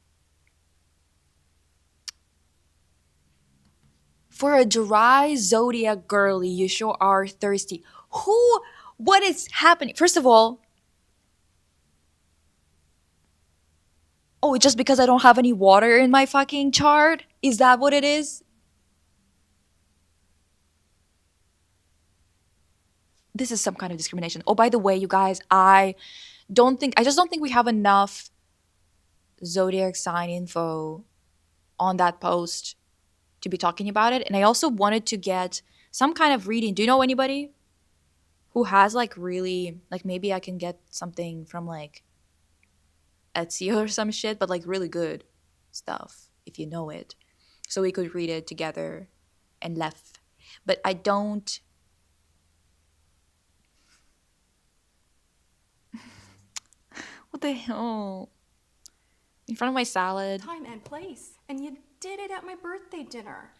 [SPEAKER 1] for a dry zodiac girly, you sure are thirsty. Who? What is happening? First of all, Oh, just because I don't have any water in my fucking chart? Is that what it is? This is some kind of discrimination. Oh, by the way, you guys, I just don't think we have enough zodiac sign info on that post to be talking about it. And I also wanted to get some kind of reading. Do you know anybody who has like really, like maybe I can get something from like Etsy or some shit, but like really good stuff if you know it. So we could read it together and left. But I don't. What the hell? In front of my salad.
[SPEAKER 6] Time and place. And you did it at my birthday dinner.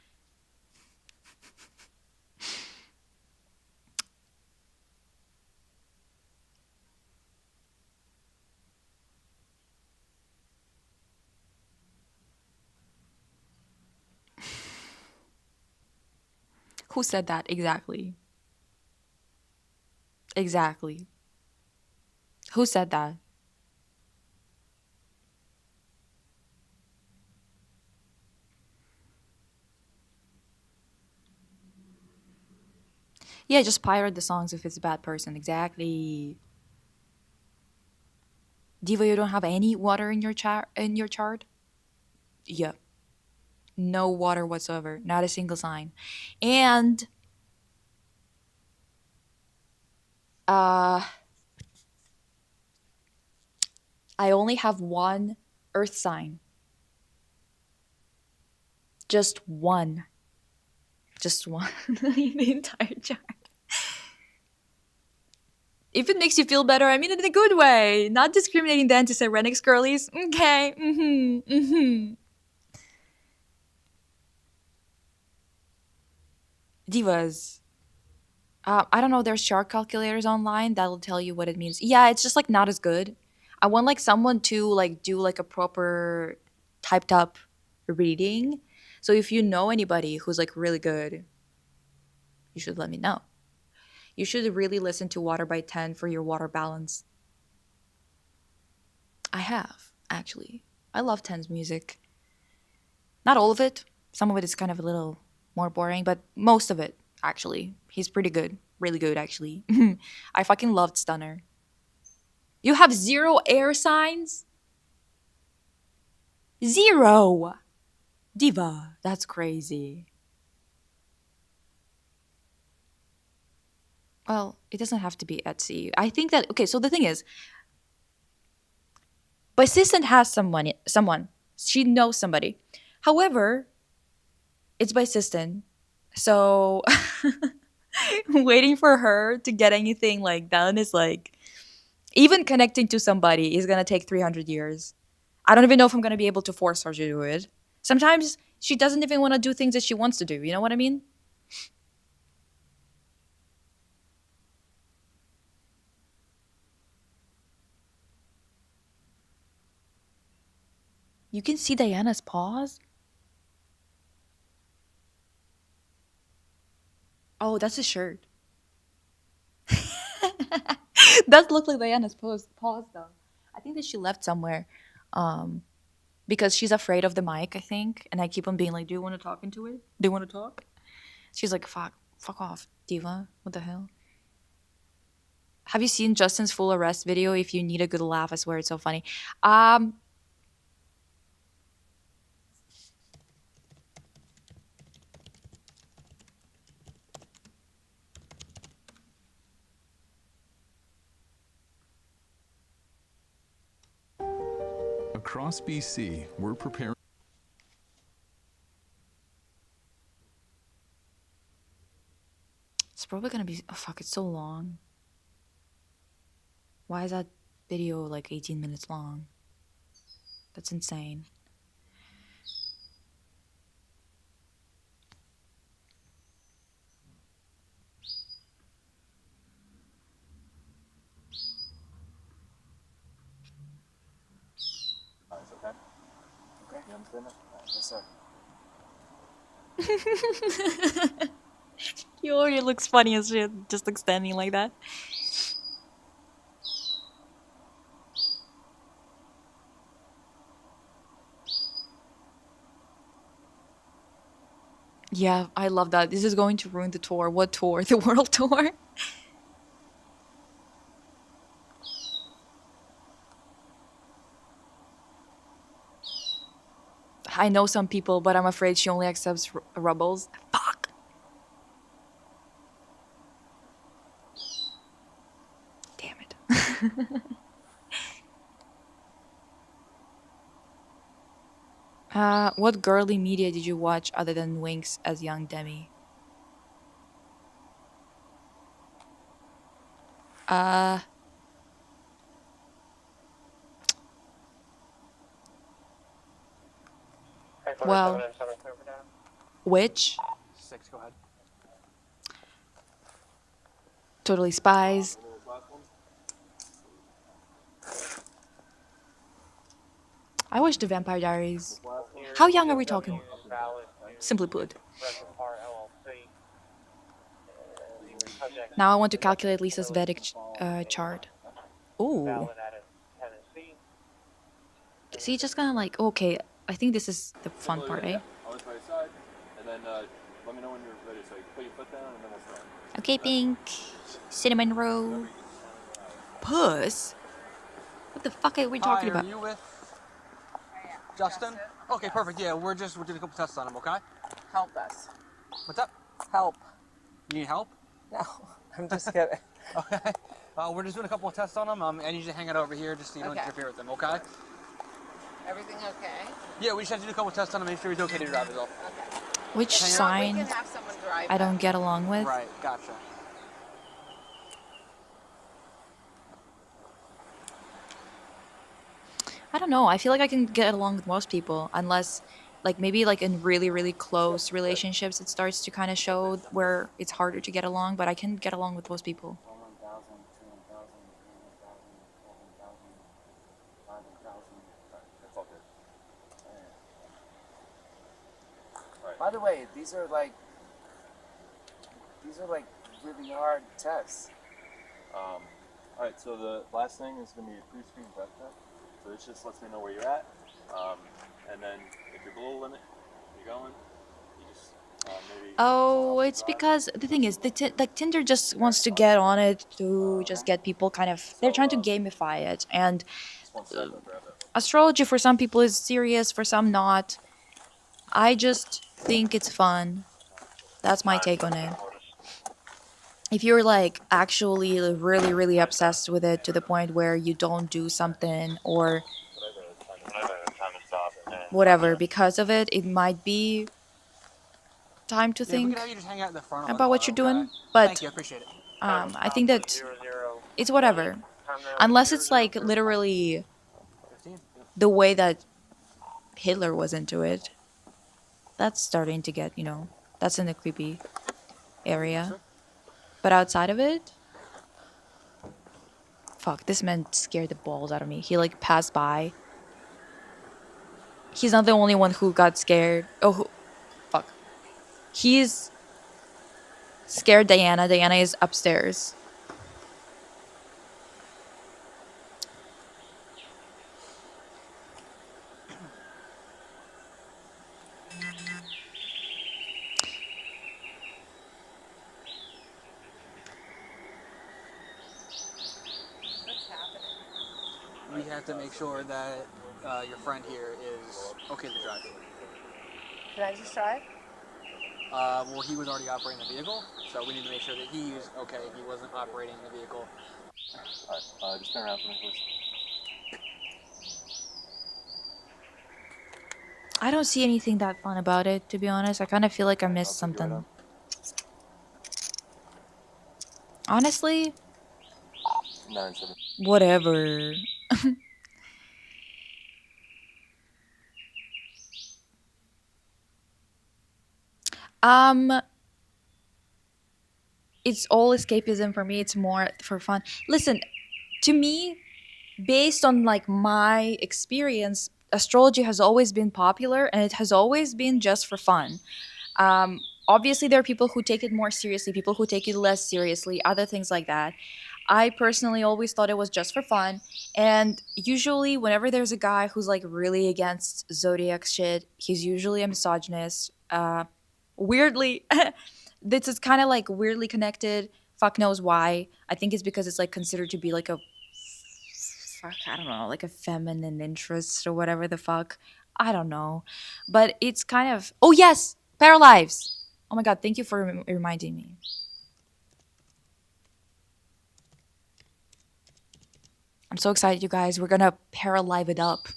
[SPEAKER 1] Who said that exactly? Exactly. Who said that? Yeah, just pirate the songs if it's a bad person. Exactly. Diva, you don't have any water in your chart? Yeah. No water whatsoever. Not a single sign. And uh I only have one earth sign. Just one. Just one in the entire chart. If it makes you feel better, I mean it in a good way. Not discriminating the anti-Cyrenics girlies. Okay. Divas. I don't know. There's chart calculators online that'll tell you what it means. Yeah, it's just like not as good. I want like someone to like do like a proper typed up reading. So if you know anybody who's like really good, you should let me know. You should really listen to Water by 10 for your water balance. I have, actually. I love 10's music. Not all of it. Some of it is kind of a little more boring, but most of it, actually. He's pretty good. Really good, actually. I fucking loved Stunner. You have 0 air signs? 0! Diva, that's crazy. Well, it doesn't have to be Etsy. I think that, okay, so the thing is, my assistant has someone. She knows somebody. However, it's by assistant. So waiting for her to get anything like done is like, even connecting to somebody is gonna take 300 years. I don't even know if I'm gonna be able to force her to do it. Sometimes she doesn't even want to do things that she wants to do. You know what I mean? You can see Diana's paws. Oh, that's a shirt. Does look like Diana's paws though. I think that she left somewhere. Um, because she's afraid of the mic, I think. And I keep on being like, do you want to talk into it? Do you want to talk? She's like, fuck off, diva. What the hell? Have you seen Justin's full arrest video? If you need a good laugh, I swear it's so funny. Um,
[SPEAKER 7] Across BC, we're preparing.
[SPEAKER 1] it's probably gonna be, oh fuck, it's so long. Why is that video like 18 minutes long? That's insane. Yo, it looks funny as shit, just like standing like that. Yeah, I love that. This is going to ruin the tour. What tour? The world tour? I know some people, but I'm afraid she only accepts rebels. Fuck. Damn it. What girly media did you watch other than Winx as young Demi? Uh, well, Witch,
[SPEAKER 8] 6, go ahead.
[SPEAKER 1] Totally Spies. I watched The Vampire Diaries. How young are we talking? Simply put. Now I want to calculate Lisa's Vedic chart. Ooh. See, just kind of like, okay, I think this is the fun part, eh?
[SPEAKER 9] Always by your side, and then let me know when you're ready. So you can put your foot down, and then we'll start.
[SPEAKER 1] Okay, Pink. Cinnamon roll. Puss? What the fuck are we talking about?
[SPEAKER 8] Are you with Justin? Okay, perfect. Yeah, we're doing a couple tests on him, okay?
[SPEAKER 10] Help us.
[SPEAKER 8] What's up?
[SPEAKER 10] Help.
[SPEAKER 8] You need help?
[SPEAKER 10] No, I'm just kidding.
[SPEAKER 8] Okay. We're just doing a couple of tests on him. I need you to hang it over here just so you don't
[SPEAKER 10] Okay.
[SPEAKER 8] interfere with them, okay?
[SPEAKER 10] Everything okay?
[SPEAKER 8] Yeah, we just have to do a couple of tests on him, make sure he's okay to drive as well.
[SPEAKER 10] Okay.
[SPEAKER 1] Which
[SPEAKER 8] Hang on.
[SPEAKER 10] We
[SPEAKER 1] sign
[SPEAKER 10] can have someone drive
[SPEAKER 1] I don't
[SPEAKER 10] them.
[SPEAKER 1] get along with?
[SPEAKER 8] Right, gotcha.
[SPEAKER 1] I don't know. I feel like I can get along with most people, unless, like, maybe like in really, really close relationships, it starts to kind of show where it's harder to get along. But I can get along with most people.
[SPEAKER 10] By the way, these are like really hard tests.
[SPEAKER 9] All right. So the last thing is going to be a pre-screen breath test. So this just lets me know where you're at, and then if you're below the limit, you're going. You just maybe.
[SPEAKER 1] Oh, it's because the thing is, like Tinder just wants to get on it to just get people kind of. They're trying to gamify it, and
[SPEAKER 9] Just one second, I'll grab that.
[SPEAKER 1] astrology for some people is serious, for some not. I just think it's fun. That's my take on it. If you're like actually really, really obsessed with it to the point where you don't do something or whatever because of it, it might be time to
[SPEAKER 8] Yeah, we
[SPEAKER 1] think
[SPEAKER 8] can have you just hang out in the front of
[SPEAKER 1] about
[SPEAKER 8] the
[SPEAKER 1] what
[SPEAKER 8] car,
[SPEAKER 1] you're doing.
[SPEAKER 8] okay?
[SPEAKER 1] But
[SPEAKER 8] Thank you, I appreciate it.
[SPEAKER 1] I think that it's whatever. Unless it's like literally
[SPEAKER 8] 15?
[SPEAKER 1] the way that Hitler was into it. That's starting to get, that's in the creepy area. But outside of it, fuck, this man scared the balls out of me. He like passed by. He's not the only one who got scared. Fuck. He's scared Diana. Diana is upstairs.
[SPEAKER 8] We have to make sure that your friend here is okay to drive.
[SPEAKER 10] Can I just drive?
[SPEAKER 8] Well, he was already operating the vehicle, so we need to make sure that he's okay. He wasn't operating the vehicle.
[SPEAKER 9] All right. Just turn around for me, please.
[SPEAKER 1] I don't see anything that fun about it, to be honest. I kind of feel like I missed
[SPEAKER 9] I'll keep you right
[SPEAKER 1] something.
[SPEAKER 9] on.
[SPEAKER 1] Honestly,
[SPEAKER 9] 9-7.
[SPEAKER 1] whatever. um, it's all escapism for me. It's more for fun. Listen, to me, based on like my experience, astrology has always been popular and it has always been just for fun. Obviously, there are people who take it more seriously, people who take it less seriously, other things like that. I personally always thought it was just for fun. And usually, whenever there's a guy who's like really against zodiac shit, he's usually a misogynist. weirdly, this is kind of like weirdly connected. Fuck knows why. I think it's because it's like considered to be like a fuck, I don't know, like a feminine interest or whatever the fuck. I don't know. But it's kind of, oh yes, Paralives. Oh my god, thank you for reminding me. I'm so excited, you guys. We're gonna Paralive it up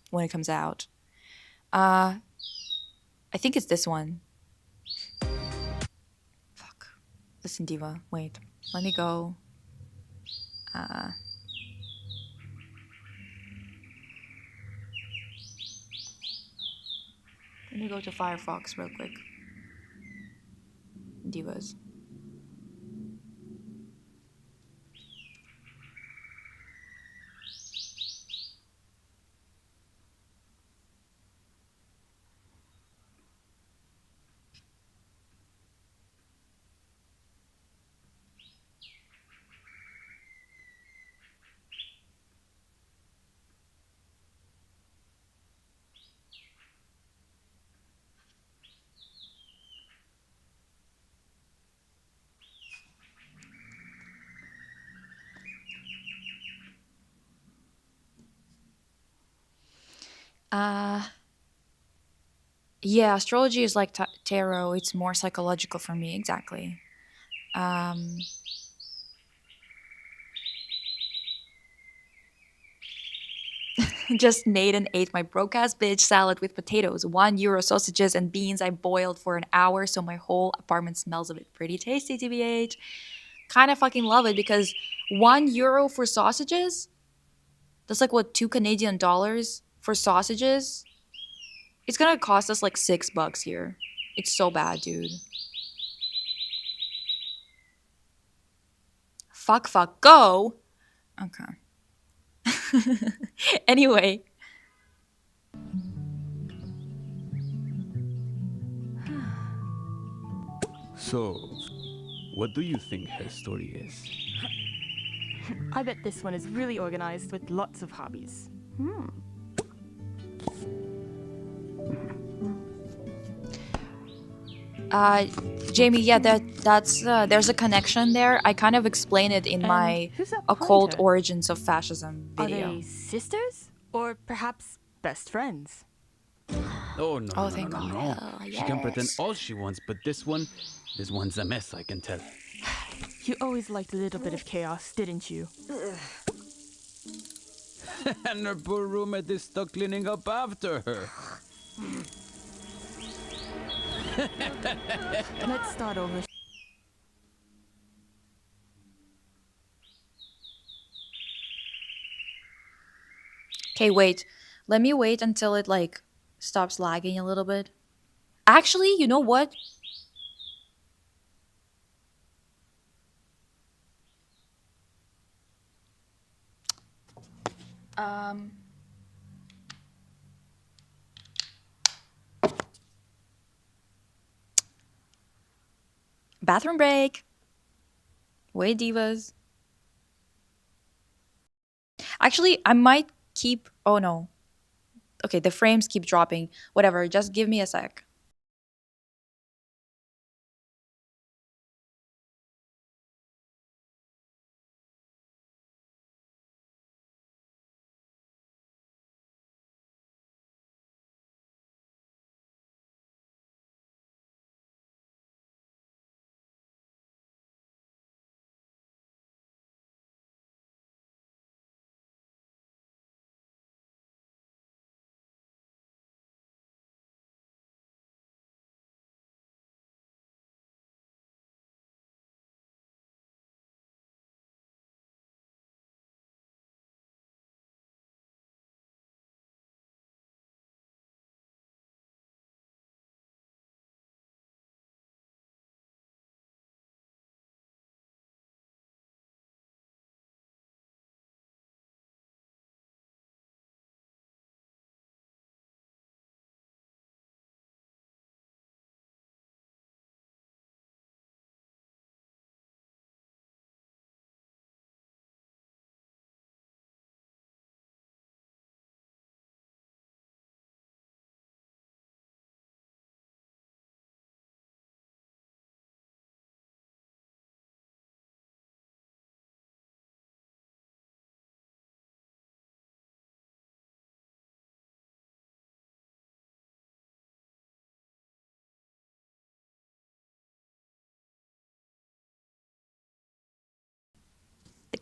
[SPEAKER 1] when it comes out. I think it's this one. Fuck. Listen, Diva. Wait. Let me go. Let me go to Firefox real quick. Divas. Uh, yeah, astrology is like tarot. It's more psychological for me, exactly. Um, just made and ate my broke ass bitch salad with potatoes, €1 sausages and beans I boiled for an hour, so my whole apartment smells of it. Pretty tasty, TBH. Kind of fucking love it because €1 for sausages? That's like what, $2 Canadian for sausages? It's gonna cost us like $6 here. It's so bad, dude. Fuck, go! Okay. Anyway.
[SPEAKER 11] So, what do you think her story is?
[SPEAKER 12] I bet this one is really organized with lots of hobbies.
[SPEAKER 1] Jamie, yeah, that's there's a connection there. I kind of explain it in my
[SPEAKER 12] who's that
[SPEAKER 1] occult
[SPEAKER 12] pointer?
[SPEAKER 1] origins of fascism
[SPEAKER 12] Are
[SPEAKER 1] video.
[SPEAKER 12] they sisters? Or perhaps best friends?
[SPEAKER 11] Oh no,
[SPEAKER 1] Oh,
[SPEAKER 11] no,
[SPEAKER 1] thank
[SPEAKER 11] no, no,
[SPEAKER 1] God.
[SPEAKER 11] no. She can pretend all she wants, but this one's a mess, I can tell.
[SPEAKER 12] You always liked a little bit of chaos, didn't you?
[SPEAKER 11] And her poor roommate is stuck cleaning up after her.
[SPEAKER 12] Let's start over.
[SPEAKER 1] Okay, wait. Let me wait until it like stops lagging a little bit. Actually, you know what? Um Bathroom break. Wait, divas. Actually, I might keep. Oh no. Okay, the frames keep dropping. Whatever, just give me a sec.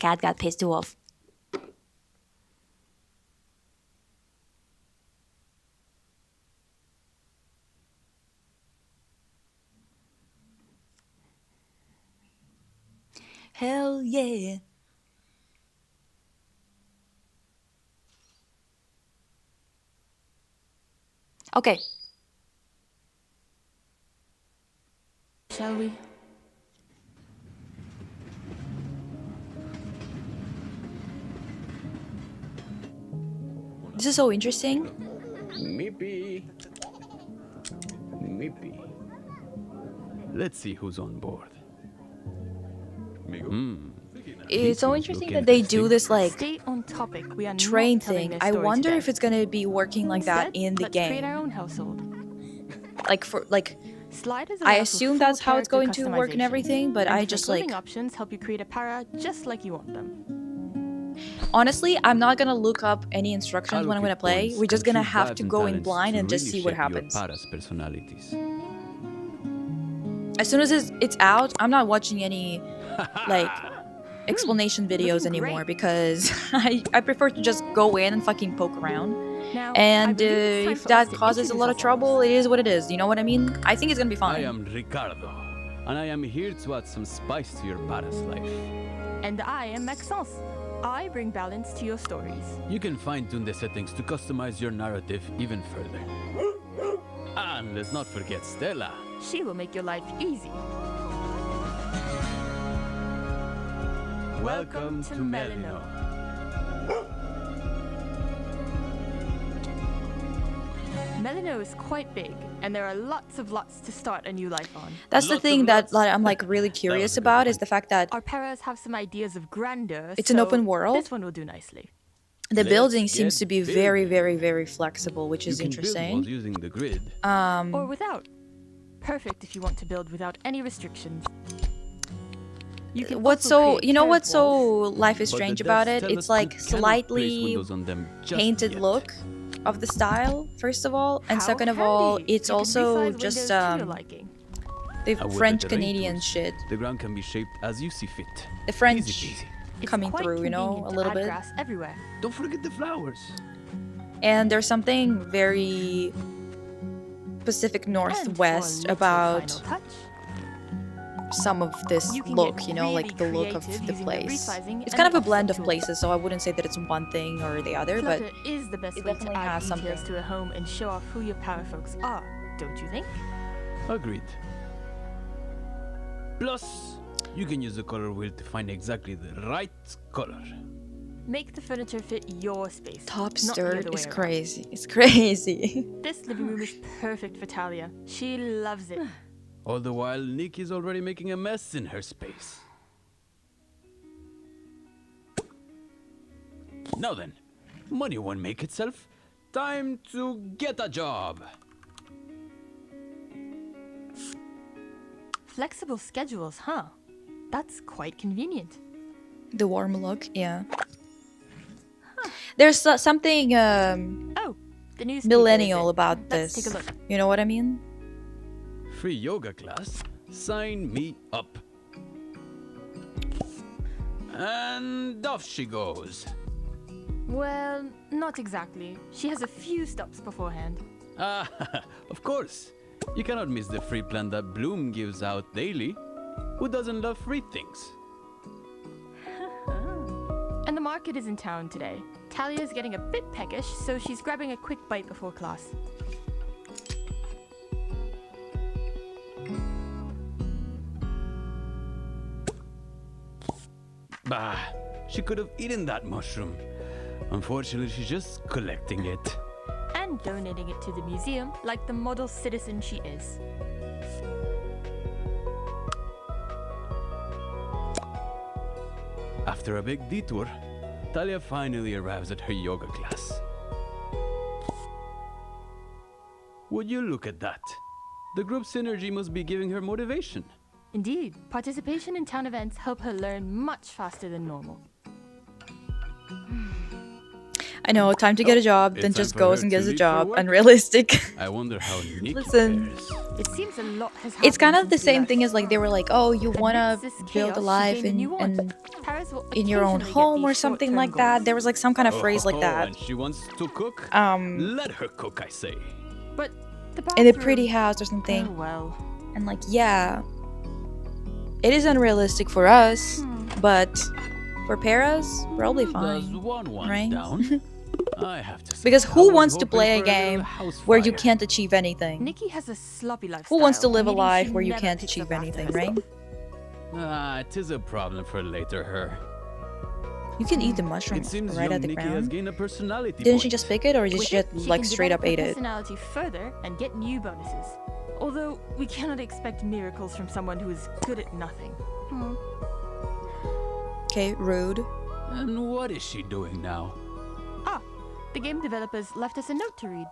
[SPEAKER 1] cat got pissed off. Hell yeah. Okay.
[SPEAKER 12] Shall we?
[SPEAKER 1] This is so interesting.
[SPEAKER 11] Maybe. Maybe. Let's see who's on board.
[SPEAKER 1] It's so interesting that they do this like
[SPEAKER 12] Stay on topic. We are
[SPEAKER 1] train
[SPEAKER 12] not telling
[SPEAKER 1] thing.
[SPEAKER 12] their
[SPEAKER 1] I
[SPEAKER 12] story
[SPEAKER 1] wonder
[SPEAKER 12] today.
[SPEAKER 1] if it's gonna be working like that
[SPEAKER 12] Instead,
[SPEAKER 1] in the
[SPEAKER 12] let's create our
[SPEAKER 1] game.
[SPEAKER 12] own household.
[SPEAKER 1] Like for like,
[SPEAKER 12] Sliders
[SPEAKER 1] I
[SPEAKER 12] allow for
[SPEAKER 1] assume
[SPEAKER 12] full
[SPEAKER 1] that's how it's going
[SPEAKER 12] character
[SPEAKER 1] to work and
[SPEAKER 12] customization.
[SPEAKER 1] everything, but
[SPEAKER 12] And
[SPEAKER 1] I
[SPEAKER 12] different
[SPEAKER 1] just
[SPEAKER 12] clothing
[SPEAKER 1] like
[SPEAKER 12] options help you create a para just like you want them.
[SPEAKER 1] honestly, I'm not gonna look up any instructions when I'm gonna play. We're just gonna have to go in blind and just see what happens.
[SPEAKER 11] Personalities.
[SPEAKER 1] As soon as it's out, I'm not watching any like explanation videos
[SPEAKER 12] looking
[SPEAKER 1] anymore
[SPEAKER 12] great.
[SPEAKER 1] because I prefer to just go in and fucking poke around.
[SPEAKER 12] Now,
[SPEAKER 1] And
[SPEAKER 12] I believe it's time
[SPEAKER 1] if
[SPEAKER 12] for us
[SPEAKER 1] that
[SPEAKER 12] to
[SPEAKER 1] causes a
[SPEAKER 12] introduce
[SPEAKER 1] lot of
[SPEAKER 12] ourselves.
[SPEAKER 1] trouble, it is what it is. You know what I mean? I think it's gonna be
[SPEAKER 11] I
[SPEAKER 1] fine.
[SPEAKER 11] am Ricardo, and I am here to add some spice to your Paris life.
[SPEAKER 12] And I am Maxence. I bring balance to your stories.
[SPEAKER 11] You can fine-tune the settings to customize your narrative even further. And let's not forget Stella.
[SPEAKER 12] She will make your life easy.
[SPEAKER 11] Welcome to Melino.
[SPEAKER 12] Melino is quite big, and there are lots of lots to start a new life on.
[SPEAKER 1] That's the thing that like, I'm like really curious about is the fact that
[SPEAKER 12] Our paras have some ideas of grandeur.
[SPEAKER 1] It's an
[SPEAKER 12] so
[SPEAKER 1] open world.
[SPEAKER 12] This one will do nicely.
[SPEAKER 1] the
[SPEAKER 11] Let's
[SPEAKER 1] building seems
[SPEAKER 11] get
[SPEAKER 1] to be very, very, very flexible, which is
[SPEAKER 11] You can build while
[SPEAKER 1] interesting.
[SPEAKER 11] using the grid.
[SPEAKER 12] Or without. Perfect if you want to build without any restrictions. You can
[SPEAKER 1] What's
[SPEAKER 12] also
[SPEAKER 1] so
[SPEAKER 12] create
[SPEAKER 1] you know what's
[SPEAKER 12] paired
[SPEAKER 1] so
[SPEAKER 12] walls.
[SPEAKER 1] Life is
[SPEAKER 11] But the
[SPEAKER 1] Strange about
[SPEAKER 11] devs
[SPEAKER 1] it?
[SPEAKER 11] tell
[SPEAKER 1] It's
[SPEAKER 11] us we
[SPEAKER 1] like
[SPEAKER 11] cannot place
[SPEAKER 1] slightly
[SPEAKER 11] windows on them just
[SPEAKER 1] painted
[SPEAKER 11] yet.
[SPEAKER 1] look of the style, first of all, and
[SPEAKER 12] How
[SPEAKER 1] second of all,
[SPEAKER 12] handy.
[SPEAKER 1] it's
[SPEAKER 12] You can
[SPEAKER 1] also
[SPEAKER 12] resize
[SPEAKER 1] just
[SPEAKER 12] windows to your liking.
[SPEAKER 1] the
[SPEAKER 11] And with
[SPEAKER 1] French
[SPEAKER 11] the terrain
[SPEAKER 1] Canadian
[SPEAKER 11] tools,
[SPEAKER 1] shit,
[SPEAKER 11] The ground can be shaped as you see fit.
[SPEAKER 1] the French
[SPEAKER 11] Easy peasy.
[SPEAKER 12] It's
[SPEAKER 1] coming
[SPEAKER 12] quite
[SPEAKER 1] through, you know,
[SPEAKER 12] convenient
[SPEAKER 1] a
[SPEAKER 12] to
[SPEAKER 1] little
[SPEAKER 12] add
[SPEAKER 1] bit.
[SPEAKER 12] grass everywhere.
[SPEAKER 11] Don't forget the flowers.
[SPEAKER 1] And there's something very Pacific
[SPEAKER 12] And for a
[SPEAKER 1] Northwest
[SPEAKER 12] little
[SPEAKER 1] about
[SPEAKER 12] final touch,
[SPEAKER 1] some of this
[SPEAKER 12] you can
[SPEAKER 1] look,
[SPEAKER 12] get
[SPEAKER 1] you know, like the
[SPEAKER 12] really
[SPEAKER 1] look of
[SPEAKER 12] creative
[SPEAKER 1] the
[SPEAKER 12] using
[SPEAKER 1] place.
[SPEAKER 12] resizing
[SPEAKER 1] It's
[SPEAKER 12] and
[SPEAKER 1] kind of
[SPEAKER 12] the
[SPEAKER 1] a blend of
[SPEAKER 12] offset tool.
[SPEAKER 1] places, so I wouldn't say that it's one thing or the other, but
[SPEAKER 12] Clutter is the best
[SPEAKER 1] it
[SPEAKER 12] way to
[SPEAKER 1] definitely
[SPEAKER 12] add
[SPEAKER 1] has
[SPEAKER 12] details
[SPEAKER 1] something.
[SPEAKER 12] to a home and show off who your para folks are, don't you think?
[SPEAKER 11] Agreed. Plus, you can use the color wheel to find exactly the right color.
[SPEAKER 12] Make the furniture fit your space.
[SPEAKER 1] top
[SPEAKER 12] not the
[SPEAKER 1] stir
[SPEAKER 12] other way
[SPEAKER 1] is
[SPEAKER 12] around.
[SPEAKER 1] crazy. It's crazy.
[SPEAKER 12] This living room is perfect for Talia. She loves it.
[SPEAKER 11] All the while, Nick is already making a mess in her space. Now then, money won't make itself. Time to get a job.
[SPEAKER 12] Flexible schedules, huh? That's quite convenient.
[SPEAKER 1] The warm look, yeah. There's something
[SPEAKER 12] Oh, the newspaper.
[SPEAKER 1] millennial
[SPEAKER 12] is it?
[SPEAKER 1] about
[SPEAKER 12] Let's
[SPEAKER 1] this.
[SPEAKER 12] take a look.
[SPEAKER 1] You know what I mean?
[SPEAKER 11] Free yoga class? Sign me up. And off she goes.
[SPEAKER 12] Well, not exactly. She has a few stops beforehand.
[SPEAKER 11] Ah, of course. You cannot miss the free plan that Bloom gives out daily. Who doesn't love free things?
[SPEAKER 12] And the market is in town today. Talia is getting a bit peckish, so she's grabbing a quick bite before class.
[SPEAKER 11] Bah, she could have eaten that mushroom. Unfortunately, she's just collecting it.
[SPEAKER 12] And donating it to the museum like the model citizen she is.
[SPEAKER 11] After a big detour, Talia finally arrives at her yoga class. Would you look at that? The group synergy must be giving her motivation.
[SPEAKER 12] Indeed, participation in town events help her learn much faster than normal.
[SPEAKER 1] I know, time to get a job, then
[SPEAKER 11] It's time
[SPEAKER 1] just
[SPEAKER 11] for
[SPEAKER 1] goes
[SPEAKER 11] her
[SPEAKER 1] and
[SPEAKER 11] to
[SPEAKER 1] gets a
[SPEAKER 11] leave for
[SPEAKER 1] job.
[SPEAKER 11] work.
[SPEAKER 1] Unrealistic.
[SPEAKER 11] I wonder how Nick
[SPEAKER 1] Listen.
[SPEAKER 11] fares.
[SPEAKER 12] It seems a lot has
[SPEAKER 1] It's kind
[SPEAKER 12] happened
[SPEAKER 1] of the
[SPEAKER 12] since we
[SPEAKER 1] same
[SPEAKER 12] left.
[SPEAKER 1] thing as like they were like, oh, you want to
[SPEAKER 12] Amidst this
[SPEAKER 1] build a
[SPEAKER 12] chaos, she
[SPEAKER 1] life
[SPEAKER 12] gained a new want.
[SPEAKER 1] in
[SPEAKER 12] Paris will
[SPEAKER 1] in your own
[SPEAKER 12] occasionally get
[SPEAKER 1] home or
[SPEAKER 12] these
[SPEAKER 1] something
[SPEAKER 12] short-term
[SPEAKER 1] like that.
[SPEAKER 12] goals.
[SPEAKER 1] There was like some kind of phrase like that.
[SPEAKER 11] And she wants to cook? Let her cook, I say.
[SPEAKER 12] But the
[SPEAKER 1] In a
[SPEAKER 12] bathroom-
[SPEAKER 1] pretty house or something.
[SPEAKER 12] Oh, well.
[SPEAKER 1] And like, yeah, it is unrealistic for us, but for Paras, probably fine,
[SPEAKER 11] Does one
[SPEAKER 1] right?
[SPEAKER 11] down? I have to say,
[SPEAKER 1] Because
[SPEAKER 11] I
[SPEAKER 1] who
[SPEAKER 11] was
[SPEAKER 1] wants to
[SPEAKER 11] hoping
[SPEAKER 1] play a
[SPEAKER 11] for little
[SPEAKER 1] game
[SPEAKER 11] house
[SPEAKER 1] where you
[SPEAKER 11] fire.
[SPEAKER 1] can't achieve anything?
[SPEAKER 12] Nikki has a sloppy lifestyle.
[SPEAKER 1] Who wants to live a
[SPEAKER 12] meaning
[SPEAKER 1] life
[SPEAKER 12] she
[SPEAKER 1] where you
[SPEAKER 12] never
[SPEAKER 1] can't
[SPEAKER 12] picks
[SPEAKER 1] achieve
[SPEAKER 12] up after
[SPEAKER 1] anything,
[SPEAKER 12] herself.
[SPEAKER 1] right?
[SPEAKER 11] It is a problem for later her.
[SPEAKER 1] You can eat the
[SPEAKER 11] It
[SPEAKER 1] mushrooms
[SPEAKER 11] seems
[SPEAKER 1] right
[SPEAKER 11] young
[SPEAKER 1] at the
[SPEAKER 11] Nikki has
[SPEAKER 1] ground.
[SPEAKER 11] gained a personality
[SPEAKER 1] Didn't she
[SPEAKER 11] point.
[SPEAKER 1] just pick it, or did
[SPEAKER 12] With
[SPEAKER 1] she
[SPEAKER 12] it,
[SPEAKER 1] just
[SPEAKER 12] she
[SPEAKER 1] like
[SPEAKER 12] can
[SPEAKER 1] straight up
[SPEAKER 12] develop her
[SPEAKER 1] ate it?
[SPEAKER 12] personality further and get new bonuses. Although we cannot expect miracles from someone who is good at nothing.
[SPEAKER 1] Okay, rude.
[SPEAKER 11] And what is she doing now?
[SPEAKER 12] The game developers left us a note to read.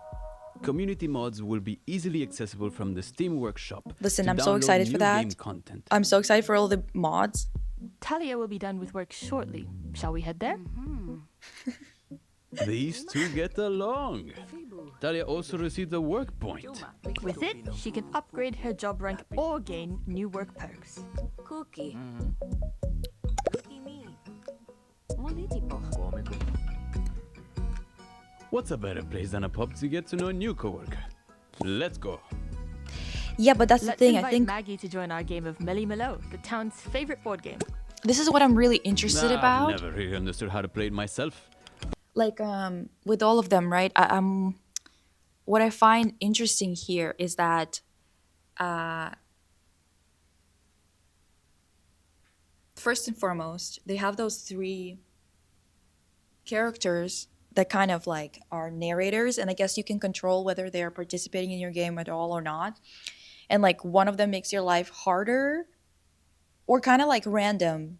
[SPEAKER 11] Community mods will be easily accessible from the Steam Workshop.
[SPEAKER 1] Listen,
[SPEAKER 11] to
[SPEAKER 1] I'm so
[SPEAKER 11] download
[SPEAKER 1] excited for
[SPEAKER 11] new
[SPEAKER 1] that.
[SPEAKER 11] game content.
[SPEAKER 1] I'm so excited for all the mods.
[SPEAKER 12] Talia will be done with work shortly. Shall we head there?
[SPEAKER 11] These two get along. Talia also received a work point.
[SPEAKER 12] With it, she can upgrade her job rank or gain new work perks.
[SPEAKER 3] Cookie.
[SPEAKER 11] What's a better place than a pub to get to know a new coworker? Let's go.
[SPEAKER 1] Yeah, but that's
[SPEAKER 12] Let's
[SPEAKER 1] the thing.
[SPEAKER 12] invite
[SPEAKER 1] I think
[SPEAKER 12] Maggie to join our game of Melly Mellow, the town's favorite board game.
[SPEAKER 1] this is what I'm really interested about.
[SPEAKER 11] I've never really understood how to play it myself.
[SPEAKER 1] Like with all of them, right? What I find interesting here is that first and foremost, they have those three characters that kind of like are narrators, and I guess you can control whether they are participating in your game at all or not. And like one of them makes your life harder or kind of like random,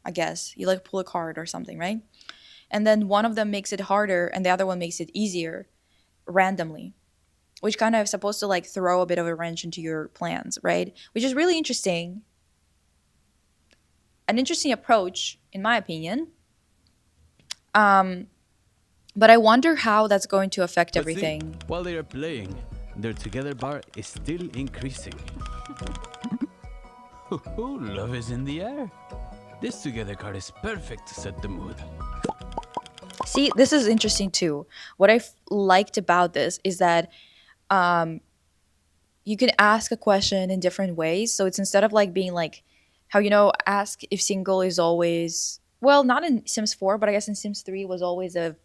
[SPEAKER 1] I guess. You like pull a card or something, right? And then one of them makes it harder and the other one makes it easier randomly, which kind of is supposed to like throw a bit of a wrench into your plans, right? Which is really interesting. An interesting approach, in my opinion. But I wonder how that's going to affect
[SPEAKER 11] But see,
[SPEAKER 1] everything.
[SPEAKER 11] while they are playing, their together bar is still increasing. Love is in the air. This together card is perfect to set the mood.
[SPEAKER 1] See, this is interesting too. What I liked about this is that you can ask a question in different ways. So it's instead of like being like, how, you know, ask if single is always, well, not in Sims 4, but I guess in Sims 3 was always a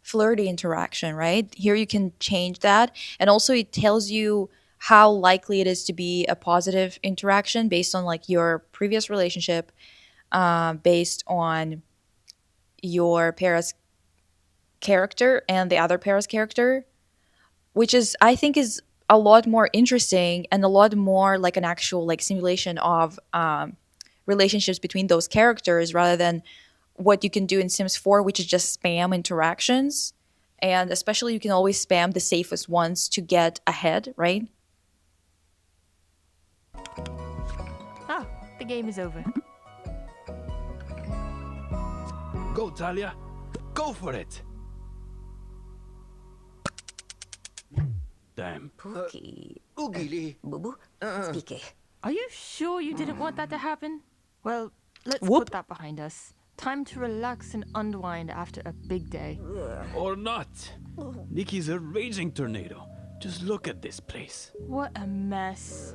[SPEAKER 1] flirty interaction, right? Here you can change that. And also it tells you how likely it is to be a positive interaction based on like your previous relationship, based on your pair's character and the other pair's character, which is, I think, is a lot more interesting and a lot more like an actual like simulation of relationships between those characters rather than what you can do in Sims 4, which is just spam interactions. And especially you can always spam the safest ones to get ahead, right?
[SPEAKER 12] Ah, the game is over.
[SPEAKER 11] Go, Talia. Go for it. Damn.
[SPEAKER 3] Pookie. Oogily. Boo-boo. Speak.
[SPEAKER 12] Are you sure you didn't want that to happen? Well, let's
[SPEAKER 1] Whoop.
[SPEAKER 12] put that behind us. Time to relax and unwind after a big day.
[SPEAKER 11] Or not. Nikki's a raging tornado. Just look at this place.
[SPEAKER 12] What a mess.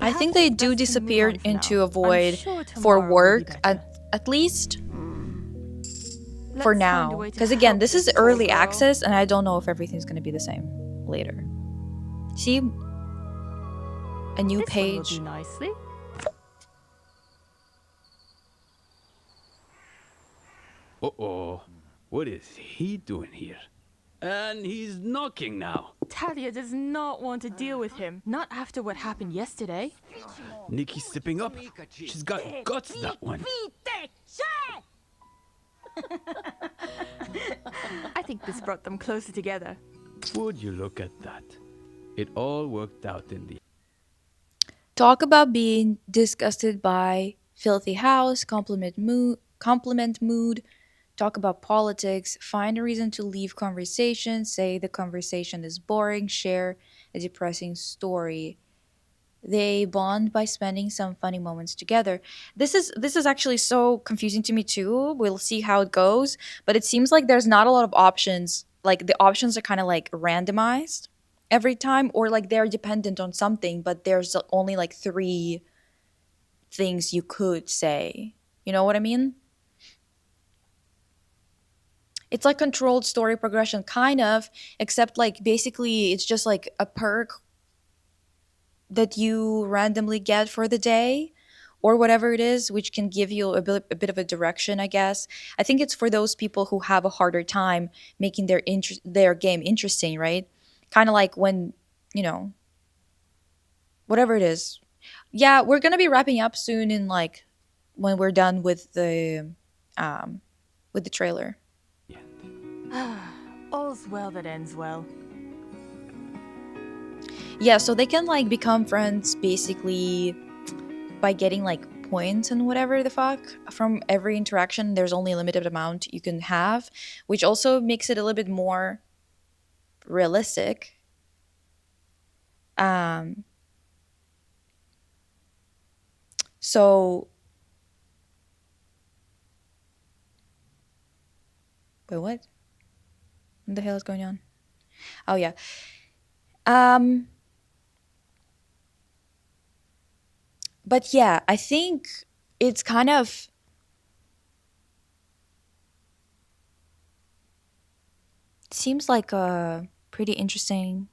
[SPEAKER 1] I think
[SPEAKER 12] Perhaps
[SPEAKER 1] they
[SPEAKER 12] it's
[SPEAKER 1] do
[SPEAKER 12] best to move
[SPEAKER 1] disappear
[SPEAKER 12] on for
[SPEAKER 1] into
[SPEAKER 12] now.
[SPEAKER 1] a
[SPEAKER 12] I'm
[SPEAKER 1] void
[SPEAKER 12] sure
[SPEAKER 1] for
[SPEAKER 12] tomorrow will be
[SPEAKER 1] work
[SPEAKER 12] better.
[SPEAKER 1] at least
[SPEAKER 12] Let's
[SPEAKER 1] for
[SPEAKER 12] find a
[SPEAKER 1] now.
[SPEAKER 12] way to
[SPEAKER 1] Because again,
[SPEAKER 12] help
[SPEAKER 1] this is
[SPEAKER 12] poor
[SPEAKER 1] early
[SPEAKER 12] girl.
[SPEAKER 1] access and I don't know if everything's going to be the same later. See? A new
[SPEAKER 12] This one will
[SPEAKER 1] page.
[SPEAKER 12] do nicely.
[SPEAKER 11] Uh-oh. What is he doing here? And he's knocking now.
[SPEAKER 12] Talia does not want to deal with him. Not after what happened yesterday.
[SPEAKER 11] Nikki's stepping up. She's got guts, that one.
[SPEAKER 12] I think this brought them closer together.
[SPEAKER 11] Would you look at that? It all worked out in the...
[SPEAKER 1] Talk about being disgusted by filthy house, compliment mood. talk about politics, find a reason to leave conversation, say the conversation is boring, share a depressing story. They bond by spending some funny moments together. This is actually so confusing to me too. We'll see how it goes, but it seems like there's not a lot of options. Like the options are kind of like randomized every time, or like they're dependent on something, but there's only like three things you could say. You know what I mean? It's like controlled story progression kind of, except like basically it's just like a perk that you randomly get for the day or whatever it is, which can give you a bit of a direction, I guess. I think it's for those people who have a harder time making their game interesting, right? Kind of like when, you know, whatever it is. Yeah, we're going to be wrapping up soon in like when we're done um with the trailer.
[SPEAKER 12] All's well that ends well.
[SPEAKER 1] Yeah, so they can like become friends basically by getting like points and whatever the fuck from every interaction. There's only a limited amount you can have, which also makes it a little bit more realistic. Um, so wait, what the hell is going on? Oh yeah. Um, but yeah, I think it's kind of seems like a pretty interesting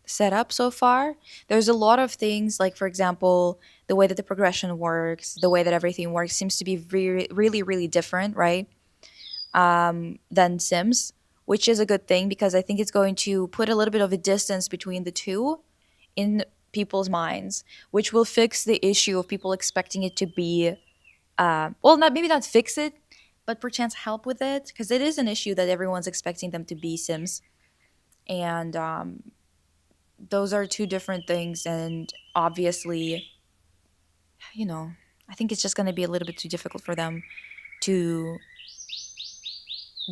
[SPEAKER 1] setup so far. There's a lot of things, like for example, the way that the progression works, the way that everything works seems to be really, really different, right? Than Sims, which is a good thing because I think it's going to put a little bit of a distance between the two in people's minds, which will fix the issue of people expecting it to be, well, not maybe not fix it, but perchance help with it, because it is an issue that everyone's expecting them to be Sims, and those are two different things, and obviously, you know, I think it's just going to be a little bit too difficult for them to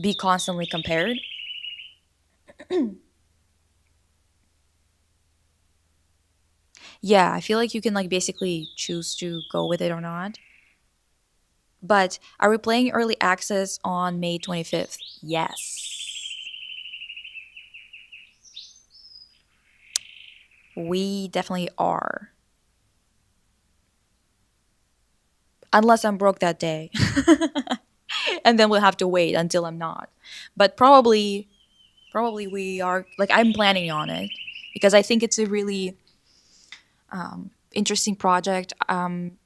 [SPEAKER 1] be constantly compared. Yeah, I feel like you can like basically choose to go with it or not. But are we playing early access on May 25th? Yes. We definitely are. Unless I'm broke that day. And then we'll have to wait until I'm not. But probably we are, like, I'm planning on it because I think it's a really interesting project.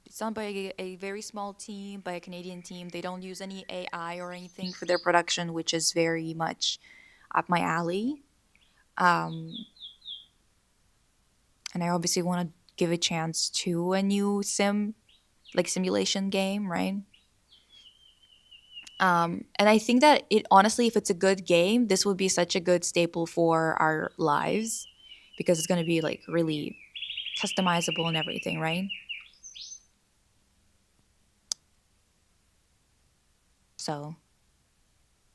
[SPEAKER 1] It's done by a very small team, by a Canadian team. They don't use any AI or anything for their production, which is very much up my alley. Um, and I obviously want to give a chance to a new simulation game, right? And I think that it honestly, if it's a good game, this would be such a good staple for our lives because it's going to be like really customizable and everything, right? So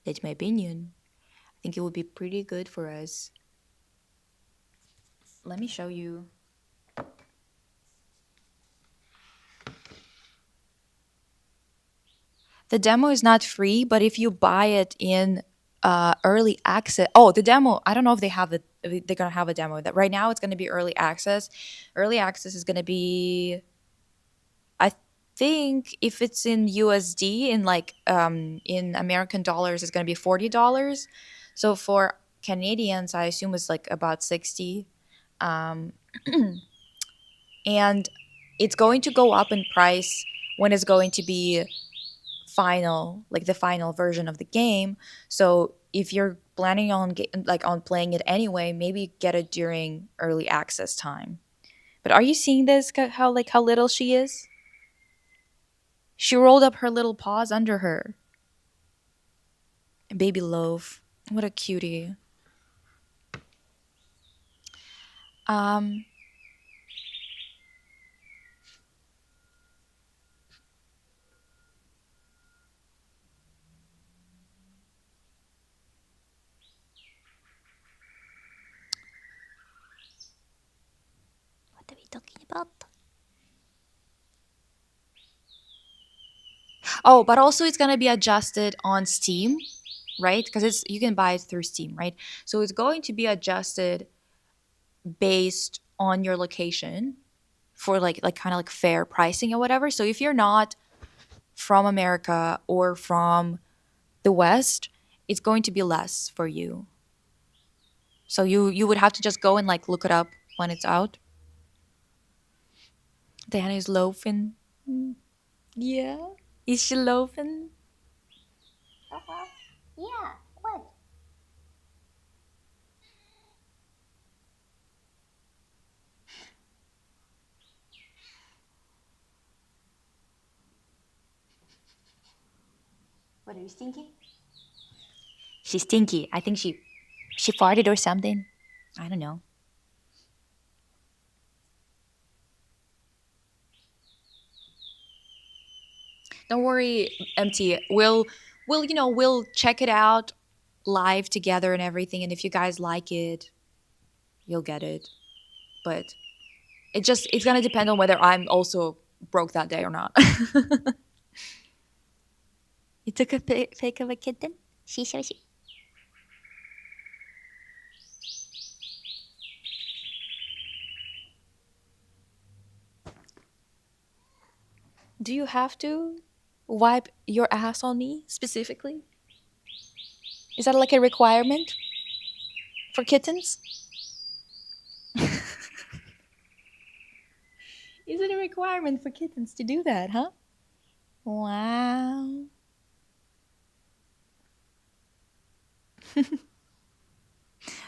[SPEAKER 1] that's my opinion. I think it would be pretty good for us. Let me show you. The demo is not free, but if you buy it in early access, oh, the demo, I don't know if they have it. If they're gonna have a demo. That right now it's gonna be early access. Early access is gonna be, I think, if it's in USD, in like in American dollars, it's gonna be $40. So for Canadians, I assume it's like about 60. Um, and it's going to go up in price when it's going to be final, like the final version of the game. So if you're planning on like on playing it anyway, maybe get it during early access time. But are you seeing this? How little she is? She rolled up her little paws under her. Baby loaf. What a cutie. Um are we talking about? Oh, but also it's gonna be adjusted on Steam, right? Because it's you can buy it through Steam, right? So it's going to be adjusted based on your location for like kind of like fair pricing or whatever. So if you're not from America or from the West, it's going to be less for you. So you would have to just go and like look it up when it's out. Diana is loafing. Yeah. Is she loafing?
[SPEAKER 4] Yeah, what? What are you thinking?
[SPEAKER 1] She's stinky. I think she farted or something. I don't know. Don't worry, MT. We'll check it out live together and everything. And if you guys like it, you'll get it. But it's gonna depend on whether I'm also broke that day or not. You took a pic of a kitten? She. Do you have to wipe your ass on me specifically? Is that like a requirement for kittens? Is it a requirement for kittens to do that, huh? Wow.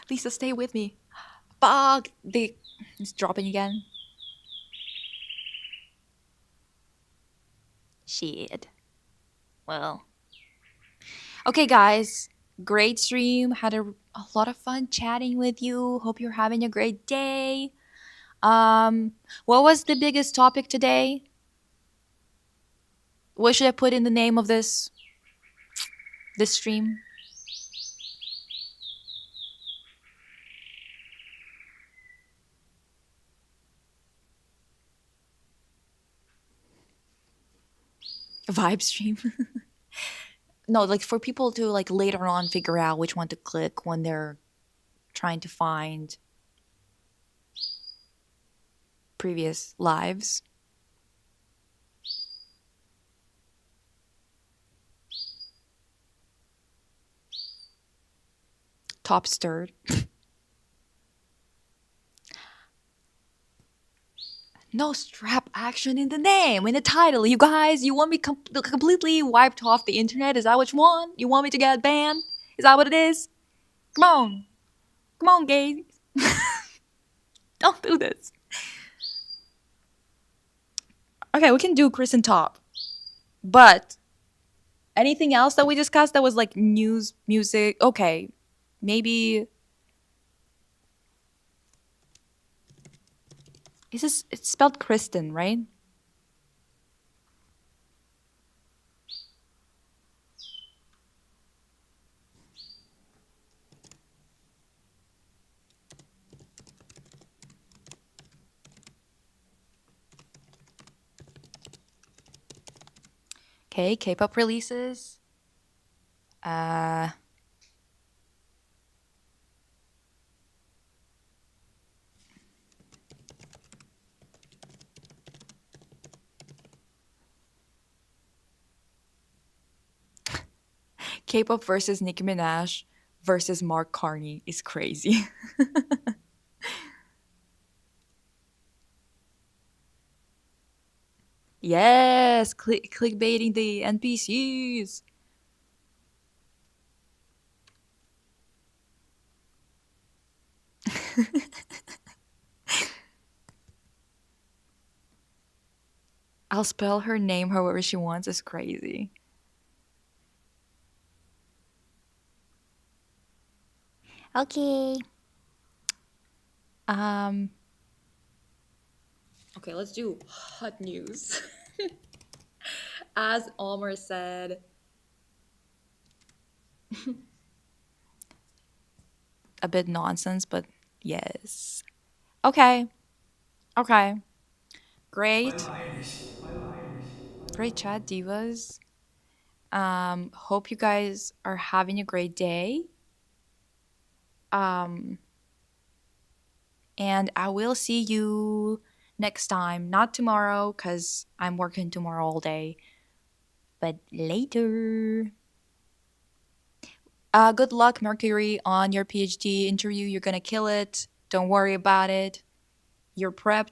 [SPEAKER 1] Lisa, stay with me. Fuck! It's dropping again. Shit. Well. Okay, guys. Great stream. Had a lot of fun chatting with you. Hope you're having a great day. What was the biggest topic today? What should I put in the name of this stream? Vibe stream. No, like for people to like later on figure out which one to click when they're trying to find previous lives. Top stirred. No strap action in the name, in the title. You guys, you want me completely wiped off the internet? Is that what you want? You want me to get banned? Is that what it is? Come on. Come on, gays. Don't do this. Okay, we can do Kristen Top. But anything else that we discussed that was like news, music? Okay, maybe. It's spelled Kristen, right? Okay, K-pop releases. K-pop versus Nicki Minaj versus Mark Carney is crazy. Yes, clickbaiting the NPCs. I'll spell her name however she wants is crazy. Okay. Okay, let's do hot news. As Almer said, a bit nonsense, but yes. Okay. Okay. Great. Great chat, divas. Hope you guys are having a great day. Um, and I will see you next time. Not tomorrow, because I'm working tomorrow all day. But later. Good luck, Mercury, on your PhD interview. You're gonna kill it. Don't worry about it. You're prepped.